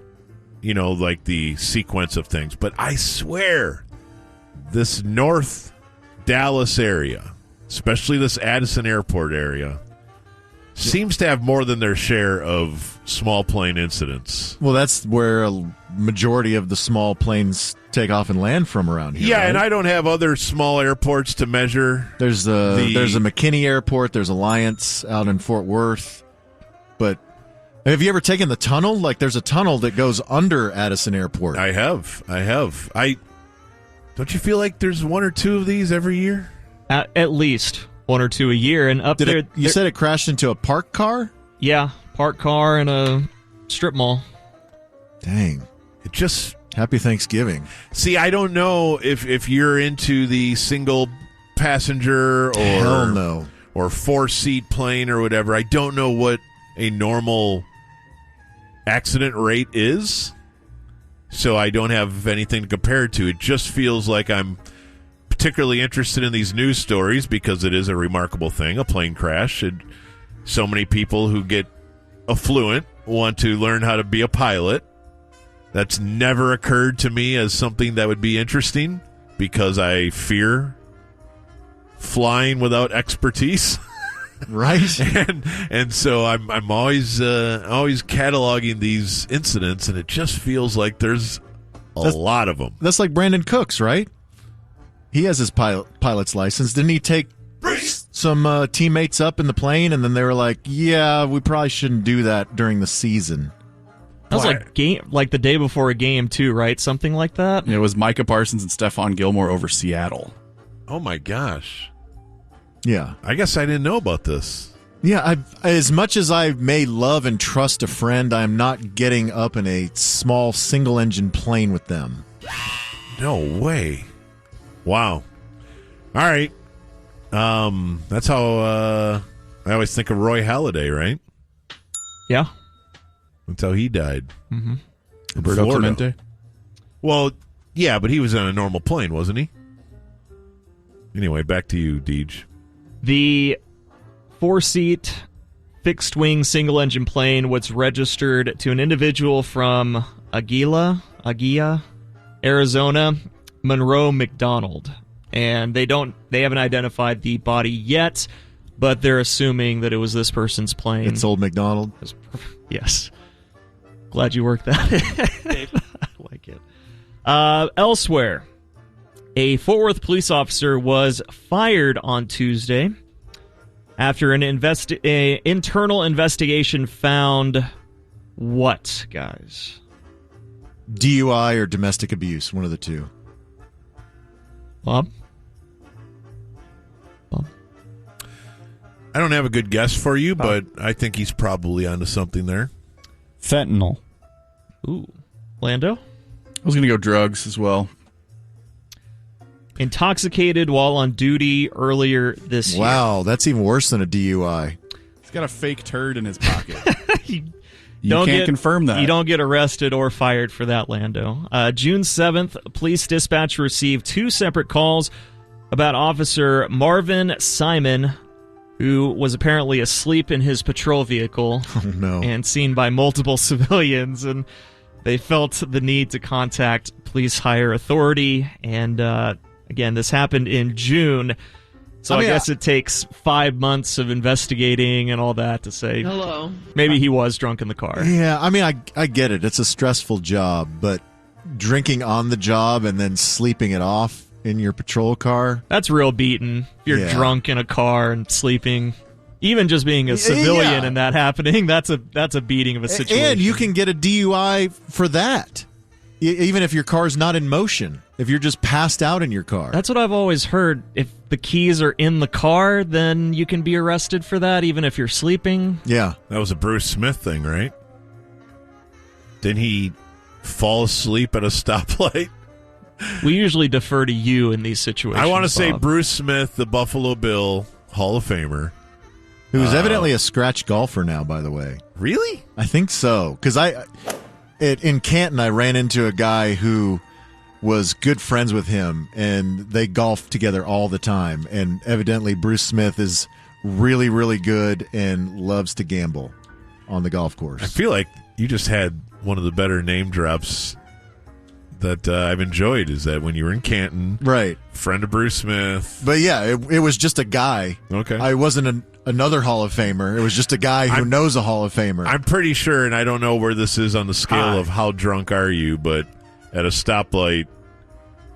like the sequence of things. But I swear, this North Dallas area, especially this Addison Airport area, seems to have more than their share of small plane incidents. Well, that's where a majority of the small planes take off and land from around here. Yeah, right? and I don't have other small airports to measure. There's a McKinney Airport. There's Alliance out in Fort Worth. But have you ever taken the tunnel? Like, there's a tunnel that goes under Addison Airport. I have. Don't you feel like there's one or two of these every year? At least one or two a year. And up there, you said it crashed into a parked car? Yeah, parked car in a strip mall. Dang. It just... Happy Thanksgiving. See, I don't know if you're into the single passenger Hell no. or 4-seat plane or whatever. I don't know what a normal accident rate is, so I don't have anything to compare it to. It just feels like I'm particularly interested in these news stories because it is a remarkable thing, a plane crash. And so many people who get affluent want to learn how to be a pilot. That's never occurred to me as something that would be interesting because I fear flying without expertise. Right. and so I'm always cataloging these incidents, and it just feels like there's a lot of them. That's like Brandon Cooks, right? He has his pilot's license. Didn't he take some teammates up in the plane, and then they were like, "Yeah, we probably shouldn't do that during the season." That was like the day before a game too, right? Something like that. It was Micah Parsons and Stephon Gilmore over Seattle. Oh my gosh! Yeah, I guess I didn't know about this. Yeah, as much as I may love and trust a friend, I'm not getting up in a small single-engine plane with them. No way! Wow. All right. That's how I always think of Roy Halladay, right? Yeah. That's how he died. Mm-hmm. Roberto Clemente? Well, yeah, but he was on a normal plane, wasn't he? Anyway, back to you, Deej. The 4-seat fixed-wing single-engine plane was registered to an individual from Aguila, Arizona, Monroe McDonald. And they haven't identified the body yet, but they're assuming that it was this person's plane. It's old McDonald? Yes. Glad you worked that in. I like it. Elsewhere, a Fort Worth police officer was fired on Tuesday after an internal investigation found what, guys? DUI or domestic abuse, one of the two. Bob? I don't have a good guess for you, but I think he's probably onto something there. Fentanyl. Ooh. Lando? I was going to go drugs as well. Intoxicated while on duty earlier this year. Wow, that's even worse than a DUI. He's got a fake turd in his pocket. You Don't can't confirm that. You don't get arrested or fired for that, Lando. June 7th, police dispatch received 2 separate calls about Officer Marvin Simon, who was apparently asleep in his patrol vehicle and seen by multiple civilians, and they felt the need to contact police higher authority. And again, this happened in June. So I guess it takes 5 months of investigating and all that to say, hello. Maybe he was drunk in the car. Yeah, I mean, I get it. It's a stressful job, but drinking on the job and then sleeping it off in your patrol car. That's real beating. If you're drunk in a car and sleeping, even just being a civilian and that happening, that's a beating of a situation. And you can get a DUI for that, even if your car's not in motion. If you're just passed out in your car. That's what I've always heard. If the keys are in the car, then you can be arrested for that, even if you're sleeping. Yeah. That was a Bruce Smith thing, right? Didn't he fall asleep at a stoplight? We usually defer to you in these situations. I want to say Bob. Bruce Smith, the Buffalo Bill Hall of Famer. Who's evidently a scratch golfer now, by the way. Really? I think so. Because in Canton, I ran into a guy who was good friends with him, and they golf together all the time. And evidently, Bruce Smith is really, really good and loves to gamble on the golf course. I feel like you just had one of the better name drops that I've enjoyed. Is that when you were in Canton, right? Friend of Bruce Smith. But yeah, it was just a guy. Okay, I wasn't another Hall of Famer. It was just a guy who knows a Hall of Famer. I'm pretty sure, and I don't know where this is on the scale of how drunk are you, but at a stoplight,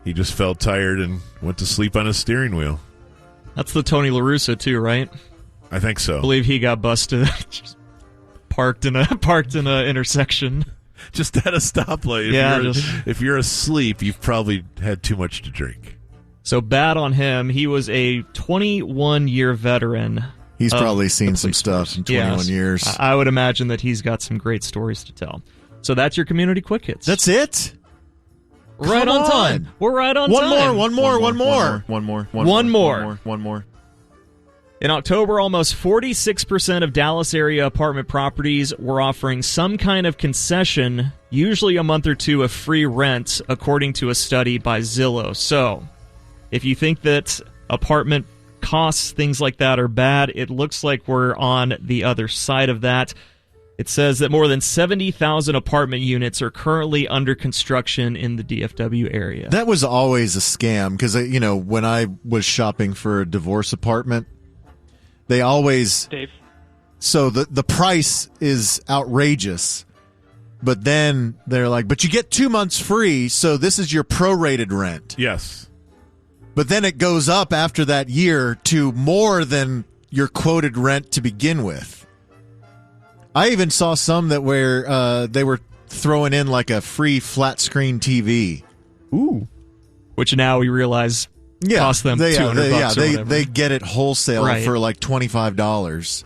he just felt tired and went to sleep on his steering wheel. That's the Tony La Russa too, right? I think so. I believe he got busted just parked in a intersection. Just at a stoplight. If you're asleep, you've probably had too much to drink. So bad on him. He was a 21-year veteran. He's probably seen some stuff in 21 years. I would imagine that he's got some great stories to tell. So that's your community quick hits. That's it? Right on time. We're right on time. One more. In October, almost 46% of Dallas area apartment properties were offering some kind of concession, usually a month or two of free rent, according to a study by Zillow. So, if you think that apartment costs, things like that, are bad, it looks like we're on the other side of that. It says that more than 70,000 apartment units are currently under construction in the DFW area. That was always a scam because, when I was shopping for a divorce apartment, they always... Dave. So the price is outrageous, but then they're like, but you get 2 months free, so this is your prorated rent. Yes. But then it goes up after that year to more than your quoted rent to begin with. I even saw some that where they were throwing in like a free flat screen TV. Ooh. Which now we realize cost them $200 or whatever. They get it wholesale for like $25.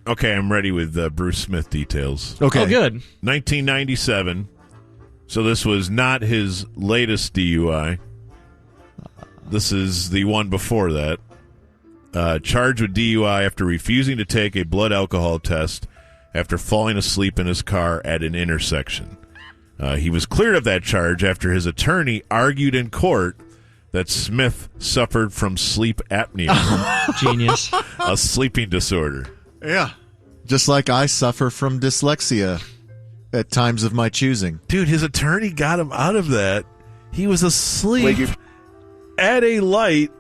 Okay, I'm ready with Bruce Smith details. Okay. Oh, good. 1997. So this was not his latest DUI. This is the one before that. Charged with DUI after refusing to take a blood alcohol test after falling asleep in his car at an intersection. He was cleared of that charge after his attorney argued in court that Smith suffered from sleep apnea. Genius. A sleeping disorder. Yeah. Just like I suffer from dyslexia at times of my choosing. Dude, his attorney got him out of that. He was asleep at a light,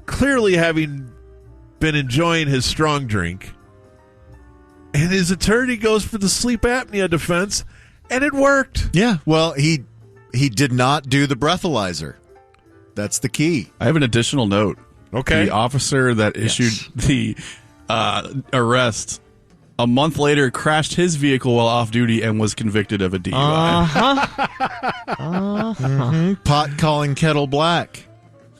clearly having been enjoying his strong drink. And his attorney goes for the sleep apnea defense, and it worked. Yeah, well, he did not do the breathalyzer. That's the key. I have an additional note. Okay. The officer that issued the arrest a month later crashed his vehicle while off duty and was convicted of a DUI. Pot calling kettle black.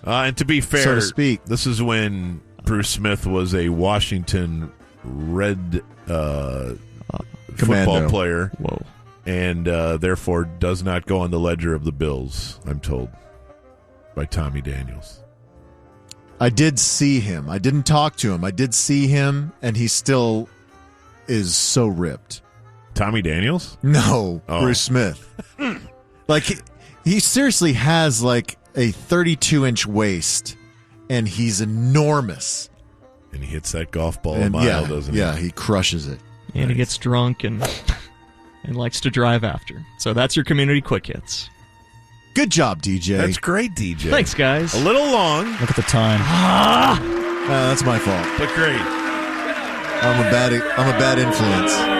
And to be fair, so to speak, this is when Bruce Smith was a Washington Red football player. Whoa. And therefore does not go on the ledger of the Bills, I'm told, by Tommy Daniels. I did see him. I didn't talk to him. I did see him, and he still is so ripped. Tommy Daniels? No, Bruce Smith. Like, he seriously has like a 32-inch waist, and he's enormous. And he hits that golf ball a mile, doesn't he? Yeah, he crushes it. And he gets drunk and likes to drive after. So that's your community quick hits. Good job, DJ. That's great, DJ. Thanks, guys. A little long. Look at the time. That's my fault. But great. I'm a bad influence.